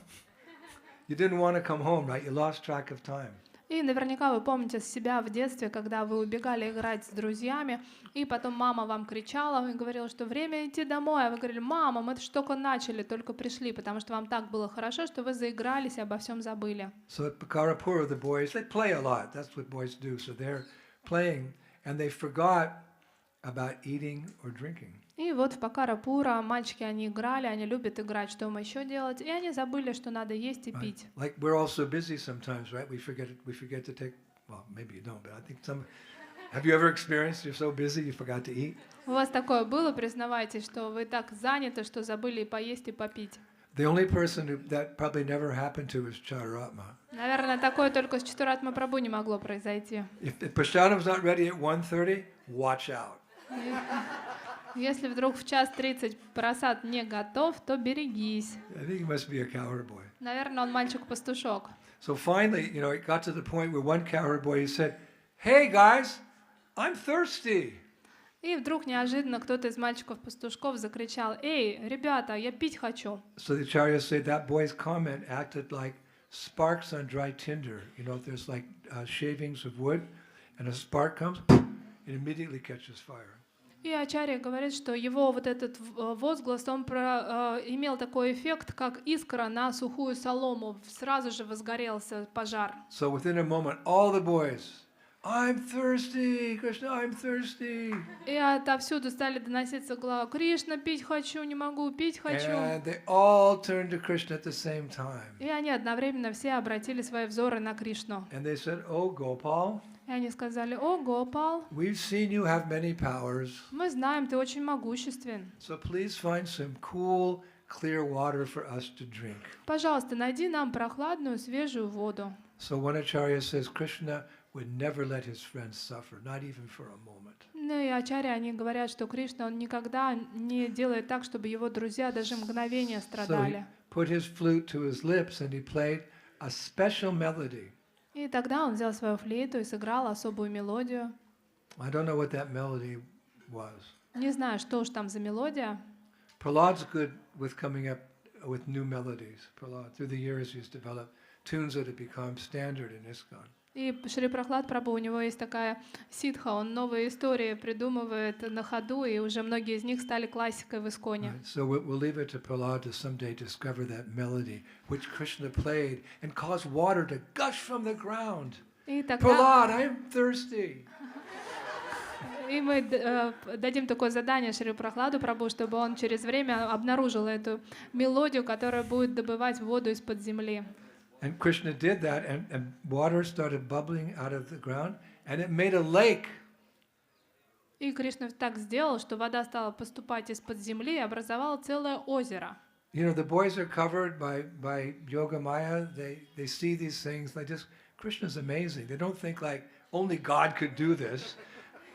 You didn't want to come home, right? You lost track of time. И наверняка вы помните себя в детстве, когда вы убегали играть с друзьями, и потом мама вам кричала и говорила, что время идти домой. А вы говорили: мама, мы ж только начали, только пришли, потому что вам так было хорошо, что вы заигрались и обо всем забыли. So at Pakarapura, the boys, they play a lot. That's what boys do. So they're playing, and they forgot about eating or drinking. И вот в Пакарапура мальчики, они играли, они любят играть, что им еще делать, и они забыли, что надо есть и пить. Like we're all so busy sometimes, right? We forget to take. Well, maybe you don't, but I think some. Have you ever experienced you're so busy you forgot to eat? У вас такое было, признавайтесь, что вы так заняты, что забыли и поесть, и попить. The only person that probably never happened to is Chaturātma. Наверное, такое только с Чатуратма Прабху не могло произойти. If Prashadam's not ready at 1:30, watch out. Если вдруг в 1:30 просад не готов, то берегись. I think he must be a cowherd boy. Наверное, он мальчик-пастушок. So finally, it got to the point where one cowherd boy he said, "Hey guys, I'm thirsty." И вдруг неожиданно кто-то из мальчиков-пастушков закричал: «Эй, ребята, я пить хочу!» So the acharyas say that boy's comment acted like sparks on dry tinder. If there's like shavings of wood, and a spark comes, it immediately catches fire. И ачарья говорит, что его вот этот возглас, он имел такой эффект, как искра на сухую солому. Сразу же возгорелся пожар. So within a moment, all the boys, "I'm thirsty, Krishna, I'm thirsty." И отовсюду стали доноситься слова: «Кришна, пить хочу, не могу, пить хочу». And they all turned to Krishna at the same time. И они одновременно все обратили свои взоры на Кришну. And they said, "Oh, Gopal, И они сказали: «О, Гопал, we've seen you have many powers. мы знаем, ты очень могуществен. So please find some cool, clear water for us to drink." Пожалуйста, найди нам прохладную, свежую воду». So one acharya says Krishna would never let his friends suffer, not even for a moment. Ну и ачарьи, они говорят, что Кришна, он никогда не делает так, чтобы его друзья даже мгновение So he страдали. put his flute to his lips and he played a special melody. И тогда он взял свою флейту и сыграл особую мелодию. I don't know what that melody was. Не знаю, что уж там за мелодия. Prahlad's good with coming up with new melodies. Prahlad, through the years, he's developed tunes that have become standard in ISKCON. И Шри Прахлад Прабху, у него есть такая ситха, он новые истории придумывает на ходу, и уже многие из них стали классикой в Исконе. So we'll leave it to Prahlad to someday discover that melody, which Krishna played and caused water to gush from the ground. И тогда Prahlad, I'm thirsty. и мы дадим такое задание Шри Прахладу Прабху, чтобы он через время обнаружил эту мелодию, которая будет добывать воду из-под земли. And Krishna did that, and water started bubbling out of the ground, and it made a lake. И Кришна так сделал, что вода стала поступать из-под земли и образовала целое озеро. The boys are covered by Yoga Maya. They see these things. They just, Krishna's amazing. They don't think like only God could do this,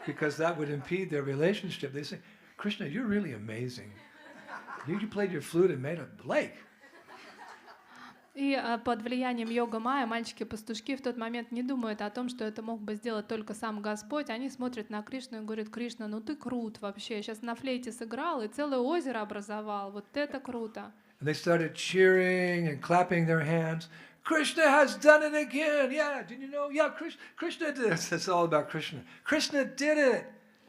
because that would impede their relationship. They say, Krishna, you're really amazing. You played your flute and made a lake. И под влиянием йога-майя мальчики-пастушки в тот момент не думают о том, что это мог бы сделать только сам Господь. Они смотрят на Кришну и говорят: «Кришна, ну ты крут вообще. Сейчас на флейте сыграл и целое озеро образовал. Вот это круто». And they started cheering and clapping their hands. Krishna has done it again. Yeah, did you know? Yeah, Krishna did this. It's all about Krishna. Krishna did it.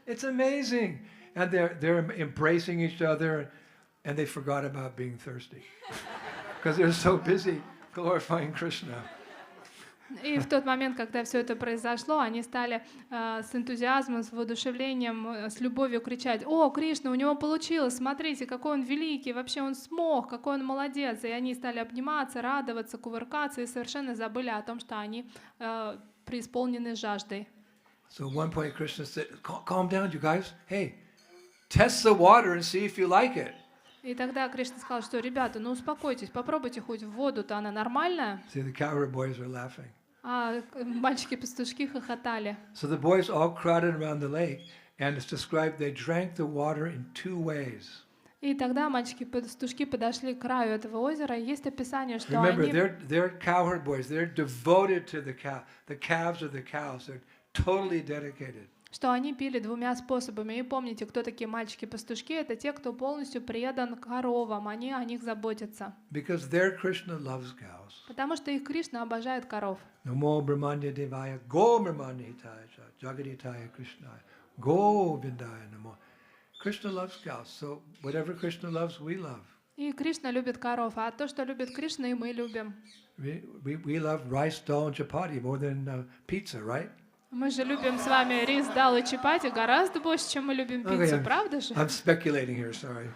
It's amazing. And they're embracing each other, and they forgot about being thirsty. Because they're so busy glorifying Krishna. И в тот момент, когда все это произошло, они стали с энтузиазмом, с воодушевлением, с любовью кричать: «О, Кришна, у него получилось! Смотрите, какой он великий! Вообще он смог! Какой он молодец!» И они стали обниматься, радоваться, кувыркаться и совершенно забыли о том, что они преисполнены жаждой. So at one point Krishna said, "Calm down, you guys. Hey, test the water and see if you like it." И тогда Кришна сказал, что: «Ребята, ну успокойтесь, попробуйте хоть воду-то, она нормальная». See, the cowherd boys are laughing. А мальчики-пастушки хохотали. So the boys all crowded around the lake, and it's described they drank the water in two ways. И тогда мальчики-пастушки подошли к краю этого озера, и есть описание, что Remember, они... they're cowherd boys. They're devoted to the calves of the cows. They're totally dedicated. что они пили двумя способами. И помните, кто такие мальчики-пастушки? Это те, кто полностью предан коровам, они о них заботятся. Because their Krishna loves cows. Потому что их Кришна обожает коров. Namo Brahmanya Devaya Go Brahmanitaya Jagaditaya Krishna Go Vindaya Namo. Krishna loves cows, so whatever Krishna loves, we love. И Кришна любит коров, а то, что любит Кришна, и мы любим. We love rice, dal, and chapati more than pizza, right? Мы же любим с вами рис, дал и чапати гораздо больше, чем мы любим пиццу, правда же? I'm speculating here, sorry.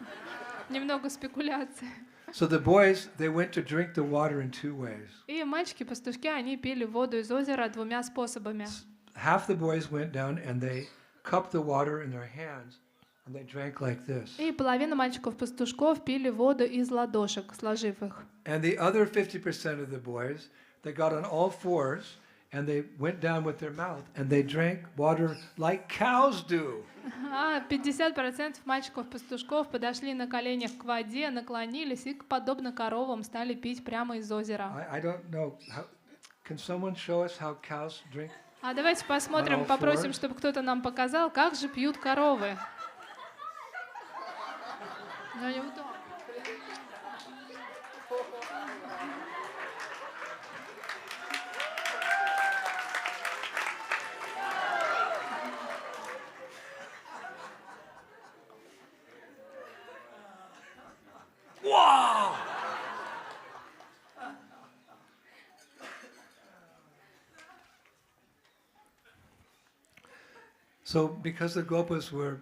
Немного спекуляций. So the boys, they went to drink the water in two ways. И мальчики-пастушки, они пили воду из озера двумя способами. Half the boys went down and they cupped the water in their hands and they drank like this. И половина мальчиков-пастушков пили воду из ладошек, сложив их. And the other 50% of the boys, they got on all fours and they went down with their mouth and they drank water like cows do. А 50% мальчиков-пастушков подошли на коленях к воде, наклонились и, подобно коровам, стали пить прямо из озера. I don't know. Can someone show us how cows drink? А давайте посмотрим, попросим, чтобы кто-то нам показал, как же пьют коровы. Но неудобно. Wow! So because the gopas were,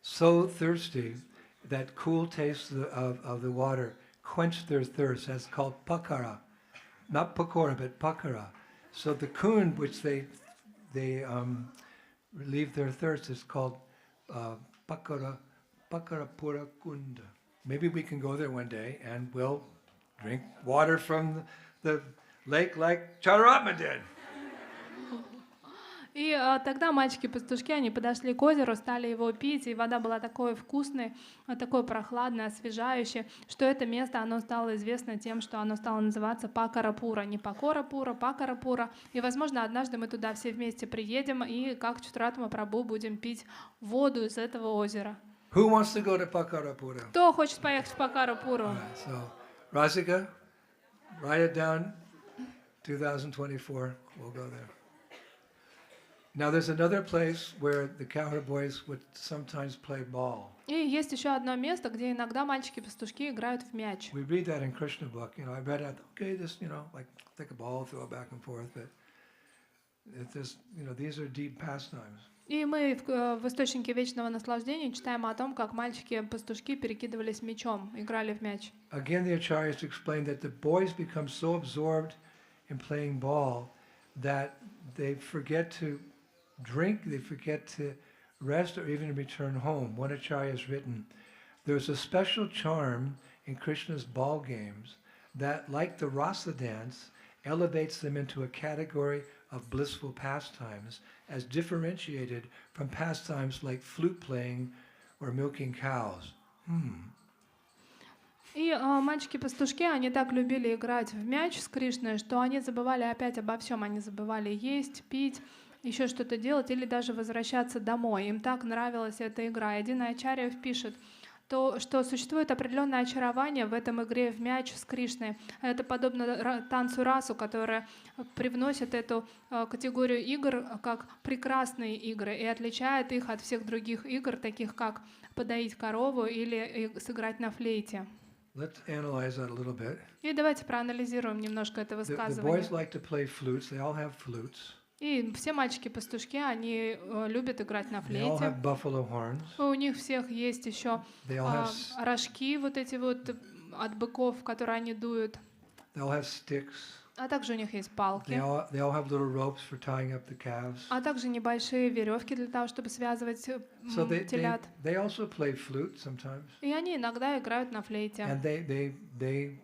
so thirsty, that cool taste of the water quenched their thirst. That's called pakara. Not pakora, but pakara. So the kund, which they relieve their thirst, is called pakara pura kunda. Maybe we can go there one day and we'll drink water from the lake like Chaturama did. И тогда мальчики-пастушки, они подошли к озеру, стали его пить, и вода была такой вкусной, такой прохладной, освежающей, что это место, оно стало известно тем, что оно стало называться Пакарапура, не Пакора-пура, Пакарапура. И, возможно, однажды мы туда все вместе приедем и, как Чатуратма Прабху, будем пить воду из этого озера. Who wants to go to Pakarapura? Кто хочет поехать в Пакарапуру? Right, so, Rasika, write it down. 2024, we'll go there. Now there's another place where the cowherd boys would sometimes play ball. И есть еще одно место, где иногда мальчики-пастушки играют в мяч. We read that in Krishna book. I read it. Okay, this, like take a ball, throw it back and forth. But it's just, these are deep pastimes. И мы в источнике вечного наслаждения читаем о том, как мальчики-пастушки перекидывались мячом, играли в мяч. Again, the acharyas explain that the boys become so absorbed in playing ball that they forget to drink, they forget to rest or even return home. One acharya has written, there's a special charm in Krishna's ball games that, like the rasa dance, elevates them into a category of blissful pastimes as differentiated from pastimes like flute playing or milking cows. И мальчики-пастушки, они так любили играть в мяч с Кришной, что они забывали опять обо всем. Они забывали есть, пить, еще что-то делать или даже возвращаться домой. Им так нравилась эта игра. И один ачарьев пишет, что существует определенное очарование в этом игре в мяч с Кришной. Это подобно танцу расу, которая привносит эту категорию игр как прекрасные игры и отличает их от всех других игр, таких как подоить корову или сыграть на флейте. Let's analyze that a little bit. И давайте проанализируем немножко это высказывание. The boys like to play flutes. They all have flutes. И все мальчики-пастушки, они любят играть на They all флейте. have buffalo horns. У них всех есть еще рожки вот эти вот от быков, которые они дуют. They all have sticks. А также у них есть палки. They all have little ropes for tying up the calves. А также небольшие веревки для того, чтобы связывать So телят. they also play flute sometimes. И они иногда играют на флейте. And they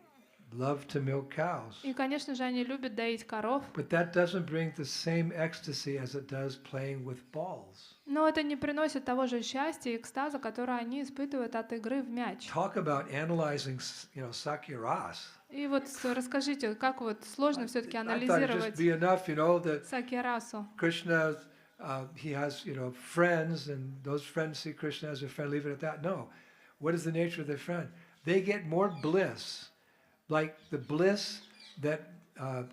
love to milk cows. И, конечно же, они любят доить коров. But that doesn't bring the same ecstasy as it does playing with balls. Но это не приносит того же счастья и экстаза, который они испытывают от игры в мяч. Talk about analyzing, Sakya Ras. И вот расскажите, как вот сложно все-таки I thought it'd just анализировать be enough, that сакья расу. Krishna he has, friends, and those friends see Krishna as a friend, leave it at that. No. What is the nature of their friend? They get more bliss, like the bliss that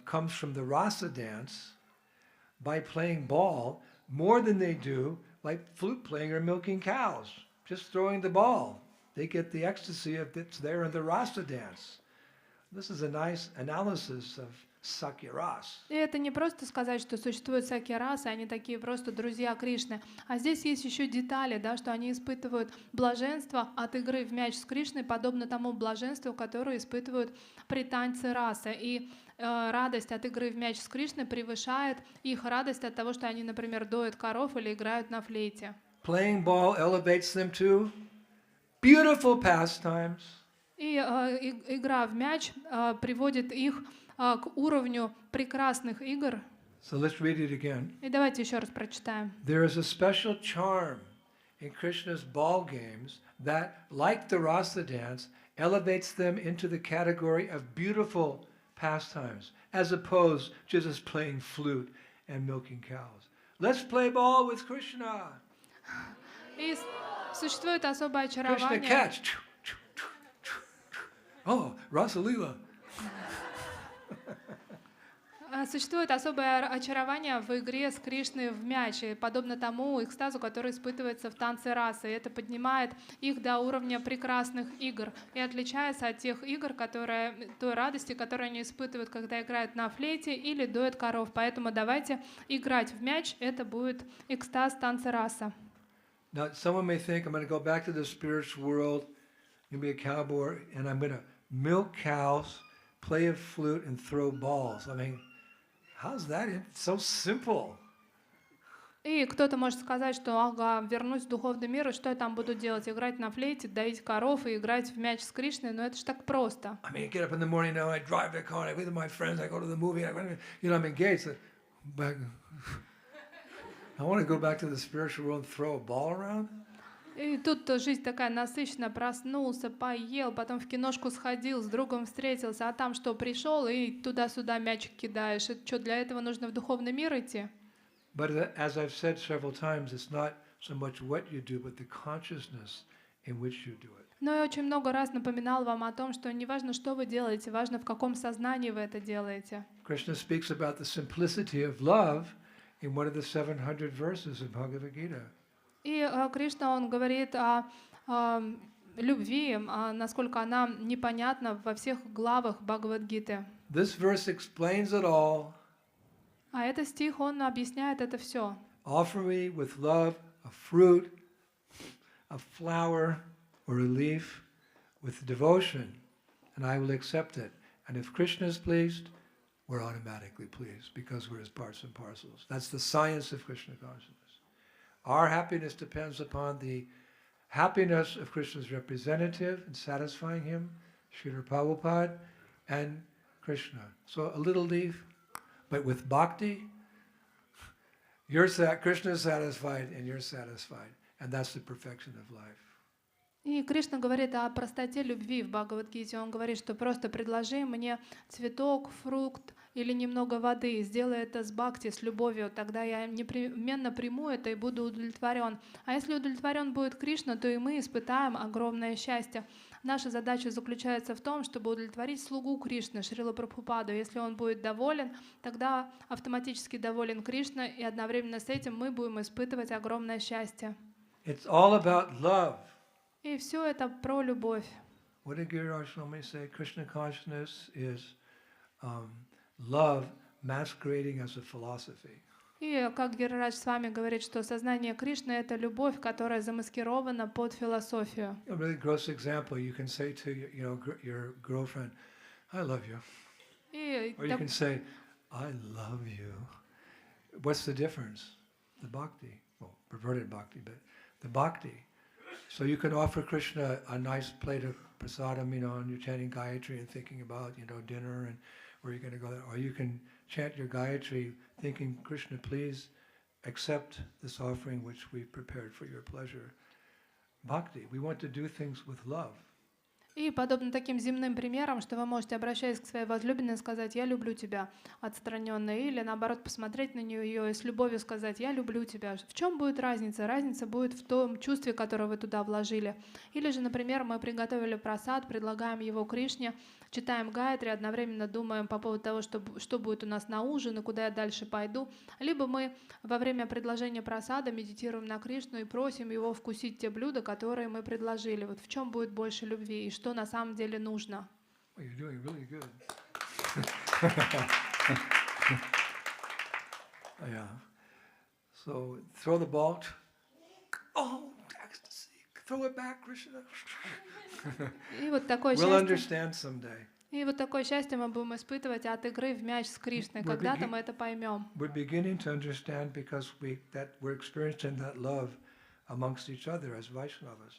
comes from the rasa dance by playing ball, more than they do like flute playing or milking cows, just throwing the ball. They get the ecstasy of that's there in the rasa dance. This is a nice analysis of Sakya Ras. И это не просто сказать, что существуют всякие расы, они такие просто друзья Кришны. А здесь есть еще детали, да, что они испытывают блаженство от игры в мяч с Кришной, подобно тому блаженству, которое испытывают при танце расы. И радость от игры в мяч с Кришной превышает их радость от того, что они, например, доят коров или играют на флейте. Playing ball elevates them to beautiful pastimes. И игра в мяч приводит их к уровню прекрасных игр. So let's read it again. И давайте еще раз прочитаем. There is a special charm in Krishna's ball games that, like the rasa dance, elevates them into the category of beautiful pastimes, as opposed to just playing flute and milking cows. Let's play ball with Krishna. И существует особое Krishna очарование. catch. Oh, Rasa Leela. Существует особое очарование в игре с Кришной в мяч, и подобно тому экстазу, который испытывается в танце расы. И это поднимает их до уровня прекрасных игр и отличается от тех игр, той радости, которую они испытывают, когда играют на флейте или доят коров. Поэтому давайте играть в мяч, это будет экстаз танца раса. Now, someone may think, I'm going to go back to the spiritual world, I'm going to be a cowboy, and I'm going to milk cows, play a flute, and throw balls. I mean, how's that? It's so simple. И кто-то может сказать, что ага, вернусь в духовный мир, и что я там буду делать? Играть на флейте, доить коров и играть в мяч с Кришной, но это же так просто. I mean, I get up in the morning now, I drive the car, I with my friends, I go to the movie, I'm engaged. I want to go back to the spiritual world and throw a ball around. И тут жизнь такая насыщенная, проснулся, поел, потом в киношку сходил, с другом встретился, а там что, пришел и туда-сюда мячик кидаешь. Это что, для этого нужно в духовный мир идти? But as I've said several times, it's not so much what you do, but the consciousness in which you do it. Но я очень много раз напоминал вам о том, что не важно, что вы делаете, важно, в каком сознании вы это делаете. Krishna speaks about the simplicity of love in one of the 700 verses of Bhagavad Gita. И Кришна, он говорит о любви, насколько она непонятна во всех главах Бхагавад-гиты. This verse explains it all. А этот стих, он объясняет это все. Offer me with love a fruit, a flower, or a leaf with devotion, and I will accept it. And if Krishna is pleased, we're automatically pleased because we're his parts and parcels. That's the science of Krishna consciousness. Our happiness depends upon the happiness of Krishna's representative in satisfying him, Srila Prabhupada, and Krishna. So a little leaf, but with bhakti, Krishna is satisfied and you're satisfied. And that's the perfection of life. И Кришна говорит о простоте любви в Бхагавад-гите. Он говорит, что просто предложи мне цветок, фрукт или немного воды, сделай это с бхакти, с любовью, тогда я непременно приму это и буду удовлетворен. А если удовлетворен будет Кришна, то и мы испытаем огромное счастье. Наша задача заключается в том, чтобы удовлетворить слугу Кришны, Шрила Прабхупаду. Если он будет доволен, тогда автоматически доволен Кришна, и одновременно с этим мы будем испытывать огромное счастье. It's all about love. И все это про любовь. What did Giriraj Swami say? Krishna consciousness is love masquerading as a philosophy. И как Гирирадж с вами говорит, что сознание Кришны — это любовь, которая замаскирована под философию. A really gross example, you can say to your girlfriend, I love you. Or you can say, I love you. What's the difference? The bhakti. Well, perverted bhakti, but the bhakti. So you can offer Krishna a nice plate of prasadam, and you're chanting Gayatri and thinking about, dinner and where you're going to go there. Or you can chant your Gayatri thinking, Krishna, please accept this offering which we've prepared for your pleasure. Bhakti. We want to do things with love. И подобно таким земным примерам, что вы можете, обращаясь к своей возлюбленной, сказать «я люблю тебя» отстраненно, или наоборот посмотреть на нее и с любовью сказать «я люблю тебя». В чем будет разница? Разница будет в том чувстве, которое вы туда вложили. Или же, например, мы приготовили прасад, предлагаем его Кришне, читаем гайатри, одновременно думаем по поводу того, что будет у нас на ужин и куда я дальше пойду. Либо мы во время предложения прасада медитируем на Кришну и просим его вкусить те блюда, которые мы предложили. Вот в чем будет больше любви и что на самом деле нужно. Well, you're doing really good. Yeah. So throw the ball. Oh, ecstasy. Throw it back, Krishna. И вот такое We'll счастье. understand someday. И вот такое счастье мы будем испытывать от игры в мяч с Кришной. Когда-то мы это поймем. We're beginning to understand because we're experiencing that love amongst each other as Vaishnavas.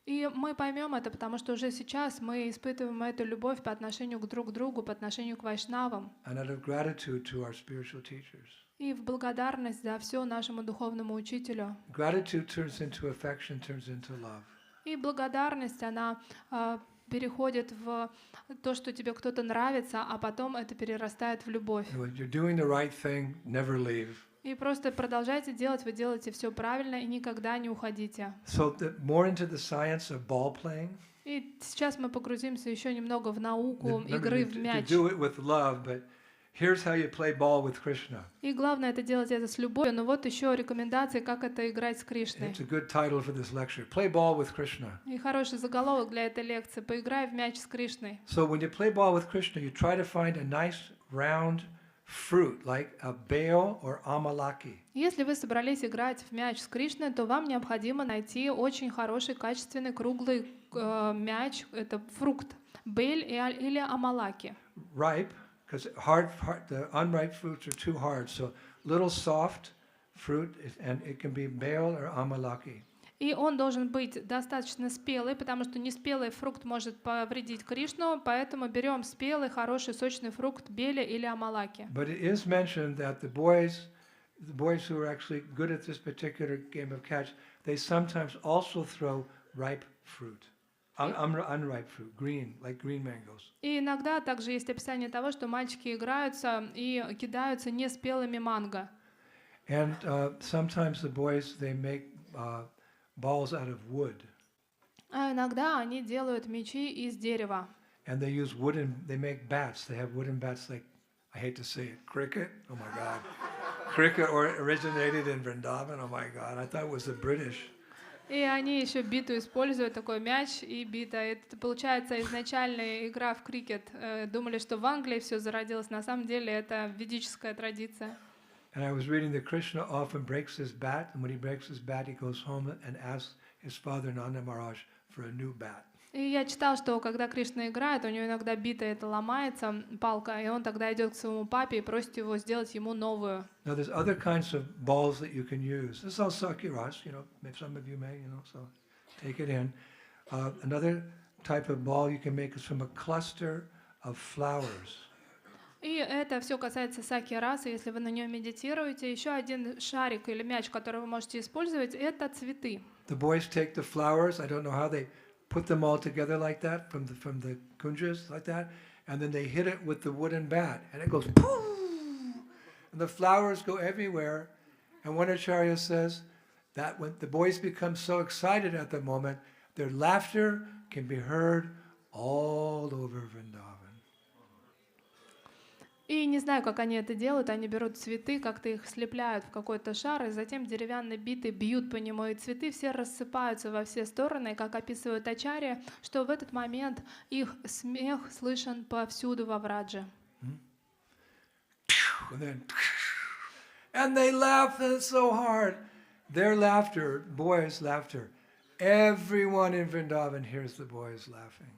И мы поймем это, потому что уже сейчас мы испытываем эту любовь по отношению друг к другу, по отношению к вайшнавам. And out of gratitude to our spiritual teachers. И в благодарность за все нашему духовному учителю. Gratitude turns into affection, turns into love. И благодарность, она переходит в то, что тебе кто-то нравится, а потом это перерастает в любовь. You're doing the right thing, never leave. И просто продолжайте делать, вы делаете все правильно и никогда не уходите. So more into the science of ball playing. И сейчас мы погрузимся еще немного в науку игры в To мяч. do it with love, but here's how you play ball with Krishna. И главное это делать это с любовью, но вот еще рекомендации, как это играть с Кришной. It's a good title for this lecture. Play ball with Krishna. И хороший заголовок для этой лекции: «Поиграй в мяч с Кришной». So when you play ball with Krishna, you try to find a nice round fruit like a bale or amalaki. Если вы собрались играть в мяч с Кришной, то вам необходимо найти очень хороший, качественный, круглый мяч, это фрукт, бель или амалаки. Ripe, because the unripe fruits are too hard. So little soft fruit, and it can be bale or amalaki. И он должен быть достаточно спелый, потому что неспелый фрукт может повредить Кришну, поэтому берем спелый, хороший, сочный фрукт беля или амалаки. But it is mentioned that the boys who are actually good at this particular game of catch, they sometimes also throw ripe fruit, unripe fruit, green, like green mangoes. И иногда также есть описание того, что мальчики играются и кидаются неспелыми манго. And sometimes the boys, they make balls out of wood. А иногда они делают мячи из дерева. And they use they make bats. They have wooden bats like, I hate to say it, cricket. Oh my God. Cricket originated in Vrindavan. Oh my God. I thought it was the British. И они еще биту используют, такой мяч и бита. Это получается изначальная игра в крикет. Думали, что в Англии все зародилось. На самом деле это ведическая традиция. And I was reading that Krishna often breaks his bat, and when he breaks his bat, he goes home and asks his father Nanda Maharaj for a new bat. И я читал, что когда Кришна играет, у него иногда бита это ломается, палка, и он тогда идет к своему папе и просит его сделать ему новую. Now there's other kinds of balls that you can use. This is all sakiras, some of you may, so take it in. Another type of ball you can make is from a cluster of flowers. И это все касается саки расы, если вы на нем медитируете. Еще один шарик или мяч, который вы можете использовать, это цветы. The boys take the flowers. I don't know how they put them all together like that from the kunjas like that, and then they hit it with the wooden bat, and it goes poof, and the flowers go everywhere. And one acharya says that when the boys become so excited at the moment, their laughter can be heard all over Vrindavan. И не знаю, как они это делают. Они берут цветы, как-то их слепляют в какой-то шар, и затем деревянной битой бьют по нему, и цветы все рассыпаются во все стороны, как описывают ачарья, что в этот момент их смех слышен повсюду во Врадже. And they laugh so hard. Their laughter, boys' laughter. Everyone in Vrindavan hears the boys laughing.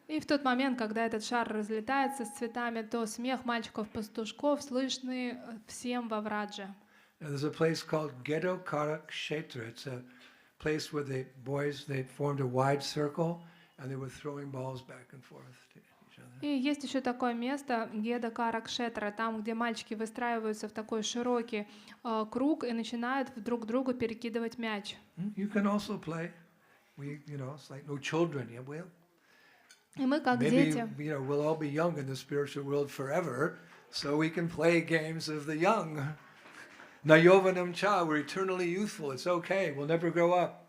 И в тот момент, когда этот шар разлетается с цветами, то смех мальчиков-пастушков слышны всем во Врадже. There's a place called Kartik. It's a place where the boys, they formed a wide circle and they were throwing balls back and forth to each other. И есть еще такое место, Геда Каракшетра, там, где мальчики выстраиваются в такой широкий круг и начинают друг другу перекидывать мяч. You can also play. It's like no children. Yeah, well, И мы, как Maybe, дети, we'll all be young in the spiritual world forever, so we can play games of the young. Na yovanam cha, we're eternally youthful. It's okay. We'll never grow up.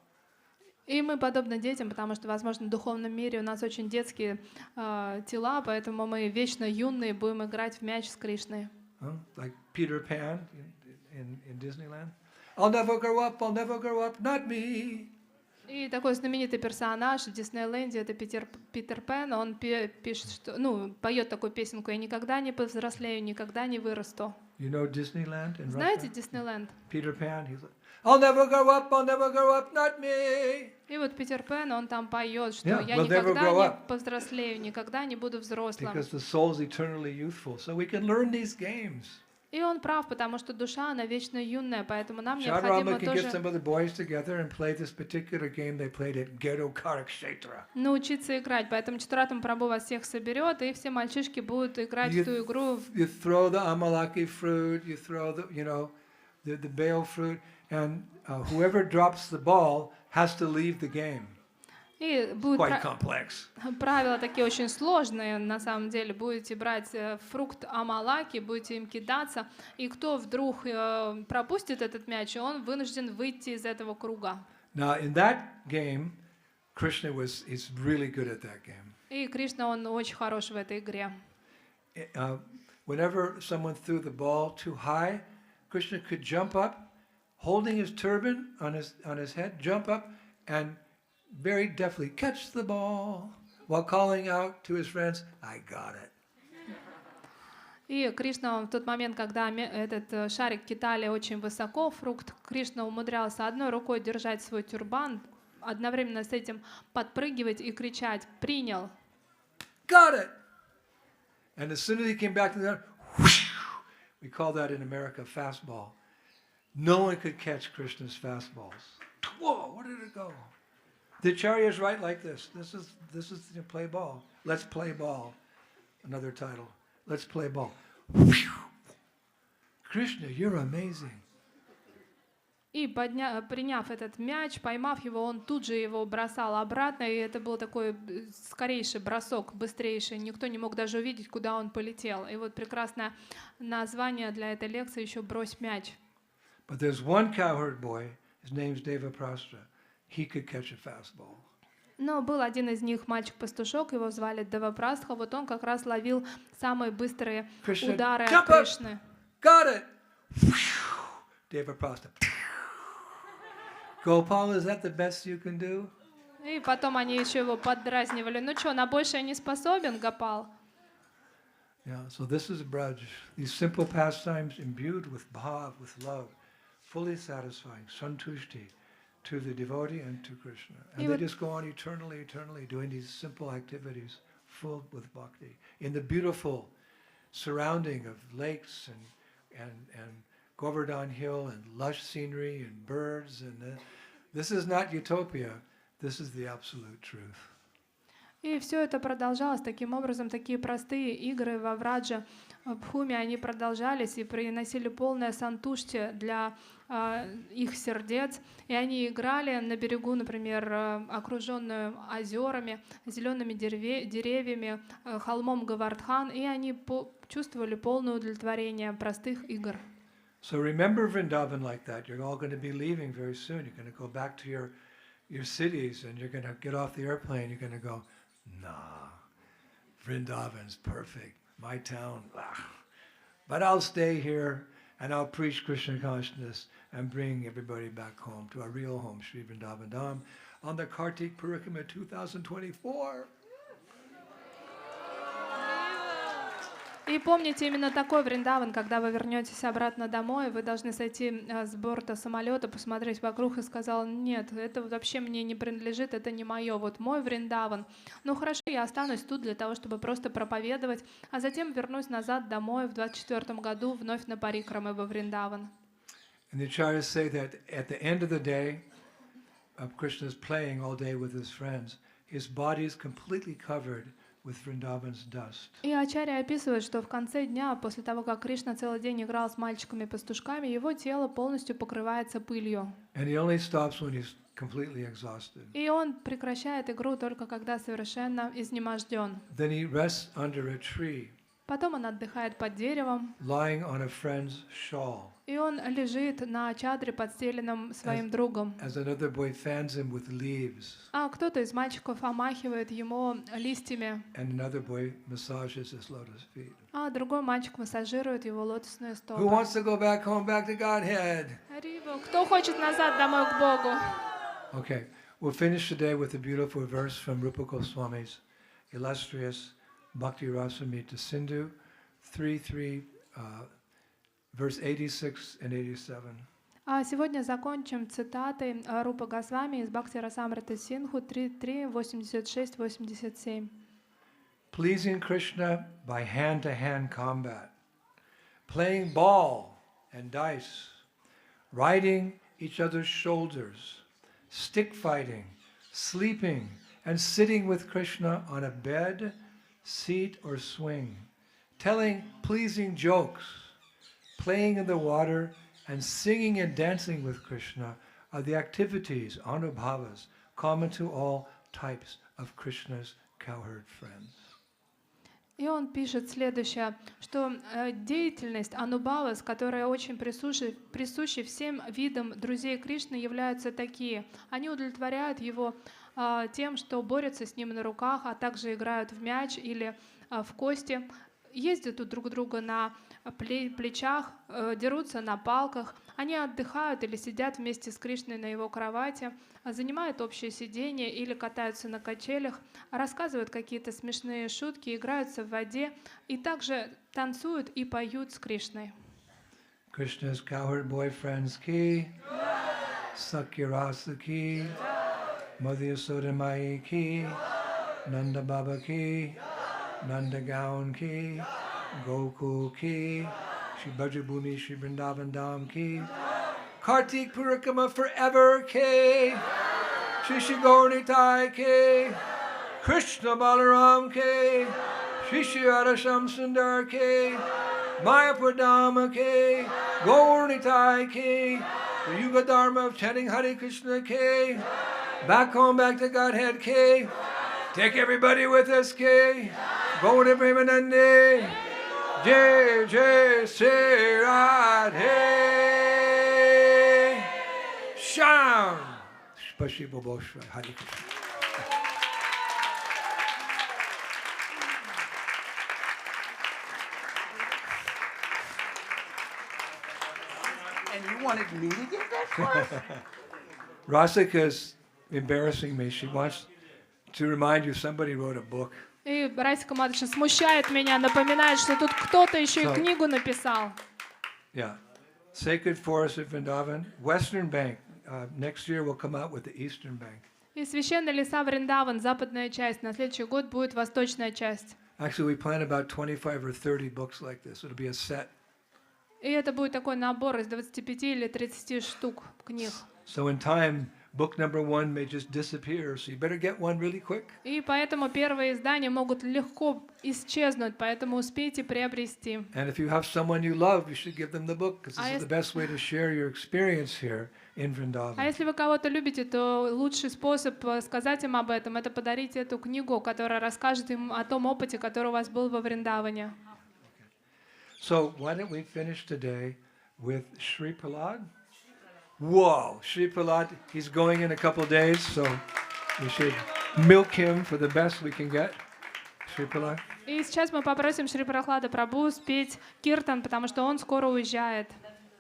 и мы подобны детям, потому что, возможно, в духовном мире у нас очень детские тела, поэтому мы вечно юные будем играть в мяч с Кришной. Like Peter Pan in Disneyland. I'll never grow up, not me. И такой знаменитый персонаж в Диснейленде, это Питер Пен, он пишет, поет такую песенку: «Я никогда не повзрослею, никогда не вырасту». You know Disneyland in Знаете Russia? Диснейленд? Peter Pan, he's like, I'll never grow up, not me. И вот Питер Пен, он там поет, что Yeah, я we'll never никогда grow не up. повзрослею, никогда не буду взрослым. Because the soul's eternally youthful, so we can learn these games. И он прав, потому что душа, она вечно юная, поэтому нам Shadrama необходимо can get тоже some of the boys together and play this particular game they played at Ghetto Karakshetra. научиться играть. Поэтому Чатуратам Прабху вас всех соберет, и все мальчишки будут играть в ту игру. You throw the amalaki fruit, you throw the bale fruit, and whoever drops the ball has to leave the game. И будет Quite complex. правила такие очень сложные, на самом деле. Будете брать фрукт амалаки, будете им кидаться, и кто вдруг пропустит этот мяч, он вынужден выйти из этого круга. Now in that game, Krishna is really good at that game. И Кришна, он очень хорош в этой игре. Whenever someone threw the ball too high, Krishna could jump up, holding his turban on his head, jump up and very deftly catch the ball while calling out to his friends, I got it. И Кришна, он в тот момент, когда этот шарик кидали очень высоко, фрукт, Кришна умудрялся одной рукой держать свой тюрбан, одновременно с этим подпрыгивать и кричать: «Принял!» Got it! And as soon as he came back to the whoosh, we call that in America fastball. No one could catch Krishna's fastballs. Whoa, where did it go? The Acharya's right like this. This is play ball. Let's play ball. Another title. Let's play ball. Krishna, you're amazing. И приняв этот мяч, поймав его, он тут же его бросал обратно, и это был такой скорейший бросок, быстрейший. Никто не мог даже увидеть, куда он полетел. И вот прекрасное название для этой лекции еще «Брось мяч». But there's one cowherd boy. His name's Devaprastra. He could catch a fastball. Но был один из них, мальчик-пастушок, его звали Девапрастха, вот он как раз ловил самые быстрые удары от Кришны. Got it! Devaprastra. Gopal, is that the best you can do? И потом они еще его поддразнивали. Ну что, на большее не способен, Гопал? Yeah, so this is Braj. These simple pastimes imbued with bhav, with love, fully satisfying, santushti, to the devotee and to Krishna. And they just go on eternally, doing these simple activities full with bhakti. In the beautiful surrounding of lakes and Govardhan Hill and lush scenery and birds. And this is not utopia. This is the absolute truth. И все это продолжалось таким образом, такие простые игры во Враджа, в Бхуме, они продолжались и приносили полное сантушти для их сердец. И они играли на берегу, например, окруженную озерами, зелеными деревьями, холмом Гавардхан, и они чувствовали полное удовлетворение простых игр. So remember Vrindavan like that. You're all going to be leaving very soon. You're going to go back to your cities and you're going to get off the airplane. You're going to go, nah, Vrindavan's perfect. My town, but I'll stay here and I'll preach Krishna consciousness and bring everybody back home to our real home, Sri Vrindavan Dham, on the Kartik Parikrama 2024. И помните, именно такой Вриндаван, когда вы вернетесь обратно домой, вы должны сойти с борта самолета, посмотреть вокруг и сказал: нет, это вообще мне не принадлежит, это не мое, вот мой Вриндаван. Ну хорошо, я останусь тут для того, чтобы просто проповедовать, а затем вернусь назад домой в 24 году вновь на Парикрамы во Вриндаван. And the acharyas say that at the end of the day of Krishna's playing all day with his friends, his body is completely covered with Vrindavan's dust. И ачарья описывает, что в конце дня, после того, как Кришна целый день играл с мальчиками-пастушками, его тело полностью покрывается пылью. And he only stops when he's completely exhausted. И он прекращает игру только когда совершенно изнеможден. Then he rests under a tree, Потом он отдыхает под деревом, lying on a friend's shawl, и он лежит на чадре, подстеленном своим другом. as another boy fans him with leaves, А кто-то из мальчиков омахивает ему листьями, and another boy massages his lotus feet. а другой мальчик массажирует его лотосные Who стопы. wants to go back home, back to Godhead? Рибо, кто хочет назад домой к Богу? Okay, we'll finish today with a beautiful verse from Rupa Goswami's illustrious Bhakti Rasamrita Sindhu, 3.3, verse 86 and 87. А сегодня закончим цитатой Рупа Госвами из Бхакти Расамрита Синдху 3.3, 86-87. Pleasing Krishna by hand-to-hand combat, playing ball and dice, riding each other's shoulders, stick fighting, sleeping, and sitting with Krishna on a bed, seat, or swing, telling pleasing jokes, playing in the water, and singing and dancing with Krishna are the activities, anubhavas, common to all types of Krishna's cowherd friends. И он пишет следующее, что деятельность анубхавас, которая очень присуща всем видам друзей Кришны, являются такие. Они удовлетворяют его тем, что борются с ним на руках, а также играют в мяч или в кости, ездят друг друга на плечах, дерутся на палках. Они отдыхают или сидят вместе с Кришной на его кровати, занимают общее сидение или катаются на качелях, рассказывают какие-то смешные шутки, играются в воде и также танцуют и поют с Кришной. Krishna's cowherd boyfriends ki, Sakyarasa ki, Madhya Sodamai ki, Nanda Baba ki, Nanda Gaon ki, Gokul ki, Shri Bhajabhumi Shri Vrindavan Dham ki, Kartik Parikrama forever ki, Shri Shri Gaurnitai ki, Krishna Balaram ki, Shri Shri Radhasham Sundar ki, Mayapur Dhamma ki, Gaurnitai ki, the Yuga Dharma of chanting Hare Krishna ki, back home, back to Godhead ki, take everybody with us ki, go to Premanande, Jai Jai Sri Radhe, Shyam, Spasibo Boshva, Hare Krishna. And you wanted me to give that class? Rasika's embarrassing me. She wants to remind you somebody wrote a book. И Расика Маташа смущает меня, напоминает, что тут кто-то еще и книгу написал. Yeah. Sacred Forest of Vrindavan, Western Bank. Next year we'll come out with the Eastern Bank. И священные леса Вриндаван, западная часть. На следующий год будет восточная часть. Actually, we plan about 25 or 30 books like this. It'll be a set. И это будет такой набор из 25 или 30 штук книг. So in time, book number 1 may just disappear. So you better get one really quick. И поэтому первые издания могут легко исчезнуть, поэтому успейте приобрести. And if you have someone you love, you should give them the book because this is the best way to share your experience here in А Vrindavan. если вы кого-то любите, то лучший способ сказать им об этом — это подарить эту книгу, которая расскажет им о том опыте, который у вас был во Вриндаване. So why don't we finish today with Sri Prahlad? Whoa, Sri Prahlad, he's going in a couple of days, so we should milk him for the best we can get. Sri Prahlad. И сейчас мы попросим Шри Прахлада Прабху спеть киртан, потому что он скоро уезжает.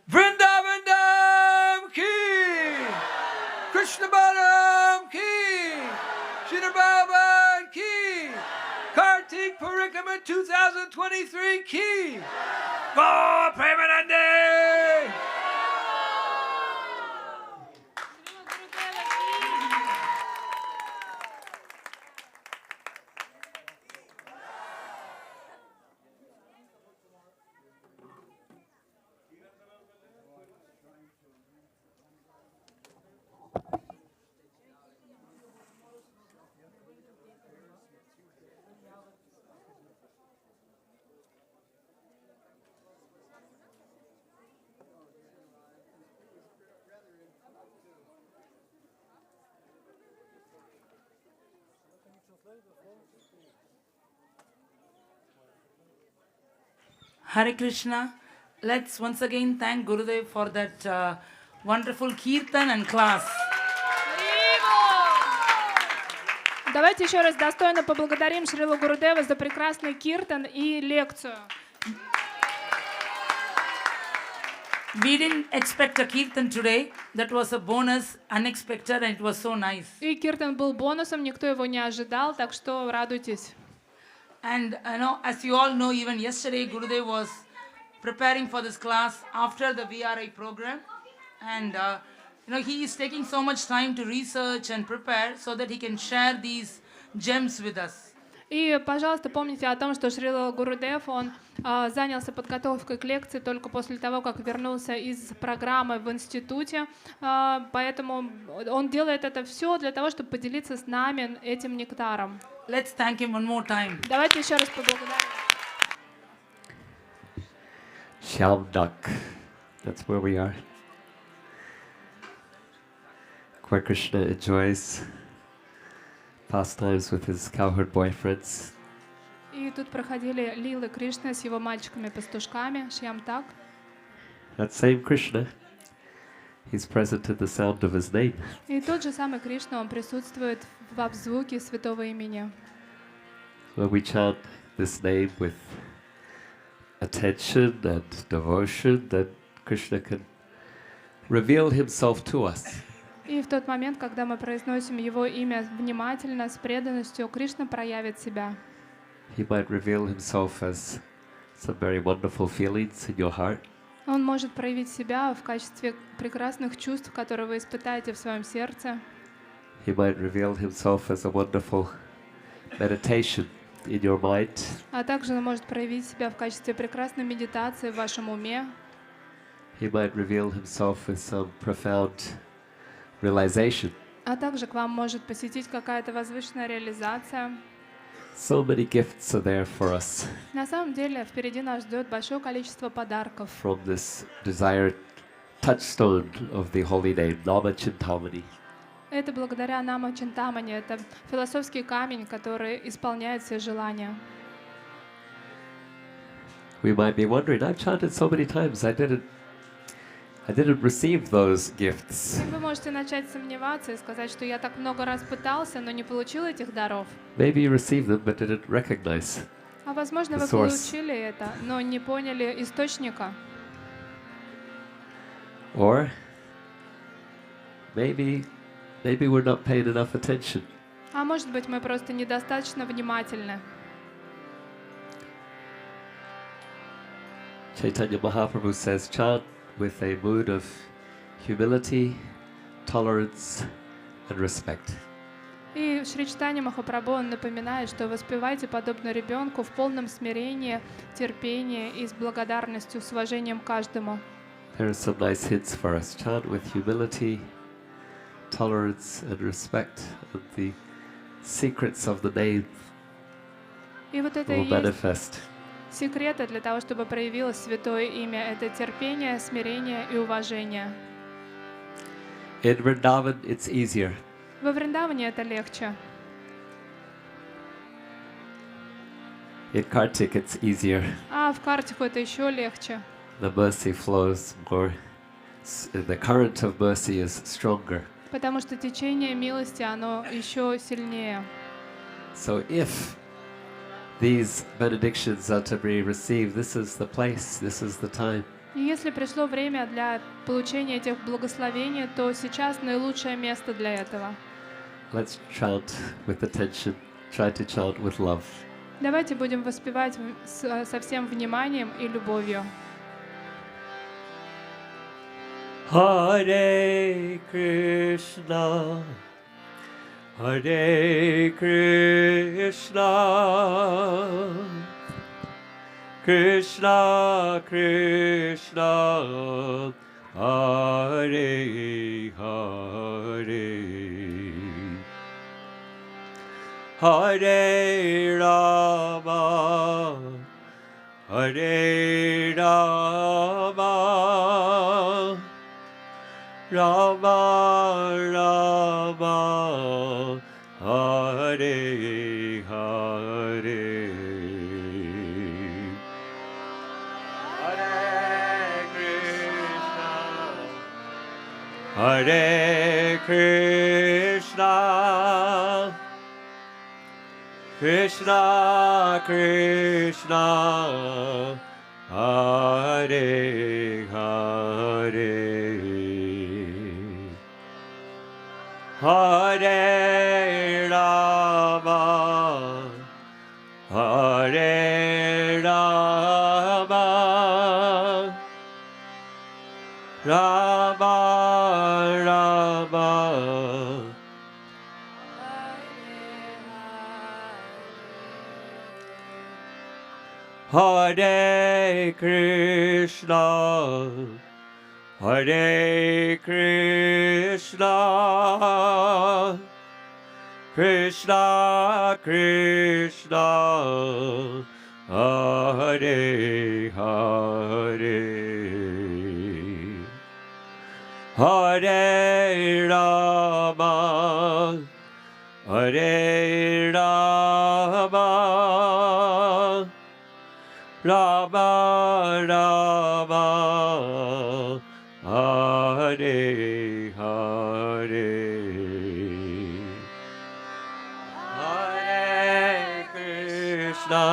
Vrindavan Dham ki, Krishna Balaram ki, Shri Baba ki, Kartik Parikrama 2023 ki, Go Premanande! Hare Krishna. Let's once again thank Gurudev for that wonderful kirtan and class. Давайте еще раз достойно поблагодарим Шрилу Гурудева за прекрасный киртан и лекцию. We didn't expect a kirtan today. That was a bonus, unexpected, and it was so nice. И киртан был бонусом, никто его не ожидал, так что радуйтесь. And as you all know, even yesterday Gurudev was preparing for this class after the VRI program, and he is taking so much time to research and prepare so that he can share these gems with us. И, пожалуйста, помните о том, что Шрила Гурудев, он занялся подготовкой к лекции только после того, как вернулся из программы в институте, поэтому он делает это все для того, чтобы поделиться с нами этим нектаром. Let's thank him one more time. Давайте еще раз поблагодарим. Shyam, Dhak. That's where we are. Where Krishna enjoys pastimes with his cowherd boyfriends. И тут проходили лилы Кришны с его мальчиками-пастушками, Шьям так. That same Krishna, he's present in the sound of his name. И тот же самый Кришна, он присутствует в обзвуке святого имени. When we chant this name with attention and devotion, then Krishna can reveal himself to us. И в тот момент, когда мы произносим его имя внимательно, с преданностью, Кришна проявит себя. He might reveal himself as some very wonderful feelings in your heart. Он может проявить себя в качестве прекрасных чувств, которые вы испытаете в своем сердце. He might reveal himself as a wonderful meditation in your mind. А также он может проявить себя в качестве прекрасной медитации в вашем уме. He might reveal himself with some profound realization. А также к вам может посетить какая-то возвышенная реализация. So many gifts are there for us На самом деле, впереди нас ждет большое количество подарков. from this desired touchstone of the holy name, Nama Chintamani. Это благодаря Нама Чинтамани. Это философский камень, который исполняет все желания. We might be wondering, I've chanted so many times, I didn't receive those gifts. Вы можете начать сомневаться и сказать, что я так много раз пытался, но не получил этих даров. Maybe you received them but didn't recognize. А возможно, The вы source. получили это, но не поняли источника. Or maybe we're not paying enough attention. А может быть, мы просто недостаточно внимательны. Chaitanya Mahaprabhu says, chant with a mood of humility, tolerance, and respect. И Шри Чайтанья Махапрабху он напоминает, что воспевайте подобно ребенку в полном смирении, терпении и с благодарностью, с уважением к каждому. There are some nice hints for us. Chant with humility, tolerance, and respect, and the secrets of the name И вот это и will есть manifest. секреты для того, чтобы проявилось святое имя. Это терпение, смирение и уважение. In Vrindavan, it's easier. Во Вриндаване это легче. In Kartik, it's easier. А в Картику это еще легче. The mercy flows more. The current of mercy is stronger. Потому что течение милости, оно еще сильнее. So if these benedictions are to be received, this is the place, this is the time. И если пришло время для получения этих благословений, то сейчас наилучшее место для этого. Let's chant with attention. Try to chant with love. Давайте будем воспевать со всем вниманием и любовью. Hare Krishna, Hare Krishna, Krishna Krishna, Hare Hare, Hare Rama, Hare Rama, Rama Rama, Hare Hare Krishna, Krishna Krishna, Hare Hare, Hare Rama, Hare Rama, Rama Rama, Hare Krishna, Hare Krishna, Krishna Krishna, Hare Hare, Hare Rama, Hare Rama, Rama Rama, Hare Hare, Hare Krishna,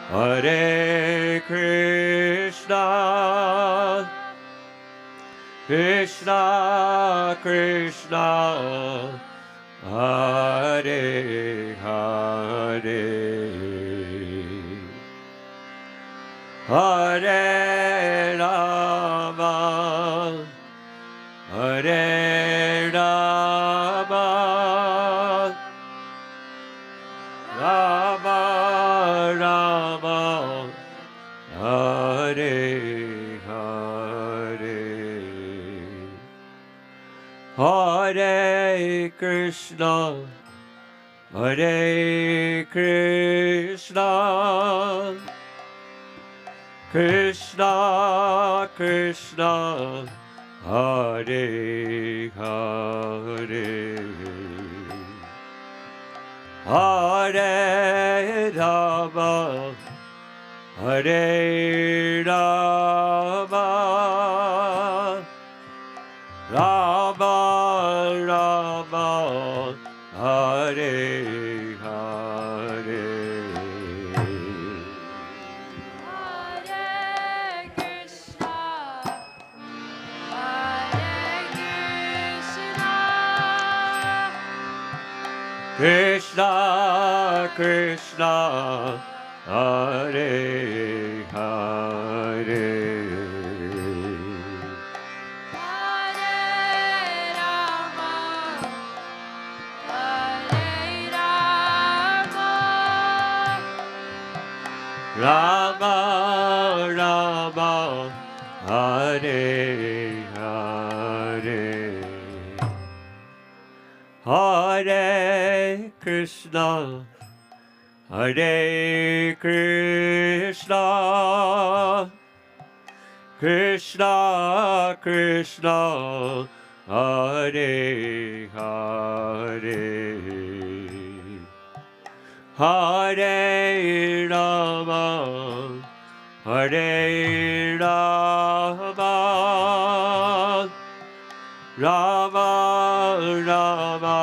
Hare Krishna, Krishna Krishna, Hare Hare, Hare Rama, Hare Rama, Rama Rama, Hare Hare, Hare Krishna, Hare Krishna, Krishna Krishna, Hare Hare, Hare Rama, Hare Rama, Rama Rama, Hare Hare, Krishna Krishna, Hare Hare, Rama Rama, Hare Hare, Hare Krishna, Hare Krishna, Krishna Krishna, Hare Hare, Hare Rama, Hare Rama, Rama Rama,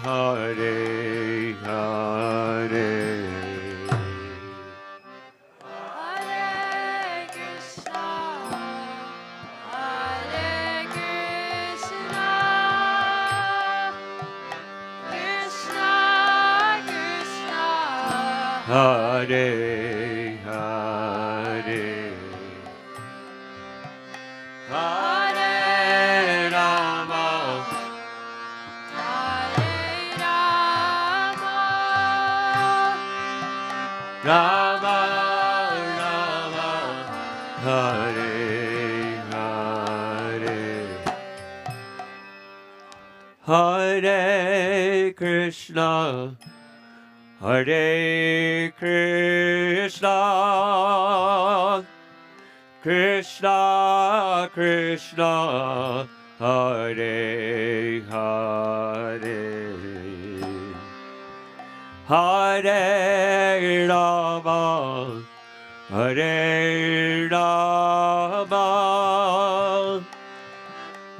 Hare Hare, Hare Hare, Hare Rama, Rama Rama, Hare Hare, Hare Krishna, Hare Krishna, Krishna Krishna, Hare Hare, Hare Rama, Hare Rama,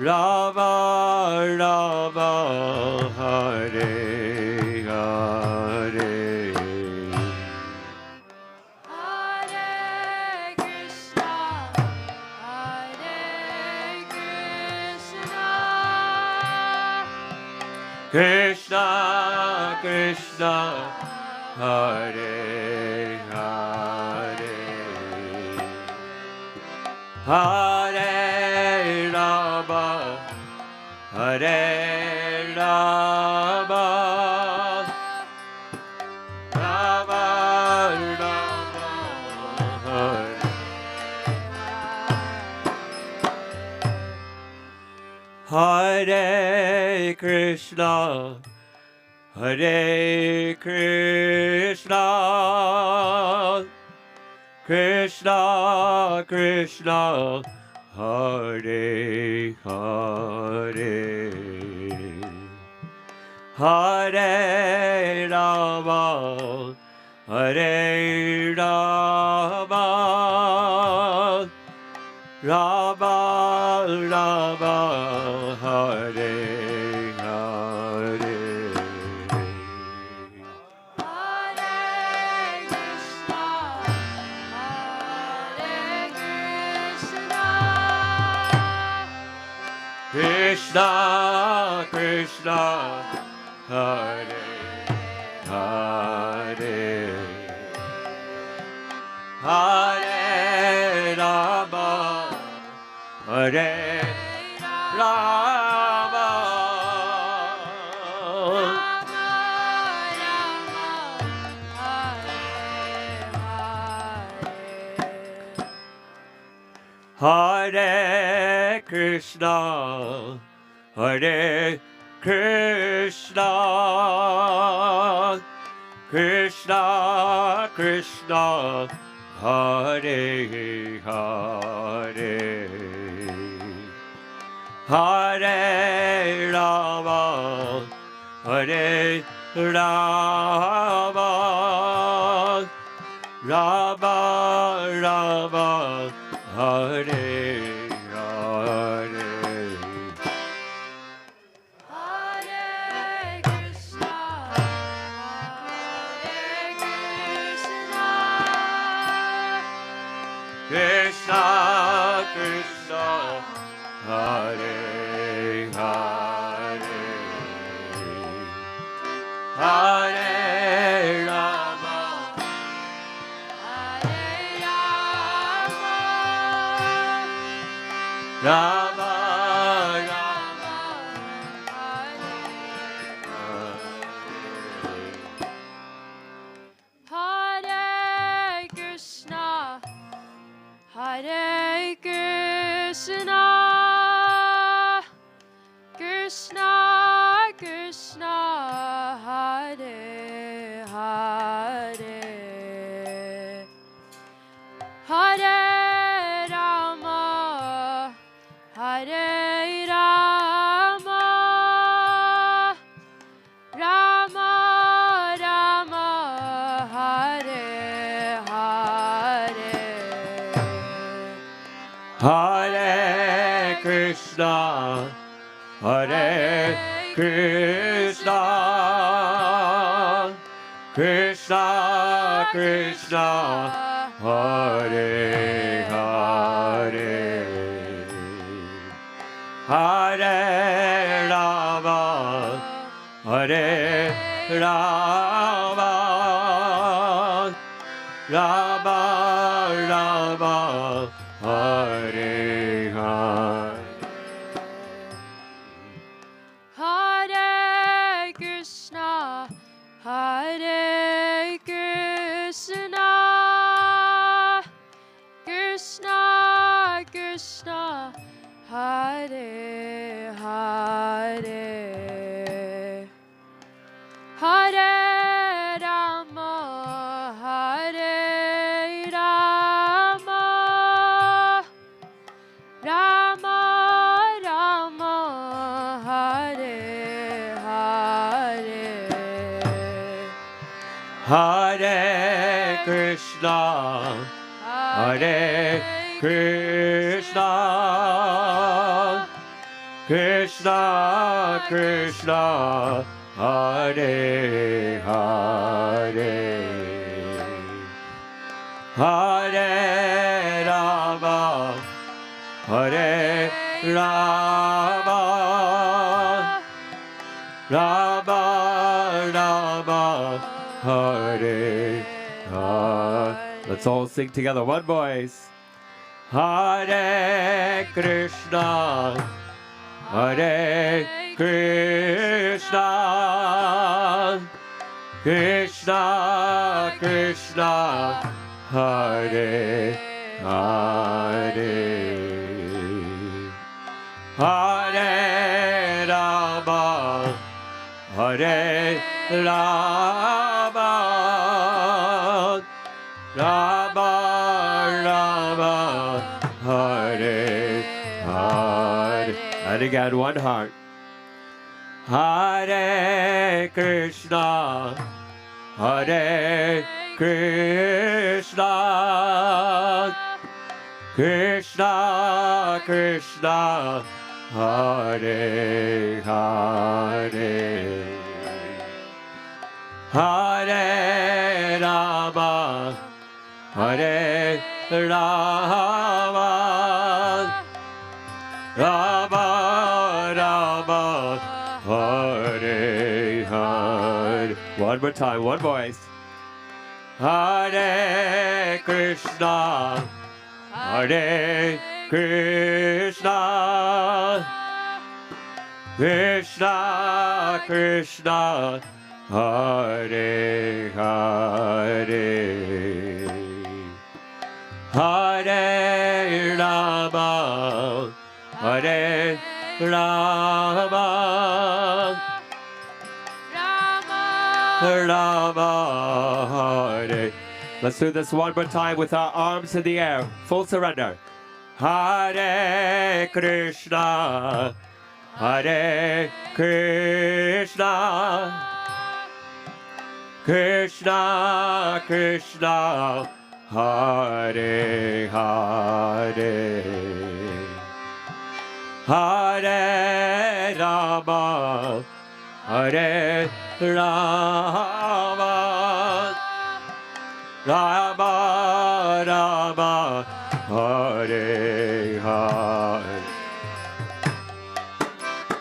Rama Rama Hare Hare Hare Krishna, Hare Krishna, Krishna Krishna Hare Hare Hare Rama Hare Rama Rama Rama Hare Hare Krishna Hare Krishna Krishna Krishna Hare Hare Hare Rama Hare Rama Rama Rama Hare Hare Hare Krishna, Hare Krishna, Krishna Krishna Hare Hare Hare Rama Hare Rama Hare Krishna Hare Krishna Krishna Krishna Hare Hare Hare Rama Hare Rama Rama Rama Hare Hare Hare Krishna, Hare Krishna, Krishna Krishna Hare Hare Hare Rama Hare Rama, Rama Rama Hare Krishna, Hare Krishna, Krishna Krishna, Hare Hare, Hare Rama, Hare Rama, Rama Rama, Hare Hare. Hare Krishna Hare Krishna Krishna Krishna Hare Hare Hare Rama Hare Rama Rama Rama Hare Hare Hare Krishna, Hare Krishna, Krishna Krishna, Hare Hare, Hare Rama, Hare Rama, Rama Rama, Hare Hare. Hare Krishna Hare Krishna Krishna Krishna Hare Hare Hare Rama Hare Rama Rama Rama Hare Hare. Let's all sing together, one voice. Hare Krishna Hare Krishna Krishna Krishna Hare Hare Hare Rama Hare Rama Rama Rama Hare Hare. And again, one heart. Hare Krishna Hare Krishna Krishna Krishna Hare Hare Hare Rama Hare Rama Rama Rama Hare Hare. One more time, one voice. Hare Krishna Hare Krishna Krishna Krishna Hare Hare Hare Rama Hare Rama Rama Hare. Let's do this one more time with our arms in the air. Full surrender. Hare Krishna Hare Krishna Krishna Krishna Hare Hare Hare Rama Hare Rama Rama Rama Hare Hare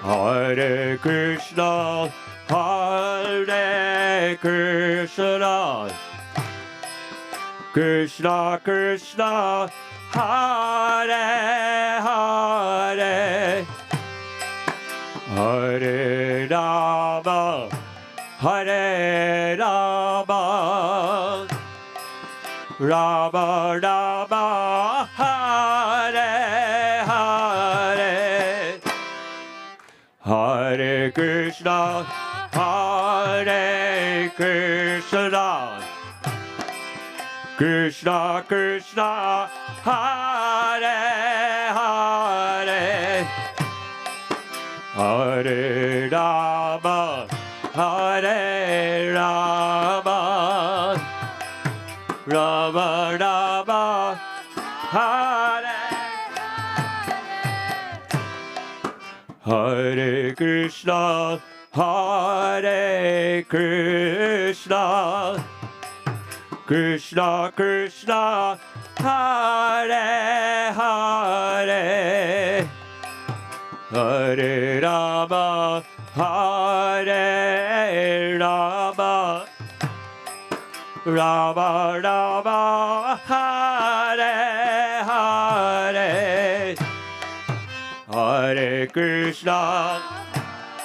Hare Krishna Hare Krishna Krishna Krishna Hare Hare Hare Rama Hare Rama Rama Rama Hare Hare Hare Krishna Hare Krishna Krishna Krishna Hare Hare Hare Rama Hare Rama Rama Rama Hare Hare Krishna Hare Krishna Krishna Krishna Hare Hare Hare Rama Hare Rama Rama Rama Hare Hare Hare Krishna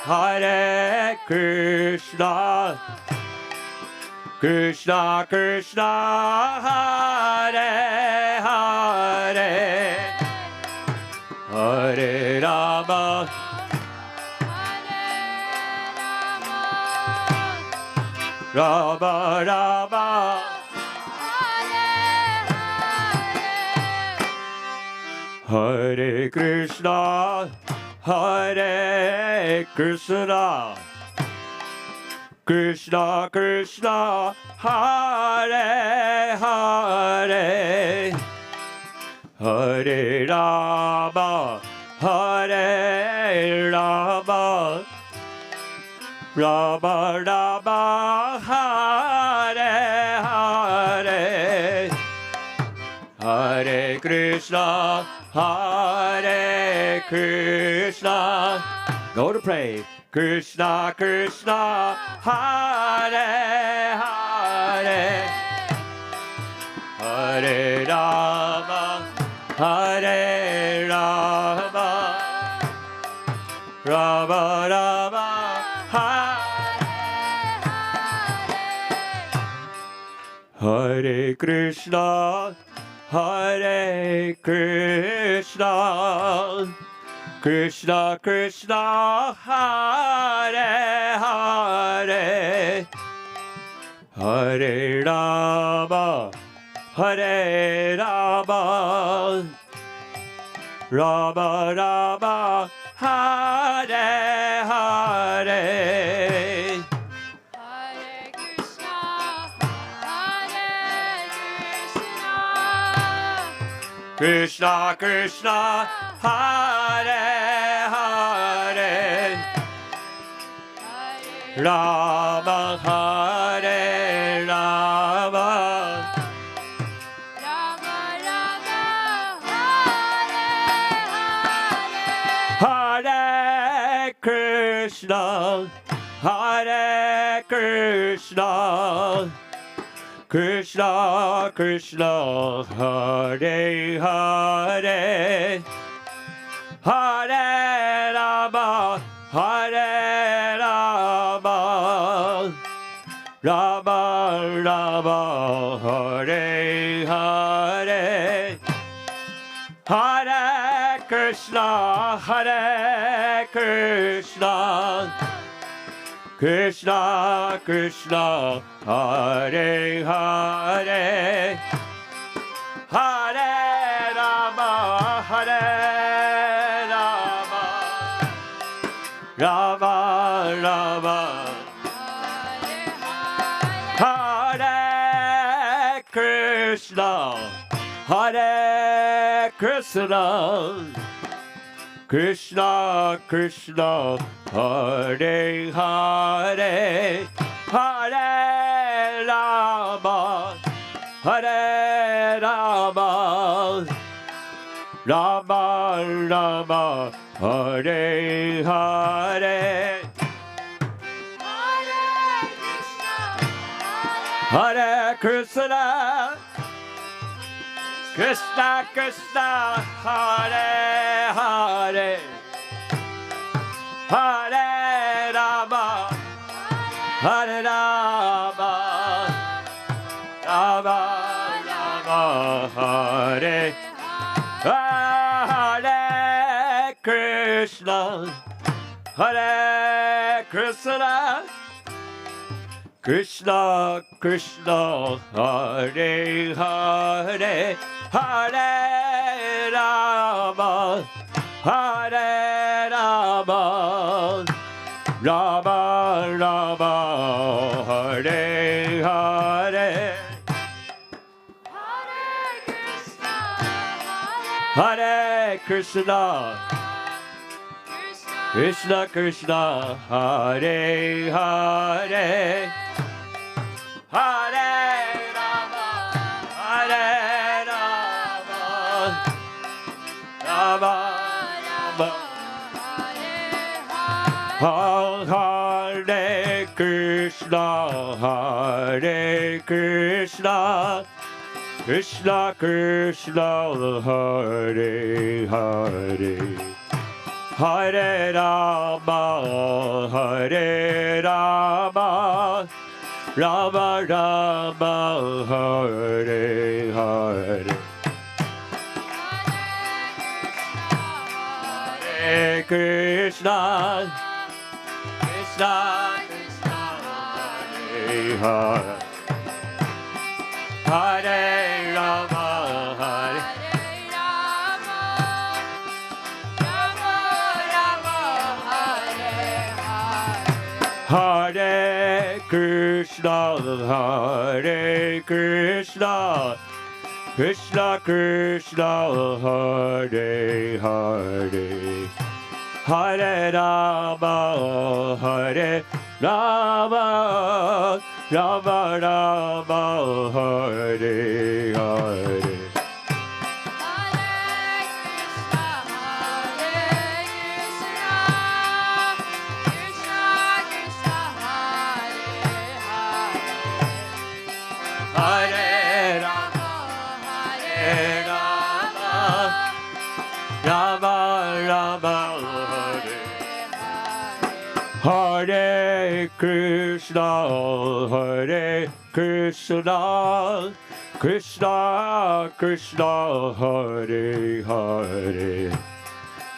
Hare Krishna Krishna Krishna Hare Hare Hare Rama Rama Rama Hare Krishna Hare Krishna Krishna Krishna Hare Hare Hare Rama Hare Rama Rama Hare Hare Hare Krishna Hare Krishna. Go to pray. Krishna Krishna Hare Hare Hare Rama Hare Rama Rama Rama Hare Krishna Hare Krishna Krishna Krishna Hare Hare Hare Rama Hare Rama Rama Rama Hare Hare Hare Krishna, Hare Krishna, Krishna Krishna Hare Hare Rama Hare Rama Rama Rama, Hare Hare. Hare Krishna Hare Krishna Krishna Krishna Hare Hare Hare Rama Hare Rama Rama Rama Hare Hare Hare Krishna Hare Krishna Krishna Krishna Hare Hare Hare Rama Hare Rama Rama Rama Hare Krishna Hare Krishna Krishna Krishna Hare Hare Hare Rama Hare Rama Rama Rama Hare Hare Hare Krishna Krishna Krishna Hare Hare Hare Rama Hare Rama Rama Rama Hare Hare Krishna Hare Krishna Krishna Krishna Hare Hare Hare Rama Hare Rama Rama Rama Hare Hare Hare Krishna Krishna Krishna Hare Hare Hare Rama Hare Rama Rama Rama Hare Krishna Hare Krishna Krishna Krishna Hare Hare Hare Rama Hare Rama Rama Rama Hare Hare Hare Krishna Krishna Krishna Hare Hare Hare Rama Hare Hare Krishna, Hare Krishna, Krishna Krishna, Hare Hare, Hare Rama, Hare Rama, Rama Rama, Hare Hare. Hare Rama, Hare Rama, Rama Rama, Hare Hare Krishna, Hare Krishna, Krishna Krishna, Hare Hare,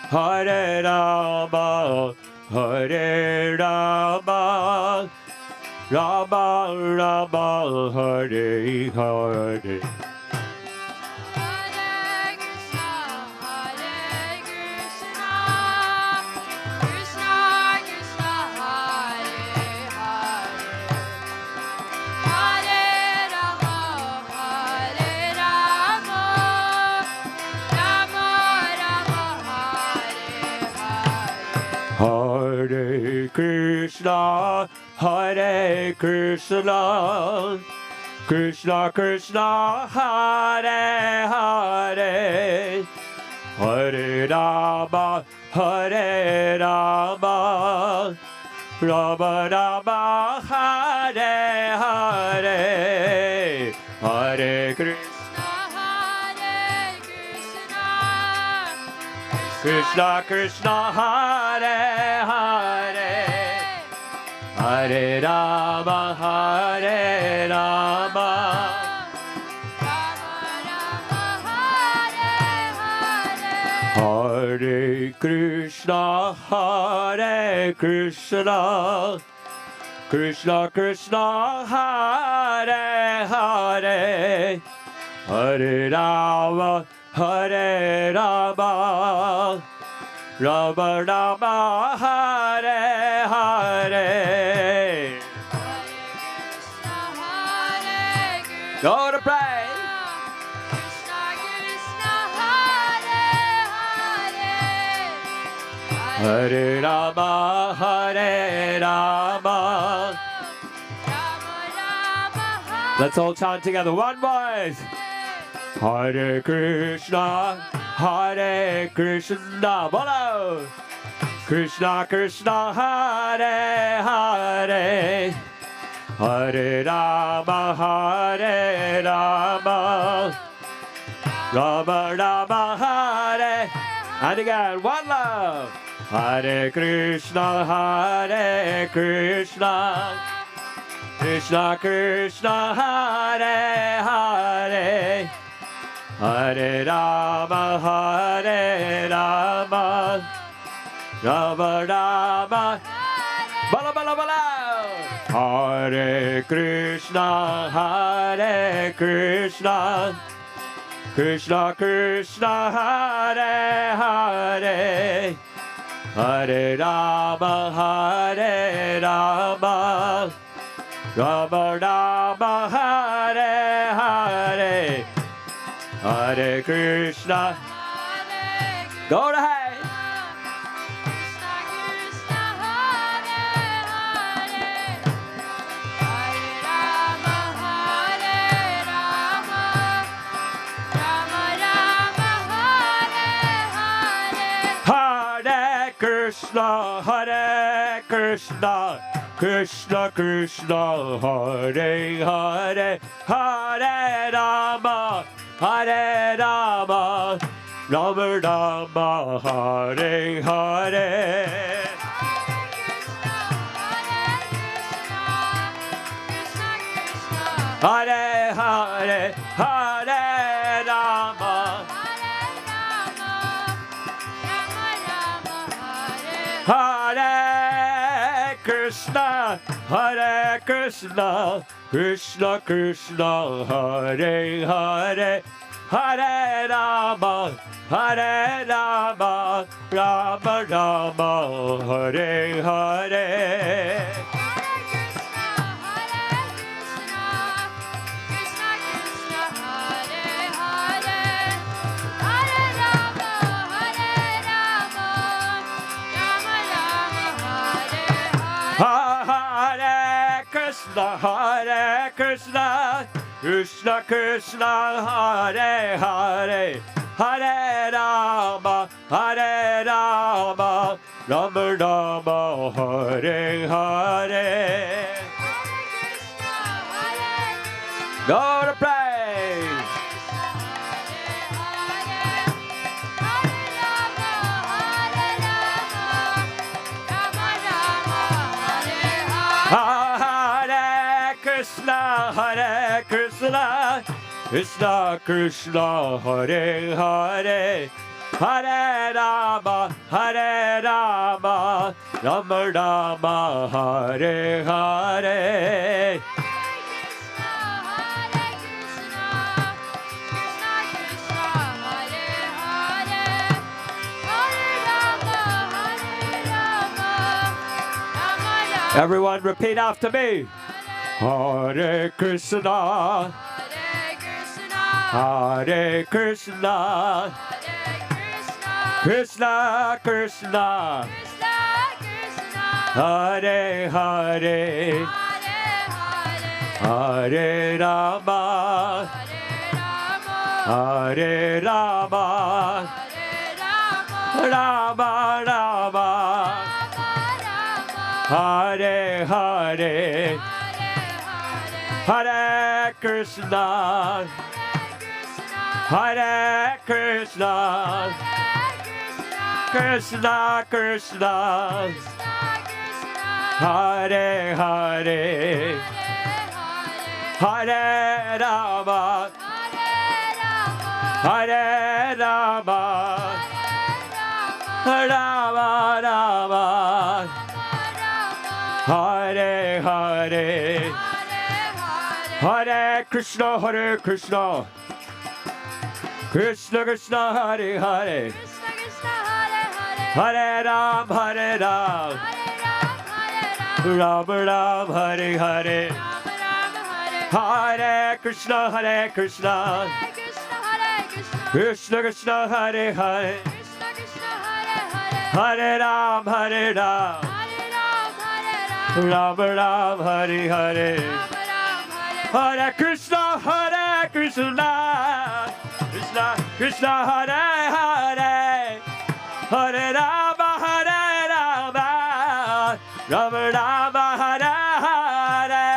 Hare Rama, Hare Rama, Rama Rama, Hare Hare. Hare Krishna, Hare Krishna, Krishna Krishna, Hare Hare, Hare Rama, Hare Rama, Rama Rama, Hare Hare, Hare Krishna, Krishna Krishna, Hare Hare, Hare Rama, Hare Rama, Hare Krishna, Hare Krishna, Krishna Krishna, Hare Hare, Hare Rama, Hare Rama, Rama Rama, Hare Hare. Go to pray. Hare Rama, Hare Rama. Let's all chant together. One voice. Hare Krishna, Hare Krishna. Bolo. Krishna Krishna, Hare Hare, Hare Rama, Hare Rama, Rama Rama, Hare. And again, one love. Hare Krishna, Hare Krishna, Krishna Krishna, Hare Hare, Hare Rama, Hare Rama, Rama Rama, Bala Bala Bala. Hare Krishna, Hare Krishna, Krishna Krishna, Hare Hare, Hare Rama, Hare Rama, Rama Rama, Hare Hare, Hare Krishna. Go to high. Krishna, Hare Krishna, Krishna Krishna, Hare Hare, Hare Rama, Hare Rama, Rama Rama, Hare Hare. Hare Hare, Hare Rama, Hare Krishna, Hare Krishna, Krishna Krishna, Hare Hare, Hare Rama, Hare Rama, Rama Rama, Hare Hare. Hare Krishna, Krishna Krishna, Hare Hare, Hare Rama, Rama Rama, Hare Hare. Go to praise. Hare Krishna, Hare Krishna, Krishna Krishna, Hare Hare, Hare Rama, Rama Rama, Hare Hare. Everyone repeat after me. Hare Krishna, Hare Krishna, Krishna Krishna, Hare Hare, Hare Rama, Hare Rama, Rama Rama, Hare Hare, Hare Krishna, Hare Krishna, Krishna Krishna, Hare Hare, Hare Rama, Hare Rama, Rama Rama, Hare Hare, Hare Krishna, Hare Krishna, Krishna Krishna, Hare Hare, Hare Ram, Hare Ram, Ram Ram, Hare Hare, Hare Krishna, Hare Krishna, Krishna Krishna, Hare Hare, Hare Ram, Hare Ram, Ram Ram, Hare Hare, Hare Krishna, Hare Krishna, Krishna Krishna, Hare Hare, Hare Rama, Hare Rama, Rama Rama, Hare Hare.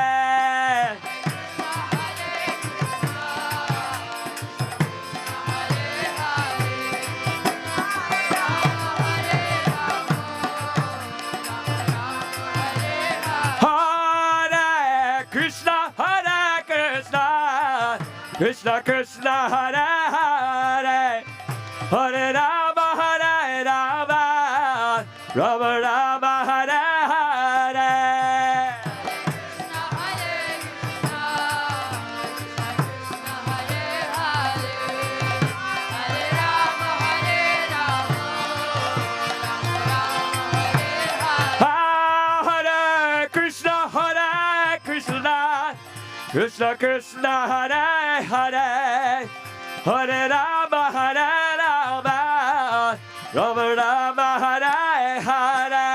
Hare Krishna, Hare Krishna, Krishna Krishna, Hare Hare, Hare Rama, Hare Rama, Rama Rama, Hare Hare. Hare Krishna, Hare Krishna, Krishna Krishna, Hare Hare, Hare Rama, Hare Rama, Rama Rama, Hare Hare.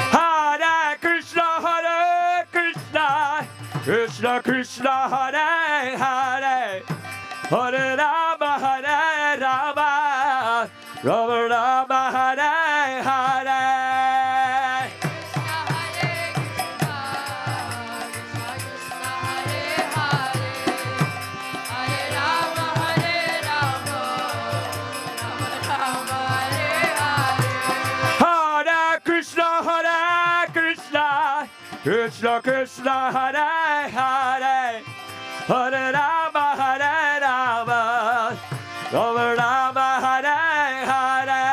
Hare Krishna, Hare Krishna, Krishna Krishna, Hare Hare, Hare Rama, Hare Rama, Rama Rama, Hare Hare. Hare Krishna, Hare Krishna, Krishna Krishna, Hare Hare, Hare Rama, Hare Rama, Rama Rama, Hare Hare.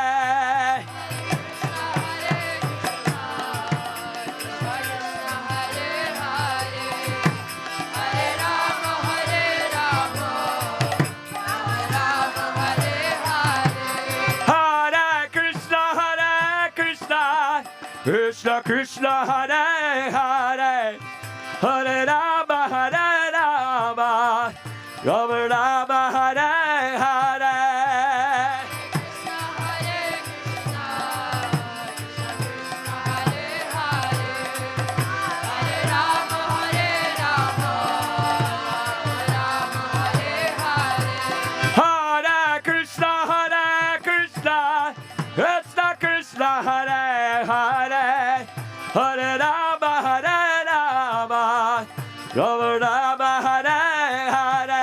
Hare Krishna, Hare Krishna, Krishna Krishna, Hare Hare, Hare Rama, Hare Rama, Rama Rama Hare Hare. Hare Krishna, Hare Krishna, Krishna Krishna, Hare Hare, Hare Rama, Hare Rama, Rama Rama, Hare Hare.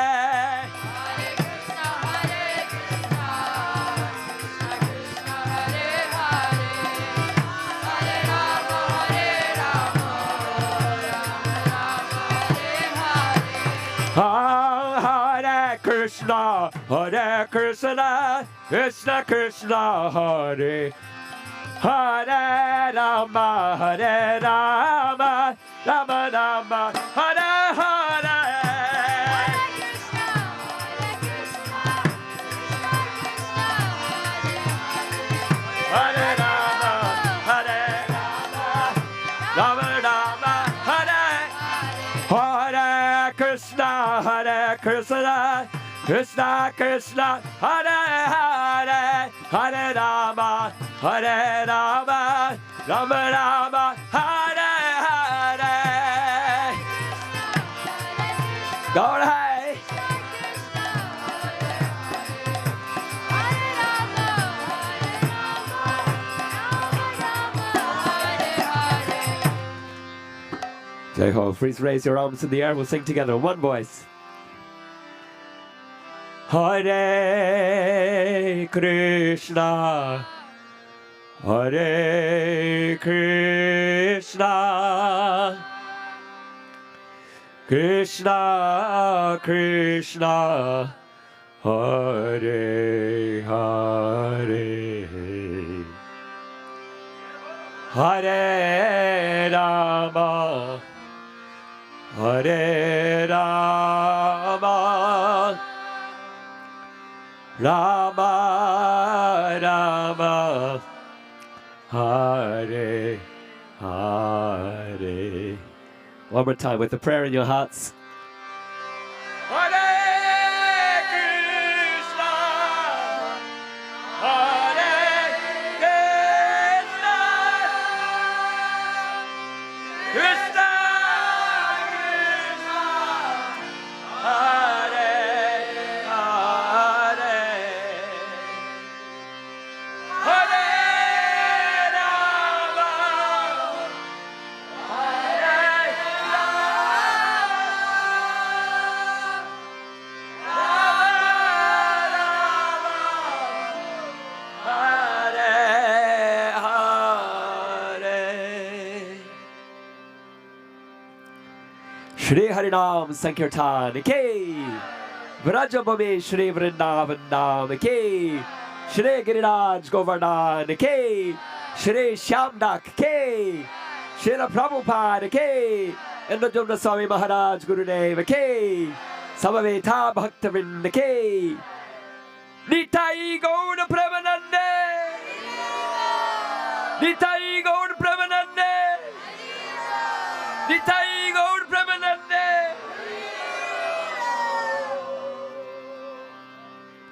Hare Krishna, Hare Krishna, Krishna Krishna, Hare Hare Rama, Hare Rama, Rama Rama, Hare Hare. Hare Rama, Hare Rama, Rama Rama, Hare Hare Krishna, Hare Krishna, Krishna Krishna, Hare Hare, Hare Rama, Hare Rama, Rama Rama, Hare Hare. Go ahead. Jai Ho, please raise your arms in the air. We'll sing together. One voice. Hare Krishna, Hare Krishna, Krishna Krishna, Hare Hare, Hare Rama, Hare Rama, Rama Rama, Hare Hare. One more time with the prayer in your hearts. Hare Krishna, Hare Krishna, Krishna Krishna, Hare Hare, Hare Rama, Hare Shri Harinam Sankirtan Ki, Vrajabhumi Shri Vrindavan Nam Ki, Shri Giriraj Govardhan Ki, Shri Shyam Dhak Ki, Shri Prabhupada Ki, Indra Swami Maharaj Gurudev Ki, Samaveta Bhaktavinda Ki, Nitai Gaur Premanande, Nitai Gaur Premanande, Nitai Gaur Premanande.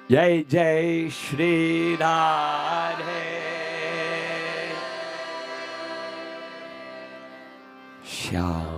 Jai Jai Shri Radhe Shyam.